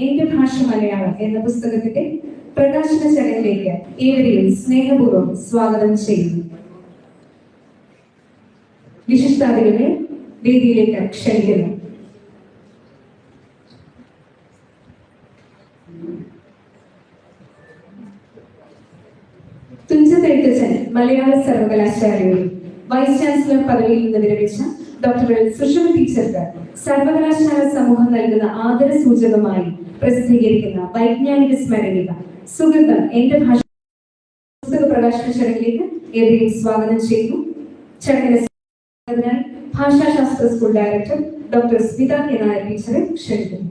എന്റെ ഭാഷ മലയാളം എന്ന പുസ്തകത്തിന്റെ പ്രകാശന ചടങ്ങിലേക്ക് ഏവരെയും സ്നേഹപൂർവ്വം സ്വാഗതം ചെയ്യുന്നു. വിശിഷ്ടാതിഥികളെ വേദിയിലേക്ക് ക്ഷണിക്കുന്നു. തുഞ്ചത്തെഴുത്തച്ഛൻ മലയാള സർവകലാശാലയിൽ വൈസ് ചാൻസലർ പദവിയിൽ നിന്ന് വിരമിച്ച ഡോക്ടർ സുഷമ ടീച്ചർക്ക് സർവകലാശാല സമൂഹം നൽകുന്ന ആദര സൂചകമായി പ്രസിദ്ധീകരിക്കുന്ന വൈജ്ഞാനിക സ്മരണിക സുഗന്ധം എന്റെ ഭാഷ പുസ്തക പ്രകാശന ചടങ്ങിലേക്ക് ഏവരെയും സ്വാഗതം ചെയ്യുന്നു. ചടങ്ങിന് ഭാഷാശാസ്ത്ര school director doctor Smitha K Nair ടീച്ചറെ ക്ഷണിക്കുന്നു.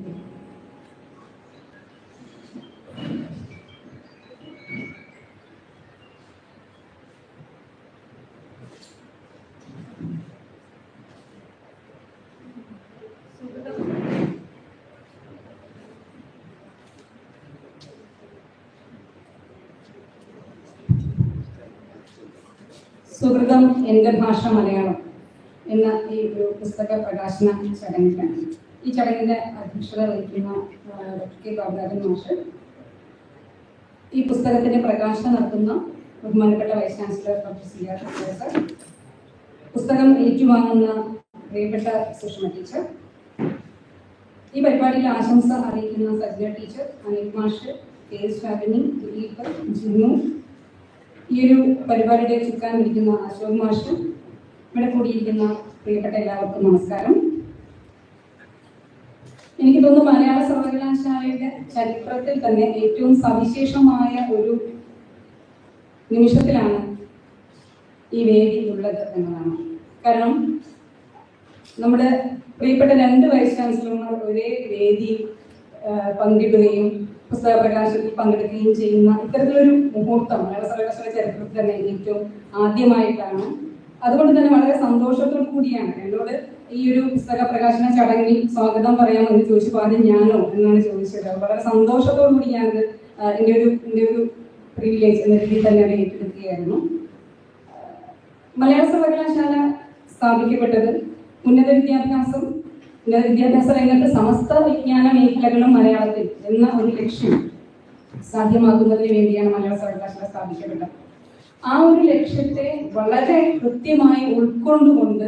സുഹൃതം എൻ്റെ ഭാഷ മലയാളം എന്ന ഈ ഒരു പുസ്തക പ്രകാശന ചടങ്ങിലാണ്. ഈ ചടങ്ങിൻ്റെ അധ്യക്ഷത വഹിക്കുന്ന ഡോക്ടർ കെ ബാബുരാജൻ മാഷ്, ഈ പുസ്തകത്തിൻ്റെ പ്രകാശനം നടത്തുന്ന ബഹുമാനപ്പെട്ട vice chancellor doctor C R sir, പുസ്തകം ഏറ്റുവാങ്ങുന്ന പ്രിയപ്പെട്ട സുഷമ ടീച്ചർ, ഈ പരിപാടിയിൽ ആശംസ അറിയിക്കുന്ന സജ്ജ ടീച്ചർ, അനിൽ മാഷ്, കെ എസ് ശാലിനി, ദിലീപ്, ജിന്നു, ഈ ഒരു പരിപാടിയുടെ ചുക്കാൻ ഇരിക്കുന്ന അശോക് മാഷ്, ഇവിടെ കൂടിയിരിക്കുന്ന പ്രിയപ്പെട്ട എല്ലാവർക്കും നമസ്കാരം. എനിക്ക് തോന്നുന്നു മലയാള സർവകലാശാലയുടെ ചരിത്രത്തിൽ തന്നെ ഏറ്റവും സവിശേഷമായ ഒരു നിമിഷത്തിലാണ് ഈ വേദി ഉള്ളത് എന്നതാണ്. കാരണം നമ്മുടെ പ്രിയപ്പെട്ട 2 വൈസ് ചാൻസലർമാർ ഒരേ വേദി പങ്കിടുകയും പുസ്തക പ്രകാശനത്തിൽ പങ്കെടുക്കുകയും ചെയ്യുന്ന ഇത്തരത്തിലൊരു മുഹൂർത്തം മലയാള സർവകലാശാല ചരിത്രത്തിൽ തന്നെ ഏറ്റവും ആദ്യമായിട്ടാണ്. അതുകൊണ്ട് തന്നെ വളരെ സന്തോഷത്തോടു കൂടിയാണ് എന്നോട് ഈ ഒരു പുസ്തക പ്രകാശന ചടങ്ങിൽ സ്വാഗതം പറയാമെന്ന് ചോദിച്ചപ്പോൾ ആദ്യം ഞാനോ എന്നാണ് ചോദിച്ചത്. വളരെ സന്തോഷത്തോടു കൂടി ഞാനത് എൻ്റെ ഒരു പ്രിവിലേജ് എന്ന രീതിയിൽ തന്നെ അത് ഏറ്റെടുക്കുകയായിരുന്നു. മലയാള സർവകലാശാല സ്ഥാപിക്കപ്പെട്ടത് ഉന്നത വിദ്യാഭ്യാസ രംഗത്ത് സമസ്ത വിജ്ഞാന മേഖലകളും മലയാളത്തിൽ എന്ന ഒരു ലക്ഷ്യം സാധ്യമാക്കുന്നതിന് വേണ്ടിയാണ് മലയാള സർവകലാശാല സ്ഥാപിക്കപ്പെട്ടത്. ആ ഒരു ലക്ഷ്യത്തെ വളരെ കൃത്യമായി ഉൾക്കൊണ്ടുകൊണ്ട്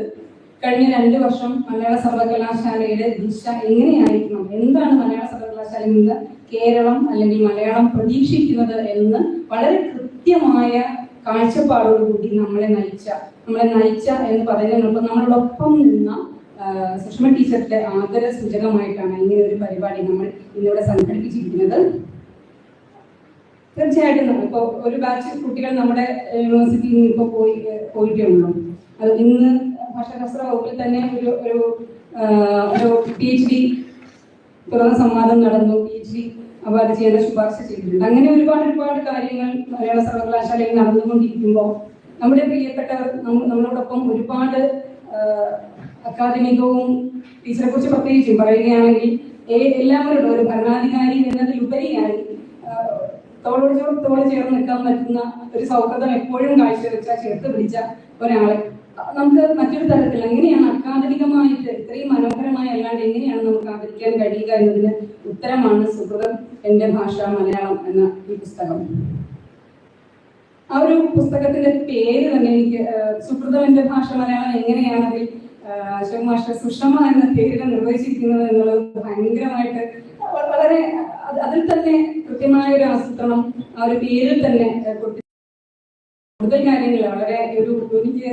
കഴിഞ്ഞ 2 വർഷം മലയാള സർവകലാശാലയുടെ ദിശ എങ്ങനെയായിരിക്കണം, എന്താണ് മലയാള സർവകലാശാലയിൽ നിന്ന് കേരളം അല്ലെങ്കിൽ മലയാളം പ്രതീക്ഷിക്കുന്നത് എന്ന് വളരെ കൃത്യമായ കാഴ്ചപ്പാടോടുകൂടി നമ്മളെ നയിച്ച എന്ന് പറയുന്നതിനൊപ്പം നമ്മളോടൊപ്പം നിന്ന സുഷമ ടീച്ചറിന്റെ ആദര സൂചകമായിട്ടാണ് ഇങ്ങനെ ഒരു പരിപാടി നമ്മൾ ഇന്നിവിടെ സംഘടിപ്പിച്ചിരിക്കുന്നത്. തീർച്ചയായിട്ടും ഇപ്പോൾ ഒരു ബാച്ച് കുട്ടികൾ നമ്മുടെ യൂണിവേഴ്സിറ്റിയിൽ നിന്ന് ഇപ്പോൾ പോയിട്ടേ ഉള്ളൂ. അത് ഇന്ന് ഭാഷാശാസ്ത്ര വകുപ്പിൽ തന്നെ ഒരു PhD തുറന്ന സംവാദം നടന്നു. PhD അവാർഡ് ചെയ്യാൻ ശുപാർശ ചെയ്തിട്ടുണ്ട്. അങ്ങനെ ഒരുപാട് കാര്യങ്ങൾ മലയാള സർവകലാശാലയിൽ നടന്നുകൊണ്ടിരിക്കുമ്പോൾ നമ്മുടെ പ്രിയപ്പെട്ടവർ നമ്മളോടൊപ്പം ഒരുപാട് അക്കാദമികവും ടീച്ചറെ കുറിച്ച് പ്രത്യേകിച്ചും പറയുകയാണെങ്കിൽ എല്ലാവരോടും ഒരു ഭരണാധികാരി എന്നതിലുപരിയായി തോളോട് ചേർന്ന് നിൽക്കാൻ പറ്റുന്ന ഒരു സൗഹൃദം എപ്പോഴും ചേർത്ത് പിടിച്ച ഒരാളെ നമുക്ക് മറ്റൊരു തരത്തിൽ എങ്ങനെയാണ് അക്കാദമികമായിട്ട് ഇത്രയും മനോഹരമായി അല്ലാണ്ട് എങ്ങനെയാണ് നമുക്ക് ആദരിക്കാൻ കഴിയുക എന്നതിന് ഉത്തരമാണ് സുഹൃതം എൻ്റെ ഭാഷ മലയാളം എന്ന ഈ പുസ്തകം. ആ ഒരു പുസ്തകത്തിന്റെ പേര് തന്നെ എനിക്ക് സുഹൃതം എൻ്റെ ഭാഷ മലയാളം എങ്ങനെയാണ് അതിൽ അശോക് മാസ്റ്റർ സുഷമ എന്ന പേര് നിർവഹിച്ചിരിക്കുന്നത് എന്നുള്ളത് ഭയങ്കരമായിട്ട് വളരെ അതിൽ തന്നെ കൃത്യമായ ഒരു ആസൂത്രണം ആ ഒരു പേരിൽ തന്നെ കൂടുതൽ കാര്യങ്ങൾ വളരെ എനിക്ക്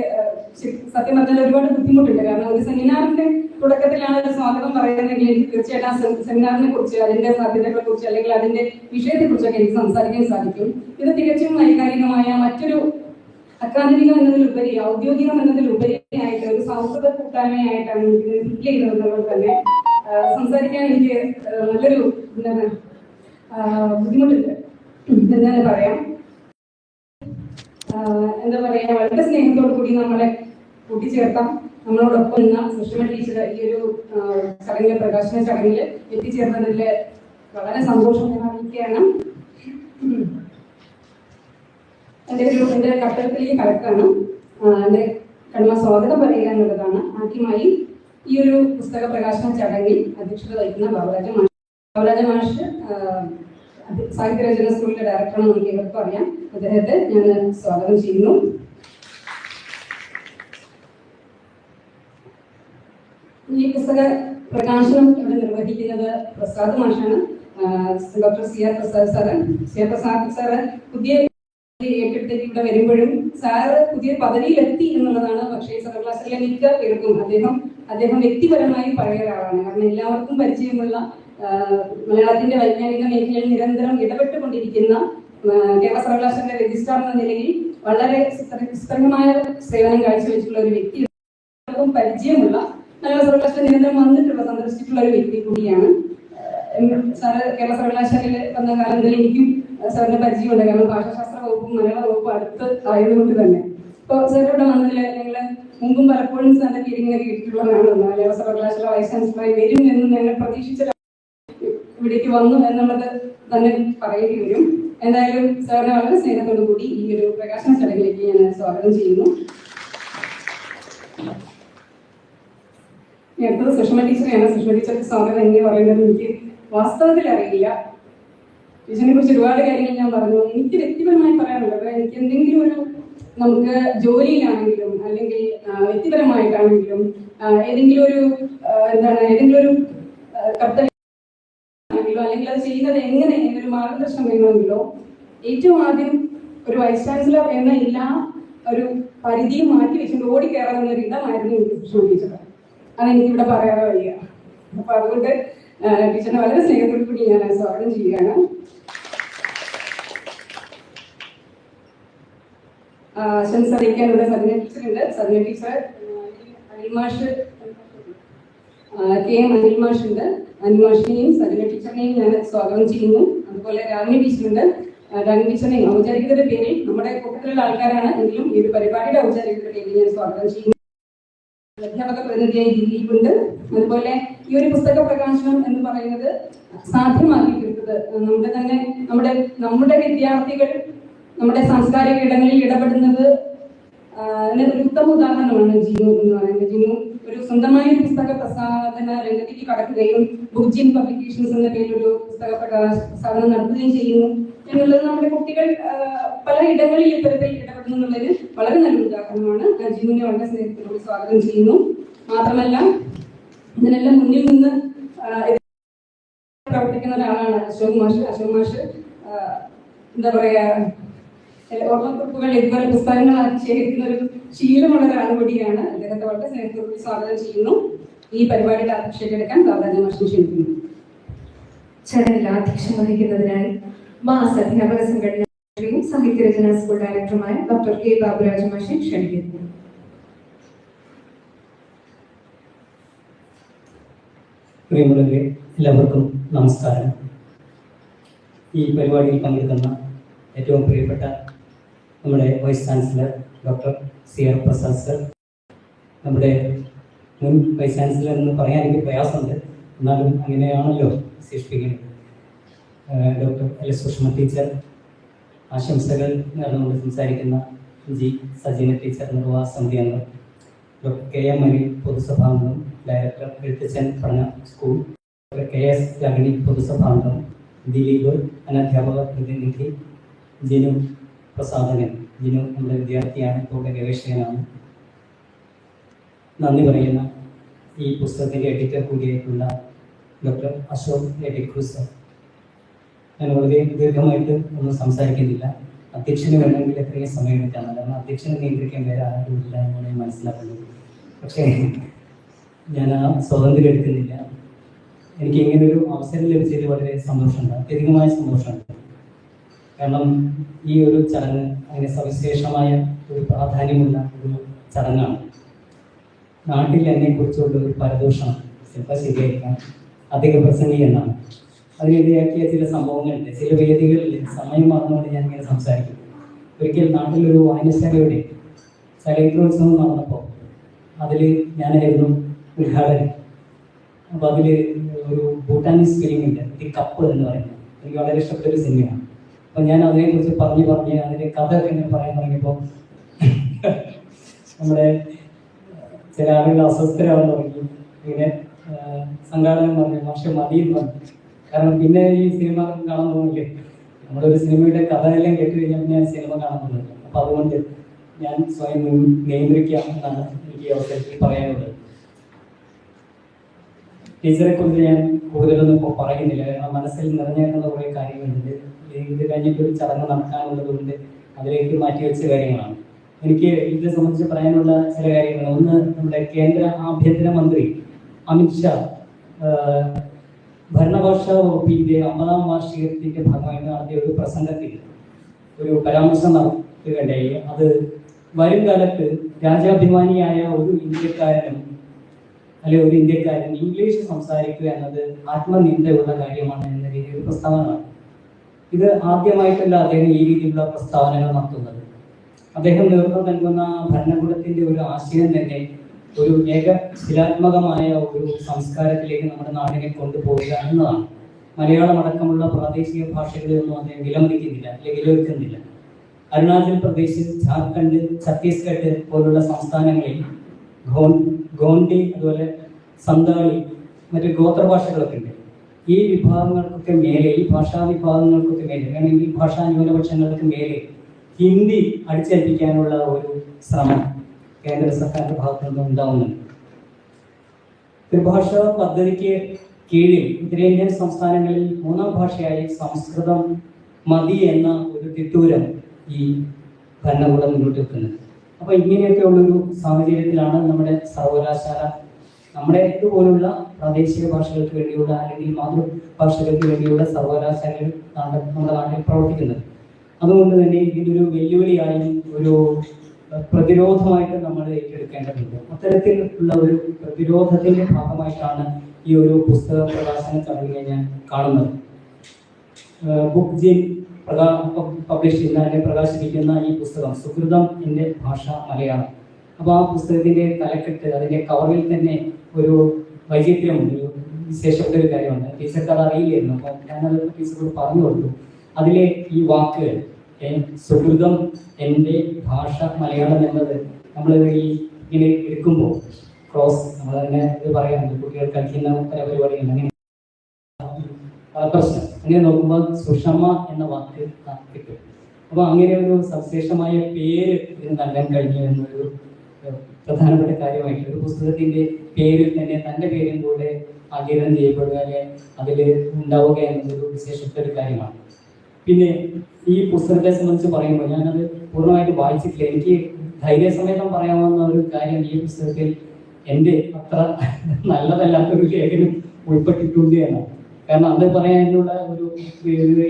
സത്യം പറഞ്ഞാൽ ഒരുപാട് ബുദ്ധിമുട്ടുണ്ട്. കാരണം ഒരു സെമിനാറിന്റെ തുടക്കത്തിലാണ് സ്വാഗതം പറയുന്നതെങ്കിൽ എനിക്ക് തീർച്ചയായിട്ടും ആ സെമിനാറിനെ കുറിച്ച് അതിന്റെ സാധ്യതകളെ കുറിച്ച് അല്ലെങ്കിൽ അതിന്റെ വിഷയത്തെ കുറിച്ചൊക്കെ എനിക്ക് സംസാരിക്കാൻ സാധിക്കും. ഇത് തികച്ചും വൈകാരികമായ മറ്റൊരു അക്കാദമികം എന്നതിലുപരി ഔദ്യോഗികം എന്നതിലുപരിയായിട്ട് ഒരു സൗഹൃദ കൂട്ടായ്മയായിട്ടാണ് ഇത് ഫീൽ ചെയ്യുന്നത് തന്നെ സംസാരിക്കാൻ എനിക്ക് നല്ലൊരു ബുദ്ധിമുട്ടുണ്ട് എന്ന് പറയാം. എന്താ പറയാ, വളരെ സ്നേഹത്തോടു കൂടി നമ്മളെ കൂട്ടിച്ചേർത്താം. നമ്മളോടൊപ്പം നിന്ന സുഷമ ടീച്ചർ ഈ ഒരു ചടങ്ങിലെ പ്രകാശന ചടങ്ങിൽ എത്തിച്ചേർന്നതിൽ വളരെ സന്തോഷം ഞാൻ അറിയിക്കുകയാണ്. എൻ്റെ കർത്തവ്യത്തിലേക്ക് കടക്കാണ്. എൻ്റെ കടമ സ്വാഗതം പറയുക എന്നുള്ളതാണ്. ആദ്യമായി ഈ ഒരു പുസ്തക പ്രകാശന ചടങ്ങിൽ അധ്യക്ഷത വഹിക്കുന്ന ബാബുരാജൻ ബാബുരാജ മാഷ് സാഹിത്യ രചന സ്കൂളിലെ ഡയറക്ടറാണ്, നമുക്ക് ഇവർക്കും അറിയാം. അദ്ദേഹത്തെ ഞാൻ സ്വാഗതം ചെയ്യുന്നു. ഈ പുസ്തക പ്രകാശനം ഇവിടെ നിർവഹിക്കുന്നത് പ്രസാദ് മാഷാണ്. Doctor C R Prasad sir പുതിയ ഏറ്റെടുത്തേക്ക് ഇവിടെ വരുമ്പോഴും സാറ് പുതിയ പദവിയിലെത്തി എന്നുള്ളതാണ്. പക്ഷേ സർവകലാശാലയിലെ മിക്ക പേർക്കും അദ്ദേഹം വ്യക്തിപരമായി പഴയ ഒരാളാണ്. കാരണം എല്ലാവർക്കും പരിചയമുള്ള മലയാളത്തിന്റെ വൈജ്ഞാനിക മേഖലയിൽ നിരന്തരം ഇടപെട്ടുകൊണ്ടിരിക്കുന്ന കേരള സർവകലാശാലയുടെ രജിസ്ട്രാർ എന്ന നിലയിൽ വളരെ സുസ്ഥിരമായ സേവനം കാഴ്ചവെച്ചിട്ടുള്ള ഒരു വ്യക്തി, പരിചയമുള്ള മലയാള സർവകലാശാല നിരന്തരം സന്ദർശിച്ചിട്ടുള്ള ഒരു വ്യക്തി കൂടിയാണ് സാറ്. കേരള സർവകലാശാലയിൽ വന്ന കാലം മുതൽ എനിക്കും സാറിന്റെ പരിചയമുണ്ട്. കാരണം ഭാഷാശാസ്ത്ര വകുപ്പും മലയാള വകുപ്പും അടുത്ത് ആയതുകൊണ്ട് തന്നെ. ഇപ്പോൾ സാർ ഇവിടെ വന്നതിൽ ഞങ്ങൾ മുമ്പും പലപ്പോഴും സാറിന്റെ പേരിങ്ങനെ കേട്ടിട്ടുള്ളതാണ്. മലയാള സർവകലാശാല വൈസ് ചാൻസലറായി വരും എന്ന് ഞങ്ങൾ പ്രതീക്ഷിച്ച ഇവിടേക്ക് വന്നു എന്നുള്ളത് തന്നെ പറയേണ്ടി വരും. എന്തായാലും സാറിനെ വളരെ സ്നേഹത്തോടു കൂടി ഈ ഒരു പ്രകാശന ചടങ്ങിലേക്ക് ഞാൻ സ്വാഗതം ചെയ്യുന്നു. അടുത്തത് സുഷമ ടീച്ചറാണ്. സുഷമ ടീച്ചർക്ക് സ്വാഗതം എങ്ങനെ പറയുന്നത് എനിക്ക് വാസ്തവത്തിൽ അറിയില്ല. ടീച്ചറിനെ കുറിച്ച് ഒരുപാട് കാര്യങ്ങൾ ഞാൻ പറഞ്ഞു. എനിക്ക് വ്യക്തിപരമായി പറയാനുള്ളത്, എനിക്ക് എന്തെങ്കിലും ഒരു നമുക്ക് ജോലിയിലാണെങ്കിലും അല്ലെങ്കിൽ വ്യക്തിപരമായിട്ടാണെങ്കിലും ഏതെങ്കിലും ഒരു കർത്തവ്യം അല്ലെങ്കിൽ അത് ചെയ്യുന്നത് എങ്ങനെ എന്നൊരു മാർഗദർശനം വേണമെങ്കിലോ ഏറ്റവും ആദ്യം ഒരു വൈസ് ചാൻസലർ എന്ന എല്ലാ ഒരു പരിധിയും മാറ്റി വെച്ചുകൊണ്ട് ഓടിക്കയറാവുന്ന ഒരു ഇടമായിരുന്നു എനിക്ക് സുഷമ ടീച്ചർ. അതെനിക്കിവിടെ പറയാതെ വയ്യ. അപ്പൊ അതുകൊണ്ട് ടീച്ചറിനെ വളരെ സ്നേഹത്തോടു കൂടി ഞാൻ സ്വാഗതം ചെയ്യുകയാണ്. ആശംസ അറിയിക്കാൻ ഇവിടെ സജന ടീച്ചറുണ്ട്. സജന ടീച്ചർ, അനിൽമാഷ്, KM അനിൽമാഷ് ഉണ്ട്. അനിൽമാഷിനെയും സജന ടീച്ചറിനെയും ഞാൻ സ്വാഗതം ചെയ്യുന്നു. അതുപോലെ രാഗിണി ടീച്ചറുണ്ട്. രാഗിണി ടീച്ചറിനെയും ഔപചാരികതയുടെ പേരിൽ നമ്മുടെ കൂട്ടത്തിലുള്ള ആൾക്കാരാണ് എങ്കിലും ഈ ഒരു പരിപാടിയുടെ ഔപചാരികതയുടെ പേരിൽ ഞാൻ സ്വാഗതം ചെയ്യുന്നു. അധ്യാപക പ്രതിനിധിയായി ദിലീപുണ്ട്. അതുപോലെ ഈ ഒരു പുസ്തക പ്രകാശനം എന്ന് പറയുന്നത് സാധ്യമാക്കി തീർത്തത് നമ്മുടെ വിദ്യാർത്ഥികൾ നമ്മുടെ സാംസ്കാരിക ഇടങ്ങളിൽ ഇടപെടുന്നത് ഒരു ഉത്തമ ഉദാഹരണമാണ് ജിനു എന്ന് പറയുന്നത്. ജിനു ഒരു സ്വന്തമായ ഒരു പുസ്തക പ്രസാധന രംഗത്തേക്ക് കടക്കുകയും ബുക്ജിൻ പബ്ലിക്കേഷൻസ് എന്ന പേരിൽ ഒരു പുസ്തക പ്രസാധനം നടത്തുകയും ചെയ്യുന്നു എന്നുള്ളത് നമ്മുടെ കുട്ടികൾ പല ഇടങ്ങളിൽ ഇത്തരത്തിൽ ഇടപെടുന്നു എന്നുള്ളതിന് വളരെ നല്ല ഉദാഹരണമാണ്. ജിനുവിനെ വളരെ സ്നേഹത്തിലൂടെ സ്വാഗതം ചെയ്യുന്നു. മാത്രമല്ല ഇതിനെല്ലാം മുന്നിൽ നിന്ന് പ്രവർത്തിക്കുന്ന ഒരാളാണ് അശോക് മാഷ്. എന്താ പറയാ, ഓർമ്മക്കുറിപ്പുകൾ ഇതുപോലെ പുസ്തകങ്ങളാക്കി ശേഖരിക്കുന്ന ഒരു ശീലമുള്ള ഒരാൾ കൂടിയാണ്. അദ്ദേഹത്തെ വളരെ സ്നേഹത്തോടുകൂടി സ്വാഗതം ചെയ്യുന്നു. ഈ പരിപാടിയുടെ അധ്യക്ഷതയെടുക്കാൻ ബാബുരാജ മാഷിനെ ക്ഷണിക്കുന്നു. ചടങ്ങിൽ അധ്യക്ഷം വഹിക്കുന്നതിനായി മാസ് അധ്യാപക സംഘടനയും സാഹിത്യ രചന സ്കൂൾ ഡയറക്ടറുമായ ഡോക്ടർ K ബാബുരാജ മാഷിനെ ക്ഷണിക്കുന്നു. പ്രിയമുള്ളവരെ, എല്ലാവർക്കും നമസ്കാരം. ഈ പരിപാടിയിൽ പങ്കെടുക്കുന്ന ഏറ്റവും പ്രിയപ്പെട്ട നമ്മുടെ vice chancellor doctor CR Prasad sir, നമ്മുടെ മുൻ വൈസ് ചാൻസലർ എന്ന് പറയാൻ എനിക്ക് പ്രയാസമുണ്ട്, എന്നാലും അങ്ങനെയാണല്ലോ വിശേഷിപ്പിക്കുന്നത്. ഡോക്ടർ LS സുഷമ ടീച്ചർ, ആശംസകൾ നേർന്നുകൊണ്ട് സംസാരിക്കുന്ന സജീന ടീച്ചർ, നിർവാഹ സമിതി അംഗം ഡോക്ടർ KM അനിൽ, പൊതുസഭാംഗം, ഡയറക്ടർ എഴുത്തച്ഛൻ പഠന സ്കൂൾ, ഡോക്ടർ KS രാഗിണി, പൊതുസഭാംഗം, ദിലീപ്, അനധ്യാപക പ്രതിനിധി, ജിനു പ്രസാദകൻ. ജിനു നമ്മുടെ വിദ്യാർത്ഥിയാണ്, ഇപ്പോൾ ഗവേഷകനാണ്. നന്ദി പറയുന്ന ഈ പുസ്തകത്തിൻ്റെ എഡിറ്റർ കൂടിയായിട്ടുള്ള ഡോക്ടർ അശോക് എഡിക്രൂസ്. ഞാൻ വളരെ ദീർഘമായിട്ട് ഒന്നും സംസാരിക്കുന്നില്ല. അധ്യക്ഷന് വേണമെങ്കിൽ എത്രയും സമയം എടുക്കാണ്, കാരണം അധ്യക്ഷനെ നിയന്ത്രിക്കാൻ വേറെ ആരുമില്ല എന്നാണ് ഞാൻ മനസ്സിലാക്കുന്നത്. പക്ഷേ ഞാൻ ആ സ്വാതന്ത്ര്യം എടുക്കുന്നില്ല. എനിക്ക് ഇങ്ങനൊരു അവസരം ലഭിച്ചതിൽ വളരെ സന്തോഷമുണ്ട്, അത്യധികമായ സന്തോഷമുണ്ട്. കാരണം ഈ ഒരു ചടങ്ങ് അങ്ങനെ സവിശേഷമായ ഒരു പ്രാധാന്യമുള്ള ഒരു ചടങ്ങാണ്. നാട്ടിൽ എന്നെക്കുറിച്ചുള്ള ഒരു പരദൂഷണം ചിലപ്പോൾ ശരിയായിരിക്കാം, അധിക പ്രസംഗി എന്നാണ്. അതിനിടയാക്കിയ ചില സംഭവങ്ങളുണ്ട്, ചില വേദികളിൽ സമയം മറന്നുകൊണ്ട് ഞാൻ ഇങ്ങനെ സംസാരിക്കും. ഒരിക്കൽ നാട്ടിലൊരു വായനശാലയുടെ ചലച്ചിത്രോത്സവം നടന്നപ്പോൾ അതിൽ ഞാനായിരുന്നു ഉദ്ഘാടകൻ. അപ്പോൾ അതിൽ ഒരു ഭൂട്ടാനീസ് ഫിലിമുണ്ട്, ദി കപ്പ് എന്ന് പറയുന്നത്. എനിക്ക് വളരെ ഇഷ്ടപ്പെട്ട ഒരു സിനിമയാണ്. അപ്പം ഞാൻ അതിനെക്കുറിച്ച് പറഞ്ഞ് അതിൻ്റെ കഥ ഒക്കെ ഇങ്ങനെ പറയാൻ തുടങ്ങിയപ്പോൾ നമ്മുടെ ചില ആളുകൾ അസ്വസ്ഥരാകാൻ തുടങ്ങി. ഇങ്ങനെ സംഘാടകൻ പറഞ്ഞു, പക്ഷെ മതിയെന്ന് പറഞ്ഞു. കാരണം പിന്നെ ഈ സിനിമ കാണാൻ തോന്നില്ലേ, നമ്മളൊരു സിനിമയുടെ കഥ എല്ലാം കേട്ട് കഴിഞ്ഞാൽ പിന്നെ സിനിമ കാണാൻ തോന്നില്ല. അപ്പൊ അതുകൊണ്ട് ഞാൻ സ്വയം നിയന്ത്രിക്കാം എന്നാണ് എനിക്ക് ഈ അവസരത്തിൽ പറയാനുള്ളത്. ടീച്ചറെ കുറിച്ച് ഞാൻ കൂടുതലൊന്നും ഇപ്പോൾ പറയുന്നില്ല, കാരണം മനസ്സിൽ നിറഞ്ഞേക്കുന്ന കുറേ കാര്യങ്ങളുണ്ട്. ഇത് കഴിഞ്ഞിട്ട് ഒരു ചടങ്ങ് നടക്കാനുള്ളത് കൊണ്ട് അതിലേക്ക് മാറ്റിവെച്ച കാര്യങ്ങളാണ്. എനിക്ക് ഇതിനെ സംബന്ധിച്ച് പറയാനുള്ള ചില കാര്യങ്ങൾ. ഒന്ന്, നമ്മുടെ കേന്ദ്ര ആഭ്യന്തരമന്ത്രി അമിത്ഷാ ഭരണഘോഷ വകുപ്പിന്റെ 50ാം വാർഷികത്തിന്റെ ഭാഗമായിട്ട് നടത്തിയ ഒരു പ്രസംഗത്തിൽ ഒരു പരാമർശം നടത്തുകയുണ്ടായി. അത് വരും കാലത്ത് രാജാഭിമാനിയായ ഒരു ഇന്ത്യക്കാരൻ ഇംഗ്ലീഷ് സംസാരിക്കുക എന്നത് ആത്മനിന്ദയുള്ള കാര്യമാണ് എന്ന രീതിയിൽ പ്രസ്താവനയാണ്. ഇത് ആദ്യമായിട്ടല്ല അദ്ദേഹം ഈ രീതിയിലുള്ള പ്രസ്താവനകൾ നടത്തുന്നത്. അദ്ദേഹം നേതൃത്വം നൽകുന്ന ഭരണകൂടത്തിന്റെ ഒരു ആശയം തന്നെ ഒരു ശിലാത്മകമായ ഒരു സംസ്കാരത്തിലേക്ക് നമ്മുടെ നാടിനെ കൊണ്ടുപോവുക എന്നതാണ്. മലയാളം അടക്കമുള്ള പ്രാദേശിക ഭാഷകളെയൊന്നും അദ്ദേഹം വിലമതിക്കുന്നില്ല, അല്ലെങ്കിൽ വിലവെക്കുന്നില്ല. അരുണാചൽ പ്രദേശ്, ജാർഖണ്ഡ്, ഛത്തീസ്ഗഡ് പോലുള്ള സംസ്ഥാനങ്ങളിൽ ഗോണ്ടി, അതുപോലെ സന്താളി, മറ്റ് ഗോത്രഭാഷകളൊക്കെ ഉണ്ട്. ഈ വിഭാഗങ്ങൾക്കൊക്കെ മേലെ, ഈ ഭാഷാ വിഭാഗങ്ങൾക്കൊക്കെ മേലെ, അല്ലെങ്കിൽ ഭാഷാ ന്യൂനപക്ഷങ്ങൾക്ക് മേലെ ഹിന്ദി അടിച്ചേൽപ്പിക്കാനുള്ള ഒരു ശ്രമം കേന്ദ്ര സർക്കാരിന്റെ ഭാഗത്തു നിന്ന് ഉണ്ടാവുന്നുണ്ട്. ത്രിഭാഷാ പദ്ധതിക്ക് കീഴിൽ ഉത്തരേന്ത്യൻ സംസ്ഥാനങ്ങളിൽ 3ാം ഭാഷയായി സംസ്കൃതം മതി എന്ന ഒരു തിട്ടൂരം ഈ ഭരണകൂടം മുന്നോട്ട് വെക്കുന്നത്. അപ്പൊ ഇങ്ങനെയൊക്കെയുള്ളൊരു സാഹചര്യത്തിലാണ് നമ്മുടെ സർവകലാശാല നമ്മുടെ ഇതുപോലുള്ള പ്രാദേശിക ഭാഷകൾക്ക് വേണ്ടിയുള്ള അല്ലെങ്കിൽ മാതൃഭാഷകൾക്ക് വേണ്ടിയുള്ള സർവകലാശാലകൾ നമ്മുടെ നാട്ടിൽ പ്രവർത്തിക്കുന്നത്. അതുകൊണ്ട് തന്നെ ഇതൊരു വെല്ലുവിളിയായി, ഒരു പ്രതിരോധമായിട്ട് നമ്മൾ ഏറ്റെടുക്കേണ്ടതുണ്ട്. അത്തരത്തിലുള്ള ഒരു പ്രതിരോധത്തിന്റെ ഭാഗമായിട്ടാണ് ഈ ഒരു പുസ്തക പ്രകാശന ചടങ്ങിനെ ഞാൻ കാണുന്നത്. ബുക്ക് ജീൻ പബ്ലിഷ് ചെയ്യുന്ന പ്രകാശിപ്പിക്കുന്ന ഈ പുസ്തകം സുഹൃതം എൻ്റെ ഭാഷ മലയാളം. അപ്പോൾ ആ പുസ്തകത്തിന്റെ തലക്കെട്ട്, അതിന്റെ കവറിൽ തന്നെ ഒരു വൈചിത്ര്യമുണ്ട്, ഒരു വിശേഷപ്പെട്ട ഒരു കാര്യമുണ്ട്. ടീച്ചർക്ക് അത് അറിയില്ലായിരുന്നു, അപ്പോൾ ഞാനത് ടീച്ചറോട് പറഞ്ഞു കൊടുത്തു. അതിലെ ഈ വാക്കുകൾ സുഹൃതം എൻ്റെ ഭാഷ മലയാളം എന്നത് നമ്മൾ ഈ ഇങ്ങനെ എടുക്കുമ്പോൾ ക്രോസ്, നമ്മൾ തന്നെ ഇത് പറയാറുണ്ട്, കുട്ടികൾ കളിക്കുന്ന പല പരിപാടികൾ അങ്ങനെ പ്രശ്നം അങ്ങനെ നോക്കുമ്പോൾ സുഷമ എന്ന വാക്ക് കിട്ടും. അപ്പോൾ അങ്ങനെ ഒരു സവിശേഷമായ പേര് ഇതിന് നൽകാൻ കഴിഞ്ഞു എന്നൊരു പ്രധാനപ്പെട്ട കാര്യമായിട്ട് ഒരു പുസ്തകത്തിന്റെ പേരിൽ തന്നെ തൻ്റെ പേരും കൂടെ ആഗിരണം ചെയ്യപ്പെടുക, അതിൽ ഉണ്ടാവുക എന്നതൊരു വിശേഷപ്പെട്ട ഒരു കാര്യമാണ്. പിന്നെ ഈ പുസ്തകത്തെ സംബന്ധിച്ച് പറയുമ്പോൾ ഞാനത് പൂർണ്ണമായിട്ട് വായിച്ചിട്ടില്ല. എനിക്ക് ധൈര്യസമേതം പറയാവുന്ന ഒരു കാര്യം, ഈ പുസ്തകത്തിൽ എൻ്റെ അത്ര നല്ലതല്ലാത്തൊരു ലേഖനം ഉൾപ്പെട്ടിട്ടുണ്ട് എന്നാണ്. കാരണം അത് പറയാനുള്ള ഒരു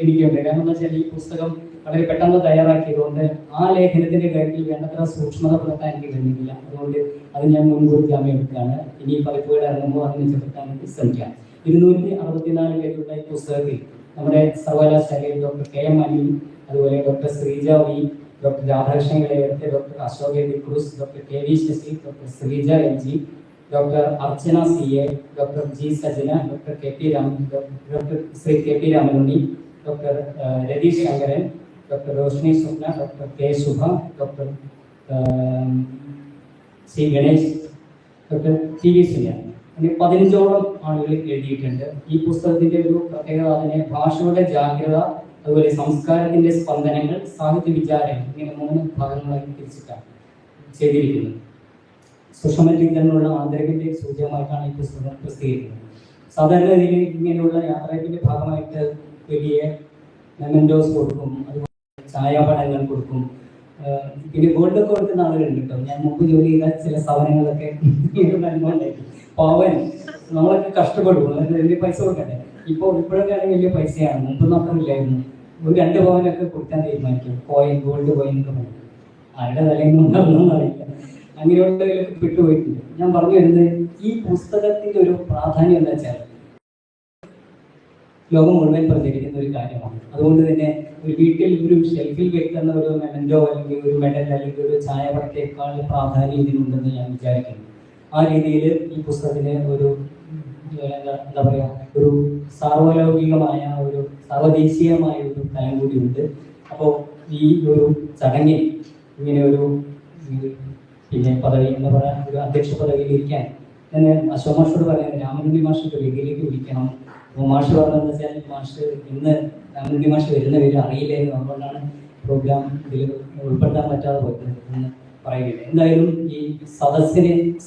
എനിക്കുണ്ട്. കാരണം എന്താ വെച്ചാൽ ഈ പുസ്തകം വളരെ പെട്ടെന്ന് തയ്യാറാക്കിയതുകൊണ്ട് ആ ലേഖനത്തിന്റെ കാര്യത്തിൽ വേണ്ടത്ര സൂക്ഷ്മത പുലർത്താൻ എനിക്ക് കഴിഞ്ഞിട്ടില്ല. അതുകൊണ്ട് അത് ഞാൻ മുൻകൂർ ജാമ്യം എടുക്കുകയാണ്. ഇനി പതിപ്പുകൾ ഇറങ്ങുമ്പോൾ അത് മെച്ചപ്പെടുത്താൻ ശ്രമിക്കാം. 264 പേരുള്ള ഈ പുസ്തകത്തിൽ നമ്മുടെ സർവകലാശാലയിൽ ഡോക്ടർ KM അനിൽ, അതുപോലെ doctor Sreeja V, doctor Radhakrishnan Elayadath, doctor Ashok Cruz, doctor KV Sasi, doctor Sreeja LG, doctor Archana CA, doctor G Sajana, doctor doctor Shri KP Ramanunni, doctor Ratheesh Sankaran, doctor Roshni Swapna, doctor K Shubha, doctor C Ganesh, doctor TV Sunia, അങ്ങനെ 15ഓളം ആളുകൾ എഴുതിയിട്ടുണ്ട്. ഈ പുസ്തകത്തിന്റെ ഒരു പ്രത്യേകത അതിനെ ഭാഷയുടെ ജാഗ്രത, അതുപോലെ സംസ്കാരത്തിന്റെ സ്പന്ദനങ്ങൾ, സാഹിത്യ വിചാരം, ഇങ്ങനെ 3 ഭാഗങ്ങളായി തിരിച്ചിട്ടാണ് ചെയ്തിരിക്കുന്നത്. സുഷമലിംഗനുള്ള ആന്തരികന്റെ സൂചകമായിട്ടാണ് ഈ പുസ്തകം പ്രസിദ്ധീകരിക്കുന്നത്. സാധാരണ രീതിയിൽ ഇങ്ങനെയുള്ള യാത്രയുടെ ഭാഗമായിട്ട് വലിയ മെമൻറ്റോസ് കൊടുക്കും, അതുപോലെ ഛായാപടങ്ങൾ കൊടുക്കും, പിന്നെ ഗോൾഡൊക്കെ കൊടുക്കുന്ന ആളുകളുണ്ട് കേട്ടോ. ഞാൻ മുമ്പ് ജോലി ചെയ്ത ചില സ്ഥാപനങ്ങളൊക്കെ അനുഭവമുണ്ടായിരുന്നു. പവൻ നമ്മളൊക്കെ കഷ്ടപ്പെടും, വലിയ പൈസ കൊടുക്കണ്ടേ. ഇപ്പോഴൊക്കെ ആണെങ്കിൽ വലിയ പൈസയാണ്, മുമ്പൊന്നും അത്ര ഇല്ലായിരുന്നു. ഒരു 2 പവനൊക്കെ കൊടുക്കാൻ തീരുമാനിക്കും, ഗോൾഡ് കോയിൻ ഒക്കെ പറയും. ആരുടെ തലയൊന്നും ഉണ്ടാവുന്നൊന്നും അറിയില്ല. അങ്ങനെയുള്ളവരൊക്കെ പെട്ടുപോയിട്ടുണ്ട്. ഞാൻ പറഞ്ഞു വരുന്നത് ഈ പുസ്തകത്തിന്റെ ഒരു പ്രാധാന്യം എന്താ വെച്ചാൽ ലോകം മുഴുവൻ പ്രചരിക്കുന്ന ഒരു കാര്യമാണ്. അതുകൊണ്ട് തന്നെ ഒരു വീട്ടിൽ ഒരു ഷെൽഫിൽ വെക്കുന്ന ഒരു മെമൻറ്റോ അല്ലെങ്കിൽ ഒരു മെഡൽ അല്ലെങ്കിൽ ഒരു ഛായാപടത്തേക്കാൾ പ്രാധാന്യം ഇതിനുണ്ടെന്ന് ഞാൻ വിചാരിക്കുന്നു. ആ രീതിയിൽ ഈ പുസ്തകത്തിന് ഒരു എന്താ പറയുക, ഒരു സാർവലൗകികമായ ഒരു സർവദേശീയമായ ഒരു തലം കൂടിയുണ്ട്. അപ്പോൾ ഈ ഒരു ചടങ്ങിൽ ഇങ്ങനെ ഒരു പിന്നെ പദവി എന്താ പറയുക, ഒരു അധ്യക്ഷ പദവിയിൽ ഇരിക്കാൻ ഞാൻ അശോക് മാഷോട് പറയാം, രാമനുണ്ണി മാഷൊക്കെ വേദിയിലേക്ക് വിളിക്കണം, അപ്പോൾ മാഷ് പറഞ്ഞതെന്ന് വെച്ചാൽ മാഷ് ഇന്ന് രാമൻകുട്ടി മാഷ് വരുന്ന പേര് അറിയില്ലായിരുന്നു, അതുകൊണ്ടാണ് പ്രോഗ്രാം ഇതിൽ ഉൾപ്പെടുത്താൻ പറ്റാതെ പോയത് എന്ന് പറയുകയില്ല. എന്തായാലും ഈ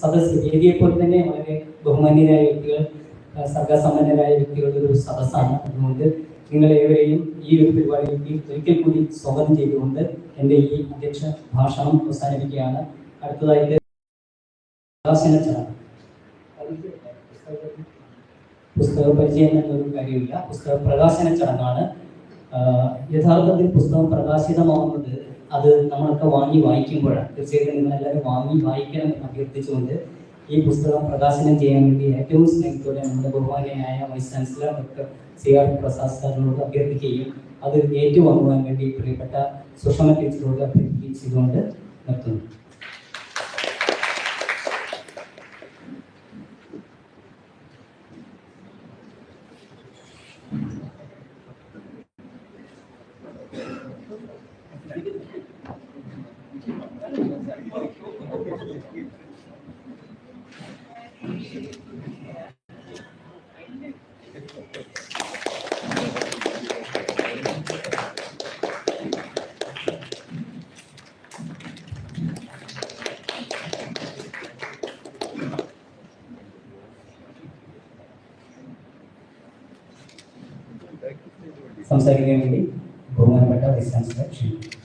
സദസ്സ് വേദിയെ പോലെ തന്നെ വളരെ ബഹുമാന്യരായ വ്യക്തികൾ, സർഗസമ്പന്നരായ വ്യക്തികളുടെ ഒരു സദസ്സാണ്. അതുകൊണ്ട് നിങ്ങളേവരെയും ഈ ഒരു പരിപാടിയിലേക്ക് ഒരിക്കൽ കൂടി സ്വാഗതം ചെയ്തുകൊണ്ട് എൻ്റെ ഈ അധ്യക്ഷ ഭാഷണം അവസാനിപ്പിക്കുകയാണ്. അടുത്തതായിട്ട് പ്രകാശന ചടങ്ങ്. പുസ്തക പരിചയം എന്നൊരു കാര്യമില്ല, പുസ്തക പ്രകാശന ചടങ്ങാണ്. യഥാർത്ഥത്തിൽ പുസ്തകം പ്രകാശിതമാവുന്നത് അത് നമ്മളൊക്കെ വാങ്ങി വായിക്കുമ്പോഴാണ്. തീർച്ചയായിട്ടും നിങ്ങളെല്ലാവരും വാങ്ങി വായിക്കണം എന്ന് അഭ്യർത്ഥിച്ചുകൊണ്ട് ഈ പുസ്തകം പ്രകാശനം ചെയ്യാൻ വേണ്ടി ഏറ്റവും സ്നേഹത്തോടെ നമ്മുടെ ബഹുമാന്യനായ vice chancellor doctor CR Prasad സാറിനോട് അഭ്യർത്ഥിക്കുകയും അത് ഏറ്റുവാങ്ങുവാൻ വേണ്ടി പ്രിയപ്പെട്ട സുഷമ ടീച്ചറോട് അഭ്യർത്ഥിക്കുകയും ചെയ്തുകൊണ്ട് നിർത്തുന്നു. സംസാരിക്കാൻ വേണ്ടി ബഹുമാനപ്പെട്ട വൈസ് ചാൻസലർ ക്ഷണിക്കുന്നു.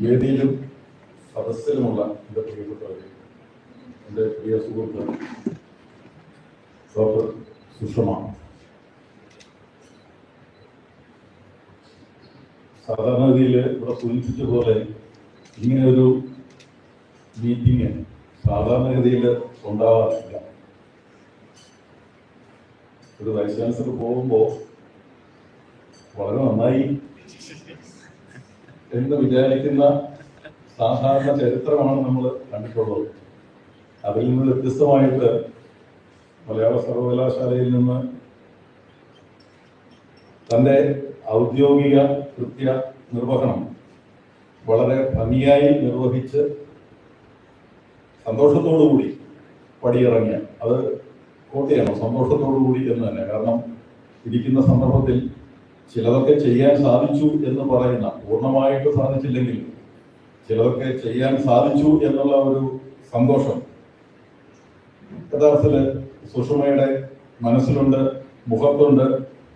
വേദിയിലും സദസ്സിലുമുള്ള എൻ്റെ പ്രിയപ്പെട്ടവരെ, എൻ്റെ പ്രിയ സുഹൃത്ത് ഡോക്ടർ സുഷമ, സാധാരണഗതിയിൽ ഇവിടെ സൂചിപ്പിച്ച പോലെ ഇങ്ങനെ ഒരു മീറ്റിംഗ് സാധാരണഗതിയിൽ ഉണ്ടാവാറില്ല. ഒരു വൈസ് ചാൻസലർ പോകുമ്പോൾ വളരെ നന്നായി എന്ന് വിചാരിക്കുന്ന സാധാരണ ചരിത്രമാണ് നമ്മൾ കണ്ടിട്ടുള്ളത്. അതിൽ നിന്ന് വ്യത്യസ്തമായിട്ട് മലയാള സർവകലാശാലയിൽ നിന്ന് തൻ്റെ ഔദ്യോഗിക കൃത്യ നിർവഹണം വളരെ ഭംഗിയായി നിർവഹിച്ച് സന്തോഷത്തോടുകൂടി പടിയിറങ്ങിയ, അത് കോട്ടയാണ്, സന്തോഷത്തോടുകൂടി എന്ന് തന്നെ. കാരണം ഇരിക്കുന്ന സന്ദർഭത്തിൽ ചിലതൊക്കെ ചെയ്യാൻ സാധിച്ചു എന്ന് പറയുന്ന, പൂർണ്ണമായിട്ട് സാധിച്ചില്ലെങ്കിലും ചിലതൊക്കെ ചെയ്യാൻ സാധിച്ചു എന്നുള്ള ഒരു സന്തോഷം യഥാർത്ഥത്തിൽ സുഷമയുടെ മനസ്സിലുണ്ട്, മുഖത്തുണ്ട്.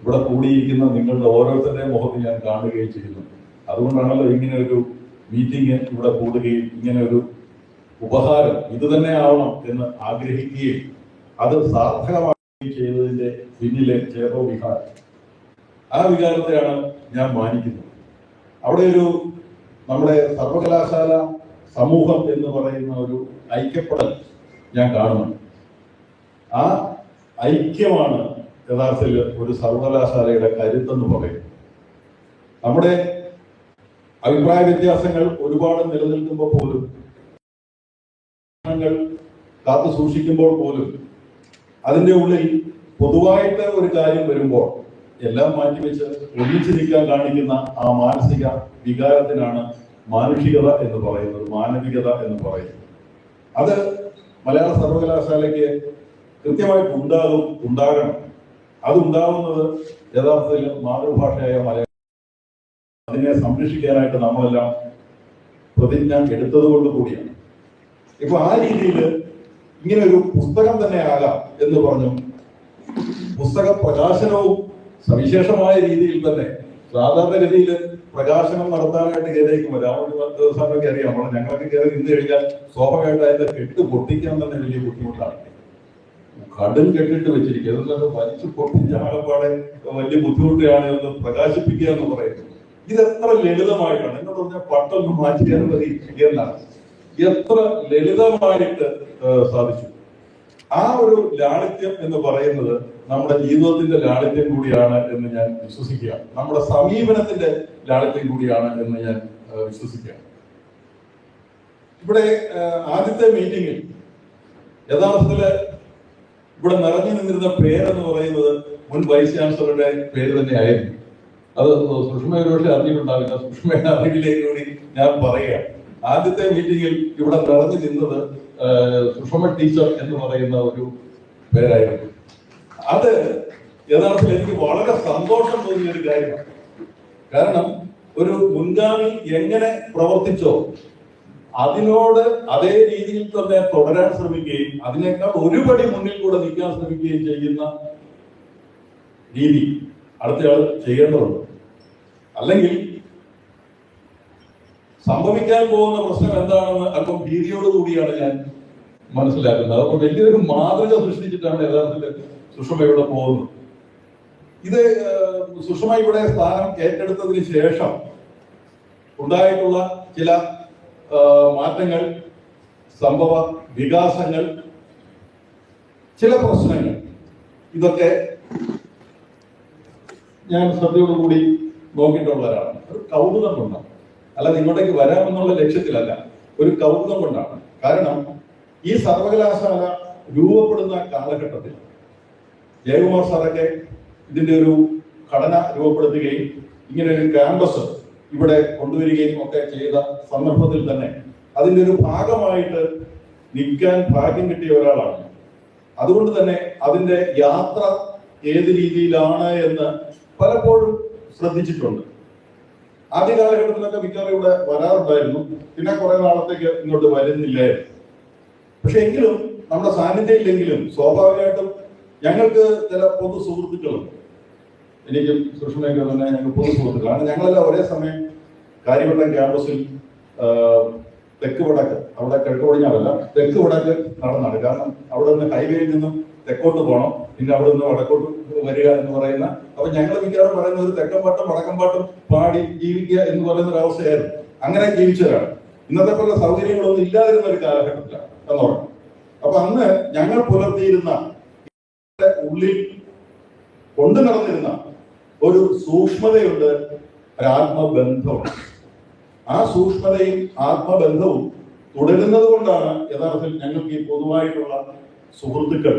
ഇവിടെ കൂടിയിരിക്കുന്ന നിങ്ങളുടെ ഓരോരുത്തരുടെയും മുഖത്ത് ഞാൻ കാണുകയും ചെയ്യുന്നു. അതുകൊണ്ടാണല്ലോ ഇങ്ങനെ ഒരു മീറ്റിംഗ് ഇവിടെ കൂടുകയും ഇങ്ങനെ ഒരു ഉപഹാരം ഇത് തന്നെ ആവണം എന്ന് ആഗ്രഹിക്കുകയും അത് സാർത്ഥകമാക്കുകയും ചെയ്തതിന്റെ പിന്നിലെ ചേതോ വികാരം, ആ വികാരത്തെയാണ് ഞാൻ മാനിക്കുന്നത്. അവിടെ ഒരു നമ്മുടെ സർവകലാശാല സമൂഹം എന്ന് പറയുന്ന ഒരു ഐക്യപ്പെടൽ ഞാൻ കാണുന്നുണ്ട്. ആ ഐക്യമാണ് യഥാർത്ഥത്തിൽ ഒരു സർവകലാശാലയുടെ കരുത്തെന്ന് പറയുന്നത്. നമ്മുടെ അഭിപ്രായ വ്യത്യാസങ്ങൾ ഒരുപാട് നിലനിൽക്കുമ്പോൾ പോലും, കാത്തു സൂക്ഷിക്കുമ്പോൾ പോലും, അതിൻ്റെ ഉള്ളിൽ പൊതുവായിട്ട് ഒരു കാര്യം വരുമ്പോൾ എല്ലാം മാറ്റിവെച്ച് ഒന്നിച്ചു നിൽക്കാൻ കാണിക്കുന്ന ആ മാനസിക വികാരത്തിനാണ് മാനുഷികത എന്ന് പറയുന്നത്, മാനവികത എന്ന് പറയുന്നത്. അത് മലയാള സർവകലാശാലയ്ക്ക് കൃത്യമായിട്ട് ഉണ്ടാകണം. അതുണ്ടാകുന്നത് യഥാർത്ഥത്തിൽ മാതൃഭാഷയായ മലയാളം, അതിനെ സംരക്ഷിക്കാനായിട്ട് നമ്മളെല്ലാം പ്രതിജ്ഞ എടുത്തത് കൊണ്ട് കൂടിയാണ്. ഇപ്പൊ ആ രീതിയിൽ ഇങ്ങനെ ഒരു പുസ്തകം തന്നെ ആകാം എന്ന് പറഞ്ഞു. പുസ്തക പ്രകാശനവും സവിശേഷമായ രീതിയിൽ തന്നെ സാധാരണഗതിയിൽ പ്രകാശനം നടത്താനായിട്ട് കയറിയിരിക്കുമ്പോൾ രാമസാറിനൊക്കെ അറിയാം, ഞങ്ങളൊക്കെ കയറി നിന്ന് കഴിഞ്ഞാൽ സ്വാഭാവികമായിട്ട് അതിന്റെ കെട്ട് പൊട്ടിക്കാൻ തന്നെ വലിയ ബുദ്ധിമുട്ടാണ്. കടും കെട്ടിട്ട് വെച്ചിരിക്കുക, അതൊക്കെ വലിച്ചു പൊട്ടിച്ച് ആകപ്പാടെ വലിയ ബുദ്ധിമുട്ടാണ് എന്ന് പ്രകാശിപ്പിക്കുക എന്ന് പറയുന്നത്. ഇതെത്ര ലളിതമായിട്ടാണ്, എന്ന് പറഞ്ഞാൽ പട്ടൊന്ന് മാറ്റിയാൽ മതി എന്നാണ്. എത്ര ലളിതമായിട്ട് സാധിച്ചു. ആ ഒരു ലാളിത്യം എന്ന് പറയുന്നത് നമ്മുടെ ജീവിതത്തിന്റെ ലാളിത്യം കൂടിയാണ് എന്ന് ഞാൻ വിശ്വസിക്കുകയാണ്. നമ്മുടെ സമീപനത്തിന്റെ ലാളിത്യം കൂടിയാണ് എന്ന് ഞാൻ വിശ്വസിക്കുകയാണ്. ഇവിടെ ആദ്യത്തെ മീറ്റിംഗിൽ യഥാർത്ഥത്തില് ഇവിടെ നിറഞ്ഞു നിന്നിരുന്ന പേരെന്ന് പറയുന്നത് മുൻ വൈസ് ചാൻസലറുടെ പേര് തന്നെയായിരുന്നു. അത് സുഷമ ഒരുപക്ഷെ അറിഞ്ഞിട്ടുണ്ടാവില്ല, സുഷമയുടെ അറിവിലേക്ക് കൂടി ഞാൻ പറയുകയാണ്. ആദ്യത്തെ മീറ്റിംഗിൽ ഇവിടെ നിറഞ്ഞു നിന്നത് സുഷമ ടീച്ചർ എന്ന് പറയുന്ന ഒരു പേരായിരുന്നു. അത് യഥാർത്ഥത്തിൽ എനിക്ക് വളരെ സന്തോഷം തോന്നിയ ഒരു കാര്യമാണ്. കാരണം ഒരു മുൻഗാമി എങ്ങനെ പ്രവർത്തിച്ചോ അതിനോട് അതേ രീതിയിൽ തന്നെ തുടരാൻ ശ്രമിക്കുകയും അതിനേക്കാൾ ഒരുപടി മുന്നിൽ കൂടെ നിൽക്കാൻ ശ്രമിക്കുകയും ചെയ്യുന്ന രീതി അടുത്തയാൾ ചെയ്യേണ്ടതുണ്ട്. അല്ലെങ്കിൽ സംഭവിക്കാൻ പോകുന്ന പ്രശ്നം എന്താണെന്ന് അല്പം ഭീതിയോടുകൂടിയാണ് ഞാൻ മനസ്സിലാക്കുന്നത്. അപ്പോൾ വലിയൊരു മാതൃക സൃഷ്ടിച്ചിട്ടാണ് യഥാർത്ഥത്തിൽ സുഷമ ഇവിടെ പോകുന്നത്. ഇത് സുഷമ ഇവിടെ സ്ഥാനം ഏറ്റെടുത്തതിന് ശേഷം ഉണ്ടായിട്ടുള്ള ചില മാറ്റങ്ങൾ, സംഭവ വികാസങ്ങൾ, ചില പ്രശ്നങ്ങൾ, ഇതൊക്കെ ഞാൻ ശ്രദ്ധയോടുകൂടി നോക്കിയിട്ടുള്ളവരാണ്. ഒരു കൗതുകം കൊണ്ടാണ്, അല്ലാതെ ഇങ്ങോട്ടേക്ക് വരാമെന്നുള്ള ലക്ഷ്യത്തിലല്ല, ഒരു കൗതുകം കൊണ്ടാണ്. കാരണം ഈ സർവകലാശാല രൂപപ്പെടുന്ന കാലഘട്ടത്തിൽ ജയകുമാർ സാറൊക്കെ ഇതിന്റെ ഒരു ഘടന രൂപപ്പെടുത്തുകയും ഇങ്ങനെ ഒരു ക്യാമ്പസ് ഇവിടെ കൊണ്ടുവരികയും ഒക്കെ ചെയ്ത സന്ദർഭത്തിൽ തന്നെ അതിന്റെ ഒരു ഭാഗമായിട്ട് നിൽക്കാൻ ഭാഗ്യം കിട്ടിയ ഒരാളാണ്. അതുകൊണ്ട് തന്നെ അതിന്റെ യാത്ര ഏത് രീതിയിലാണ് എന്ന് പലപ്പോഴും ശ്രദ്ധിച്ചിട്ടുണ്ട്. ആദ്യ കാലഘട്ടത്തിലൊക്കെ മിക്കവാറും ഇവിടെ വരാറുണ്ടായിരുന്നു, പിന്നെ കുറെ നാളത്തേക്ക് ഇങ്ങോട്ട് വരുന്നില്ലായിരുന്നു. പക്ഷെ എങ്കിലും നമ്മുടെ സാന്നിധ്യം ഇല്ലെങ്കിലും സ്വാഭാവികമായിട്ടും ഞങ്ങൾക്ക് ചില പൊതു സുഹൃത്തുക്കളുണ്ട്. എനിക്കും സുഷമയ്ക്ക് തന്നെ ഞങ്ങൾ പൊതു സുഹൃത്തുക്കളാണ്. ഞങ്ങളെല്ലാം ഒരേ സമയം കാര്യവട്ടം ക്യാമ്പസിൽ തെക്ക് വടക്ക്, അവിടെ കിഴക്ക് പടിഞ്ഞാറല്ല, തെക്ക് വടക്ക് നടന്നാണ്. കാരണം അവിടെ നിന്ന് ഹൈവേയിൽ നിന്നും തെക്കോട്ട് പോകണം, പിന്നെ അവിടെ നിന്ന് വടക്കോട്ട് വരിക എന്ന് പറയുന്ന, അപ്പൊ ഞങ്ങൾ മിക്കവാറും പറയുന്ന ഒരു തെക്കൻ പാട്ടും വടക്കൻ പാട്ടും പാടി ജീവിക്കുക എന്ന് പറയുന്ന ഒരു അവസ്ഥയായിരുന്നു. അങ്ങനെ ജീവിച്ചവരാണ്. ഇന്നത്തെ പോലെ സൗകര്യങ്ങളൊന്നും ഇല്ലാതിരുന്ന ഒരു കാലഘട്ടത്തിലാണ് എന്ന് പറഞ്ഞു. അപ്പൊ അന്ന് ഞങ്ങൾ പുലർത്തിയിരുന്ന ഉള്ളിൽ കൊണ്ടു നടന്നിരുന്ന ഒരു സൂക്ഷ്മതയുണ്ട്, ഒരു ആത്മബന്ധമുണ്ട്. ആ സൂക്ഷ്മതയും ആത്മബന്ധവും തുടരുന്നത് കൊണ്ടാണ് യഥാർത്ഥത്തിൽ ഞങ്ങൾക്ക് ഈ പൊതുവായിട്ടുള്ള സുഹൃത്തുക്കൾ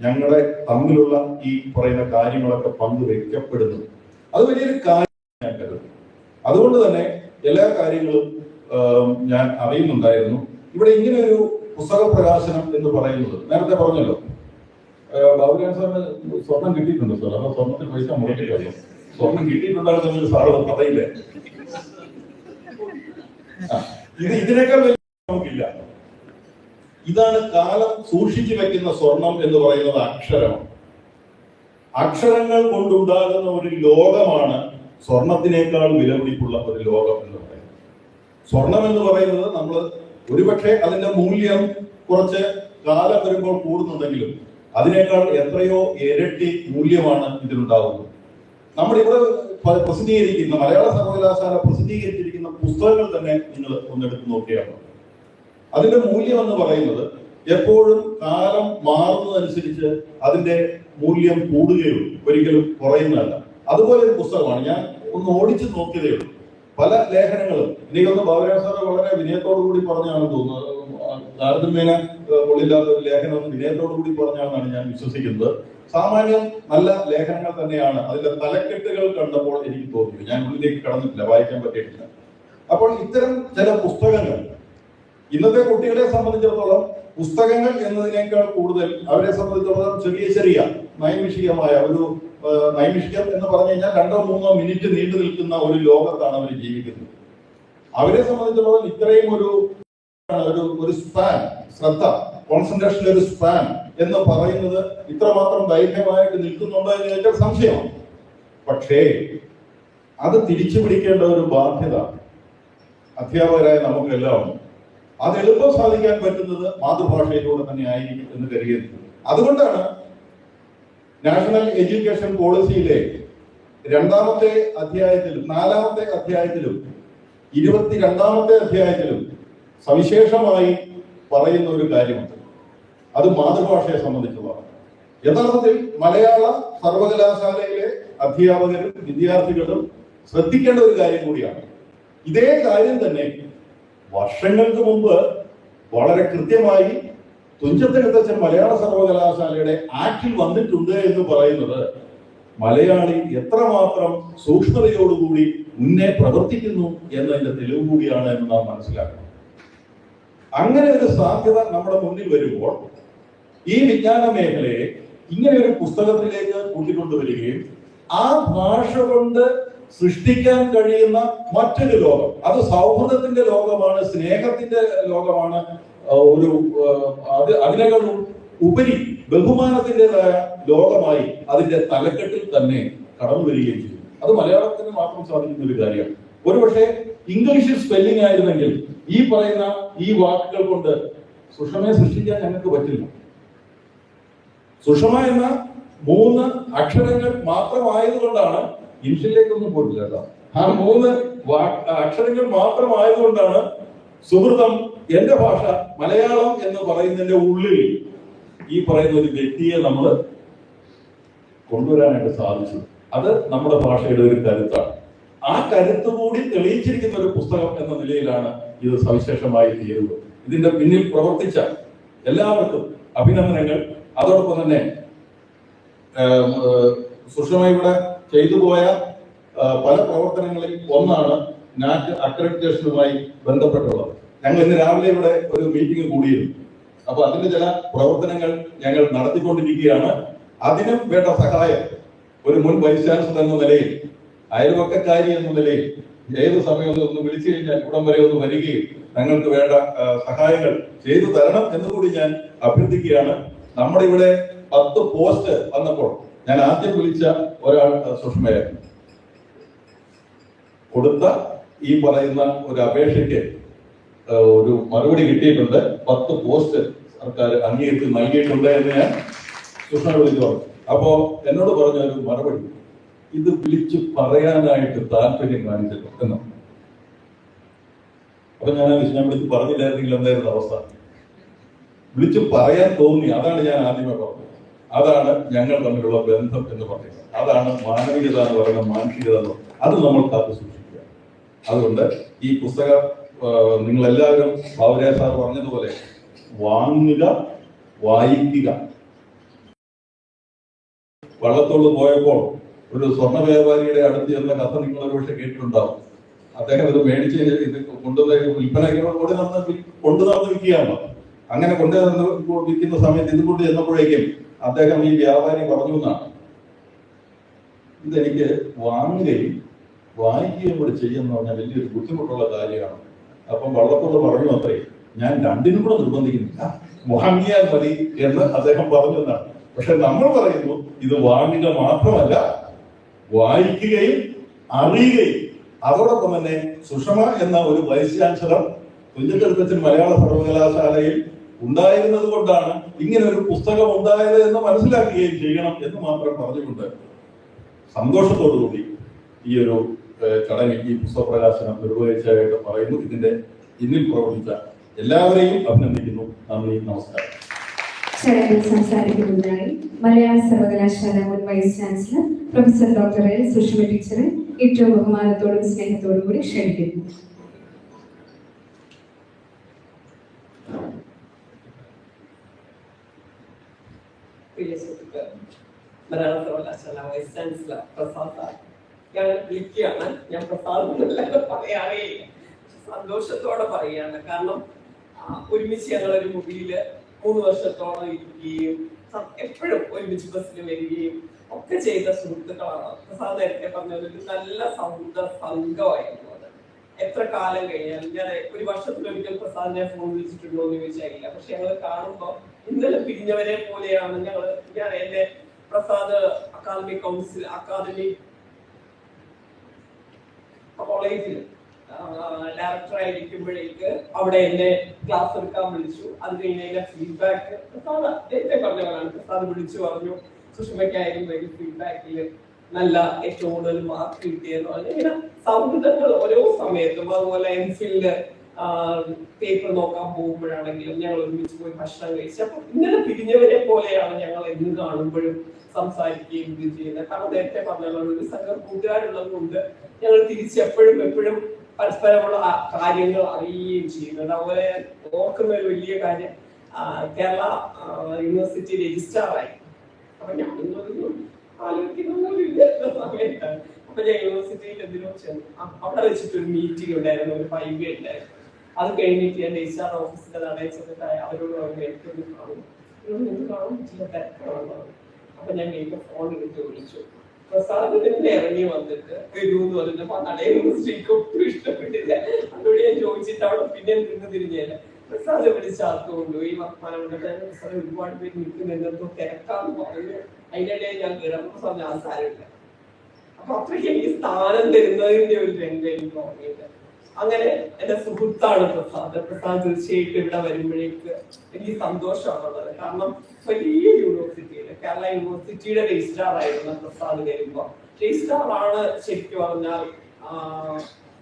ഞങ്ങളുടെ തമ്മിലുള്ള ഈ പറയുന്ന കാര്യങ്ങളൊക്കെ പങ്കുവെക്കപ്പെടുന്നത്. അത് വലിയൊരു കാര്യം ഞാൻ കരുതുന്നു. അതുകൊണ്ട് തന്നെ എല്ലാ കാര്യങ്ങളും ഞാൻ അറിയുന്നുണ്ടായിരുന്നു. ഇവിടെ ഇങ്ങനെ ഒരു പുസ്തക പ്രകാശനം എന്ന് പറയുന്നത് നേരത്തെ പറഞ്ഞല്ലോ, ബാബുരാൻ സാറിന് സ്വർണം കിട്ടിയിട്ടുണ്ട് സാർ. അപ്പൊ സ്വർണത്തിന് പൈസ മുടക്കില്ല. സ്വർണം കിട്ടിയിട്ടുണ്ടാകുന്ന സാറ് പറയില്ലേ? ഇതിനേക്കാൾ വലിയ നമുക്കില്ല. ഇതാണ് കാലം സൂക്ഷിച്ചു വെക്കുന്ന സ്വർണം എന്ന് പറയുന്നത്. അക്ഷരമാണ്. അക്ഷരങ്ങൾ കൊണ്ടുണ്ടാകുന്ന ഒരു ലോകമാണ് സ്വർണത്തിനേക്കാൾ വിലപിടിപ്പുള്ള ഒരു ലോകം എന്ന് പറയുന്നത്. സ്വർണം എന്ന് പറയുന്നത് നമ്മൾ ഒരുപക്ഷെ അതിന്റെ മൂല്യം കുറച്ച് കാലം വരുമ്പോൾ കൂടുന്നുണ്ടെങ്കിലും അതിനേക്കാൾ എത്രയോ ഇരട്ടി മൂല്യമാണ് ഇതിലുണ്ടാകുന്നത്. നമ്മളിവിടെ പ്രസിദ്ധീകരിക്കുന്ന മലയാള സർവകലാശാല പ്രസിദ്ധീകരിച്ചിരിക്കുന്ന പുസ്തകങ്ങൾ തന്നെ നിങ്ങൾ ഒന്നെടുത്ത് നോക്കിയാണ്. അതിന്റെ മൂല്യം എന്ന് പറയുന്നത് എപ്പോഴും കാലം മാറുന്നതനുസരിച്ച് അതിന്റെ മൂല്യം കൂടുകയുള്ളൂ, ഒരിക്കലും കുറയുന്നതല്ല. അതുപോലെ ഒരു പുസ്തകമാണ്. ഞാൻ ഒന്ന് ഓടിച്ചു നോക്കിയതേ ഉള്ളൂ. പല ലേഖനങ്ങളും എനിക്കൊന്ന് ബാബുരാജ് സാറ് വളരെ വിനയത്തോടു കൂടി പറഞ്ഞാണെന്ന് തോന്നുന്നത്. താരതമ്യേന കൊള്ളില്ലാത്ത ഒരു ലേഖനം വിനയത്തോടു കൂടി പറഞ്ഞാണെന്നാണ് ഞാൻ വിശ്വസിക്കുന്നത്. സാമാന്യം നല്ല ലേഖനങ്ങൾ തന്നെയാണ്. അതിന്റെ തലക്കെട്ടുകൾ കണ്ടപ്പോൾ എനിക്ക് തോന്നി. ഞാൻ ഉള്ളിലേക്ക് കടന്നിട്ടില്ല, വായിക്കാൻ പറ്റിയിട്ടില്ല. അപ്പോൾ ഇത്തരം ചില പുസ്തകങ്ങൾ ഇന്നത്തെ കുട്ടികളെ സംബന്ധിച്ചിടത്തോളം പുസ്തകങ്ങൾ എന്നതിനേക്കാൾ കൂടുതൽ അവരെ സംബന്ധിച്ചിടത്തോളം ചെറിയ ചെറിയ നൈമിഷികമായ ഒരു നൈമിഷികം എന്ന് പറഞ്ഞു കഴിഞ്ഞാൽ 2-3 മിനിറ്റ് നീണ്ടു നിൽക്കുന്ന ഒരു ലോകത്താണ് അവർ ജീവിക്കുന്നത്. അവരെ സംബന്ധിച്ചിടത്തോളം ഇത്രയും ഒരു സ്പാൻ, ശ്രദ്ധ, കോൺസെൻട്രേഷന്റെ ഒരു സ്പാൻ എന്ന് പറയുന്നത് ഇത്രമാത്രം ദൈർഘ്യമായിട്ട് നിൽക്കുന്നുണ്ടോ എന്ന് ചോദിച്ചാൽ സംശയമാണ്. പക്ഷേ അത് തിരിച്ചു പിടിക്കേണ്ട ഒരു ബാധ്യത അധ്യാപകരായ നമുക്കെല്ലാം ഉണ്ട്. അത് എളുപ്പം സാധിക്കാൻ പറ്റുന്നത് മാതൃഭാഷയിലൂടെ തന്നെ ആയിരിക്കും എന്ന് കരുതിയിരുന്നു. അതുകൊണ്ടാണ് നാഷണൽ എഡ്യൂക്കേഷൻ പോളിസിയിലെ 2-ാമത്തെ അധ്യായത്തിലും 4-ാമത്തെ അധ്യായത്തിലും 22-ാമത്തെ അധ്യായത്തിലും സവിശേഷമായി പറയുന്ന ഒരു കാര്യമുണ്ട്. അത് മാതൃഭാഷയെ സംബന്ധിച്ചുള്ളതാണ്. യഥാർത്ഥത്തിൽ മലയാള സർവകലാശാലയിലെ അധ്യാപകരും വിദ്യാർത്ഥികളും ശ്രദ്ധിക്കേണ്ട ഒരു കാര്യം കൂടിയാണ്. ഇതേ കാര്യം തന്നെ വർഷങ്ങൾക്ക് മുമ്പ് വളരെ കൃത്യമായി തുഞ്ചത്തെഴുത്തച്ഛൻ മലയാള സർവകലാശാലയുടെ ആക്ടിൽ വന്നിട്ടുണ്ട് എന്ന് പറയുന്നത് മലയാളി എത്രമാത്രം സൂക്ഷ്മതയോടുകൂടി മുന്നേ പ്രവർത്തിക്കുന്നു എന്നതിന്റെ തെളിവ് കൂടിയാണ് എന്ന് നാം മനസ്സിലാക്കണം. അങ്ങനെ ഒരു സാധ്യത നമ്മുടെ മുന്നിൽ വരുമ്പോൾ ഈ വിജ്ഞാന മേഖലയെ ഇങ്ങനെ ഒരു പുസ്തകത്തിലേക്ക് കൂട്ടിക്കൊണ്ടുവരികയും ആ ഭാഷ കൊണ്ട് സൃഷ്ടിക്കാൻ കഴിയുന്ന മറ്റൊരു ലോകം, അത് സൗഹൃദത്തിന്റെ ലോകമാണ്, സ്നേഹത്തിന്റെ ലോകമാണ്, ഒരു അതിനേക്കാളും ഉപരി ബഹുമാനത്തിൻ്റെതായ ലോകമായി അതിന്റെ തലക്കെട്ടിൽ തന്നെ കടന്നു വരികയും ചെയ്തു. അത് മലയാളത്തിന് മാത്രം സാധിക്കുന്ന ഒരു കാര്യമാണ്. ഒരുപക്ഷെ ഇംഗ്ലീഷിൽ സ്പെല്ലിംഗ് ആയിരുന്നെങ്കിൽ ഈ പറയുന്ന ഈ വാക്കുകൾ കൊണ്ട് സുഷമയെ സൃഷ്ടിക്കാൻ ഞങ്ങൾക്ക് പറ്റില്ല. സുഷമ എന്ന 3 അക്ഷരങ്ങൾ മാത്രമായതുകൊണ്ടാണ്, ഇംഗ്ലീഷിലേക്കൊന്നും പോയിട്ടില്ല കേട്ടോ, ആ 3 അക്ഷരങ്ങൾ മാത്രമായതുകൊണ്ടാണ് സുഹൃതം, എന്റെ ഭാഷ മലയാളം എന്ന് പറയുന്നതിന്റെ ഉള്ളിൽ ഈ പറയുന്ന ഒരു വ്യക്തിയെ നമ്മൾ കൊണ്ടുവരാനായിട്ട് സാധിച്ചു. അത് നമ്മുടെ ഭാഷയുടെ ഒരു കരുത്താണ്. ആ കരുത്ത് കൂടി തെളിയിച്ചിരിക്കുന്ന ഒരു പുസ്തകം എന്ന നിലയിലാണ് ഇത് സവിശേഷമായി തീരുന്നത്. ഇതിന്റെ പിന്നിൽ പ്രവർത്തിച്ച എല്ലാവർക്കും അഭിനന്ദനങ്ങൾ. അതോടൊപ്പം തന്നെ സുഷമയുടെ ചെയ്തു പോയ പല പ്രവർത്തനങ്ങളിൽ ഒന്നാണ് നാറ്റ് അക്രഡിറ്റേഷനുമായി ബന്ധപ്പെട്ടുള്ളത്. ഞങ്ങൾ ഇന്ന് രാവിലെ ഇവിടെ ഒരു മീറ്റിംഗ് കൂടിയിരുന്നു. അപ്പൊ അതിന്റെ ചില പ്രവർത്തനങ്ങൾ ഞങ്ങൾ നടത്തിക്കൊണ്ടിരിക്കുകയാണ്. അതിനും വേണ്ട സഹായം ഒരു മുൻ വൈസ് ചാൻസലർ എന്ന നിലയിൽ, അയൽവക്കക്കാരി എന്ന നിലയിൽ ഏത് സമയം ഒന്ന് വിളിച്ചു കഴിഞ്ഞാൽ ഇവിടം വരെ ഒന്ന് വരികയും ഞങ്ങൾക്ക് വേണ്ട സഹായങ്ങൾ ചെയ്തു തരണം എന്നുകൂടി ഞാൻ അഭ്യർത്ഥിക്കുകയാണ്. നമ്മുടെ ഇവിടെ 10 പോസ്റ്റ് വന്നപ്പോൾ ഞാൻ ആദ്യം വിളിച്ച ഒരാൾ സുഷമയായിരുന്നു. കൊടുത്ത ഈ പറയുന്ന ഒരു അപേക്ഷയ്ക്ക് ഒരു മറുപടി കിട്ടിയിട്ടുണ്ട്. 10 പോസ്റ്റ് സർക്കാർ അംഗീകരിച്ച് നൽകിയിട്ടുണ്ട് എന്ന് ഞാൻ സുഷമ വിളിച്ചു പറഞ്ഞു. അപ്പോ എന്നോട് പറഞ്ഞ ഒരു മറുപടി, ഇത് വിളിച്ചു പറയാനായിട്ട് താല്പര്യം കാണിച്ചല്ലോ എന്ന്. അപ്പൊ ഞാൻ വിളിച്ച് പറഞ്ഞില്ലായിരുന്നെങ്കിൽ എന്തായിരുന്നു അവസ്ഥ? വിളിച്ചു പറയാൻ തോന്നി. അതാണ് ഞാൻ ആദ്യമേ പറഞ്ഞത്. അതാണ് ഞങ്ങൾ തമ്മിലുള്ള ബന്ധം എന്ന് പറയുന്നത്. അതാണ് മാനവികത എന്ന് പറയുന്ന, മാനുഷികത എന്ന് പറയുന്നത്. അത് നമ്മൾ കാത്തു സൂക്ഷിക്കുക. അതുകൊണ്ട് ഈ പുസ്തകം നിങ്ങൾ എല്ലാവരും ബാബുരായ സാർ പറഞ്ഞതുപോലെ വാങ്ങുക, വായിക്കുക. വള്ളത്തോള് പോയപ്പോൾ ഒരു സ്വർണ്ണ വ്യാപാരിയുടെ അടുത്ത് ചെന്ന കഥ നിങ്ങൾ ഒരു പക്ഷെ കേട്ടിട്ടുണ്ടാവും. അദ്ദേഹം ഇത് മേടിച്ച് ഇത് കൊണ്ടുപോയി വിൽപ്പന കൊണ്ടു നടന്ന് വിൽക്കുകയാണോ. അങ്ങനെ കൊണ്ടുവന്ന് വിൽക്കുന്ന സമയത്ത് ഇത് കൊണ്ട് ചെന്നപ്പോഴേക്കും അദ്ദേഹം ഈ വ്യാപാരി പറഞ്ഞു എന്നാണ്, ഇതെനിക്ക് വാങ്ങുകയും വായിക്കുകയും കൂടെ ചെയ്യുന്ന പറഞ്ഞാൽ വലിയൊരു ബുദ്ധിമുട്ടുള്ള കാര്യമാണ്. അപ്പം വള്ളത്തോട് പറഞ്ഞു അത്രേ, ഞാൻ രണ്ടിനും കൂടെ നിർബന്ധിക്കുന്നില്ല, വാങ്ങിയാൽ മതി എന്ന് അദ്ദേഹം പറഞ്ഞു എന്നാണ്. പക്ഷെ നമ്മൾ പറയുന്നു ഇത് വാങ്ങുക മാത്രമല്ല, വായിക്കുകയും അറിയുകയും. അതോടൊപ്പം തന്നെ സുഷമ എന്ന ഒരു വൈസ് ചാൻസലർ തുഞ്ചത്തെഴുത്തച്ഛൻ മലയാള സർവകലാശാലയിൽ ഉണ്ടായിരുന്നത് കൊണ്ടാണ് ഇങ്ങനെ ഒരു പുസ്തകം ഉണ്ടായത് എന്ന് മനസ്സിലാക്കുകയും ചെയ്യണം എന്ന് മാത്രം പറഞ്ഞുകൊണ്ട് സന്തോഷത്തോടുകൂടി ഈ ഒരു ചടങ്ങിൽ ഈ പുസ്തക പ്രകാശനം നിർവഹിച്ചതായിട്ട് പറയുന്നു. ഇതിന്റെ പിന്നിൽ പ്രവർത്തിച്ച എല്ലാവരെയും അഭിനന്ദിക്കുന്നു. നന്ദി, നമസ്കാരം. ചടങ്ങിൽ സംസാരിക്കുന്നതിനായി മലയാള സർവകലാശാല മുൻ vice chancellor professor doctor L Sushama ടീച്ചറെ ഏറ്റവും ബഹുമാനത്തോടും സ്നേഹത്തോടും കൂടി ക്ഷണിക്കുന്നു. മലയാള സർവകലാശാല വൈസ് ചാൻസലർ പ്രസാദ്, ഞാൻ വിളിക്കുകയാണ്. ഞാൻ പ്രസാദ് പറയാറേ സന്തോഷത്തോടെ പറയുകയാണ്. കാരണം ഒരുമിച്ച് ഞങ്ങളൊരു മുറിയില് 3 വർഷത്തോളം ഇരിക്കുകയും എപ്പോഴും ഒരുമിച്ച് ബസ്സിൽ വരികയും ഒക്കെ ചെയ്ത സുഹൃത്തുക്കളാണ്. പ്രസാദ് നേരത്തെ പറഞ്ഞത് ഒരു നല്ല സൗഹൃദ സംഘമായിരുന്നു. അത് എത്ര കാലം കഴിഞ്ഞാലും, ഞാൻ ഒരു വർഷത്തിലൊരിക്കൽ പ്രസാദിനെ ഫോൺ വിളിച്ചിട്ടുണ്ടോ എന്ന് ചോദിച്ചായില്ല. പക്ഷെ ഞങ്ങൾ കാണുമ്പോൾ ഇന്നലെ പിരിഞ്ഞവരെ പോലെയാണ് ഞാൻ എന്റെ പ്രസാദ് അക്കാദമിക് കൗൺസിൽ കോളേജിൽ ഡയറക്ടർ ആയിരിക്കുമ്പോഴേക്ക് അവിടെ എന്നെ ക്ലാസ് എടുക്കാൻ വിളിച്ചു. അത് കഴിഞ്ഞ് അതിന്റെ ഫീഡ്ബാക്ക് നേരത്തെ പറഞ്ഞവരാണ്. പ്രസാദ് വിളിച്ചു പറഞ്ഞു സുഷമയ്ക്കായിരുന്നു ഫീഡ്ബാക്കിൽ നല്ല ഏറ്റവും കൂടുതൽ മാർക്ക് കിട്ടിയെന്ന് പറഞ്ഞു. ഇങ്ങനെ സൗഹൃദങ്ങൾ ഓരോ സമയത്തും. അതുപോലെ എംഫിലില് പേപ്പർ നോക്കാൻ പോകുമ്പോഴാണെങ്കിലും ഞങ്ങൾ ഒരുമിച്ച് പോയി ഭക്ഷണം കഴിച്ചു. അപ്പൊ ഇങ്ങനെ പിരിഞ്ഞവരെ പോലെയാണ് ഞങ്ങൾ എന്ന് കാണുമ്പോഴും സംസാരിക്കുകയും ഇത് ചെയ്യുന്നത്. കാരണം നേരത്തെ പറഞ്ഞ ഒരു സംഘം കൂട്ടുകാരുള്ളത് കൊണ്ട് ഞങ്ങൾ എപ്പോഴും പരസ്പരമുള്ള കാര്യങ്ങൾ അറിയുകയും ചെയ്യുന്നുണ്ട്. അതുപോലെ ഓർക്കുന്ന ഒരു വലിയ കാര്യം, കേരള യൂണിവേഴ്സിറ്റി രജിസ്ട്രാറായി. അപ്പൊ ഞാനൊന്നും ആലോചിക്കുന്ന പോലും ഇല്ല സമയത്താണ്. അപ്പൊ ഞാൻ യൂണിവേഴ്സിറ്റിയിൽ എന്തിനോ ചെന്നു. അവിടെ വെച്ചിട്ടൊരു മീറ്റിംഗ് ഉണ്ടായിരുന്നു, ഒരു 5 ഉണ്ടായിരുന്നു. അത് കഴിഞ്ഞിട്ട് ഞാൻ HR ഓഫീസിന്റെ നടയിൽ ചെന്നിട്ട് അവരോട് പറഞ്ഞു എനിക്കൊന്ന് കാണും, കാണും ചില തിരക്കാണെന്ന്. അപ്പൊ ഞാൻ എനിക്ക് ഫോൺ എടുത്ത് വിളിച്ചു. പ്രസാദത്തിന്റെ ഇറങ്ങി വന്നിട്ട് വരുമെന്ന് പറഞ്ഞപ്പോ ആ നടയിൽ സ്ത്രീക്ക് ഒട്ടും ഇഷ്ടപ്പെട്ടില്ല. അതുകൊണ്ട് ഞാൻ ചോദിച്ചിട്ട് അവിടെ പിന്നെ നിന്ന് തിരിഞ്ഞേനെ. പ്രസാദ് വിളിച്ചകത്ത് കൊണ്ടുപോയി വർത്തമാനം കൊണ്ടിട്ട് പ്രസാദ് ഒരുപാട് പേര് നിൽക്കുന്നെന്തോ തിരക്കാന്ന് പറഞ്ഞു. അതിനിടെ ഞാൻ കയറുമ്പോൾ പറഞ്ഞ ആ സാരമില്ല. അപ്പൊ അത്രയ്ക്ക് എനിക്ക് സ്ഥാനം തരുന്നതിന്റെ ഒരു രംഗം എനിക്ക് തോന്നിയില്ല. അങ്ങനെ എന്റെ സുഹൃത്താണ് പ്രസാദ്. പ്രസാദ് തീർച്ചയായിട്ടും ഇവിടെ വരുമ്പോഴേക്ക് എനിക്ക് സന്തോഷമാണുള്ളത്. കാരണം വലിയ യൂണിവേഴ്സിറ്റിയില് കേരള യൂണിവേഴ്സിറ്റിയുടെ രജിസ്ട്രാർ ആയിരുന്നു പ്രസാദ് വരുമ്പോ. രജിസ്ട്രാർ ആണ് ശരിക്കും പറഞ്ഞാൽ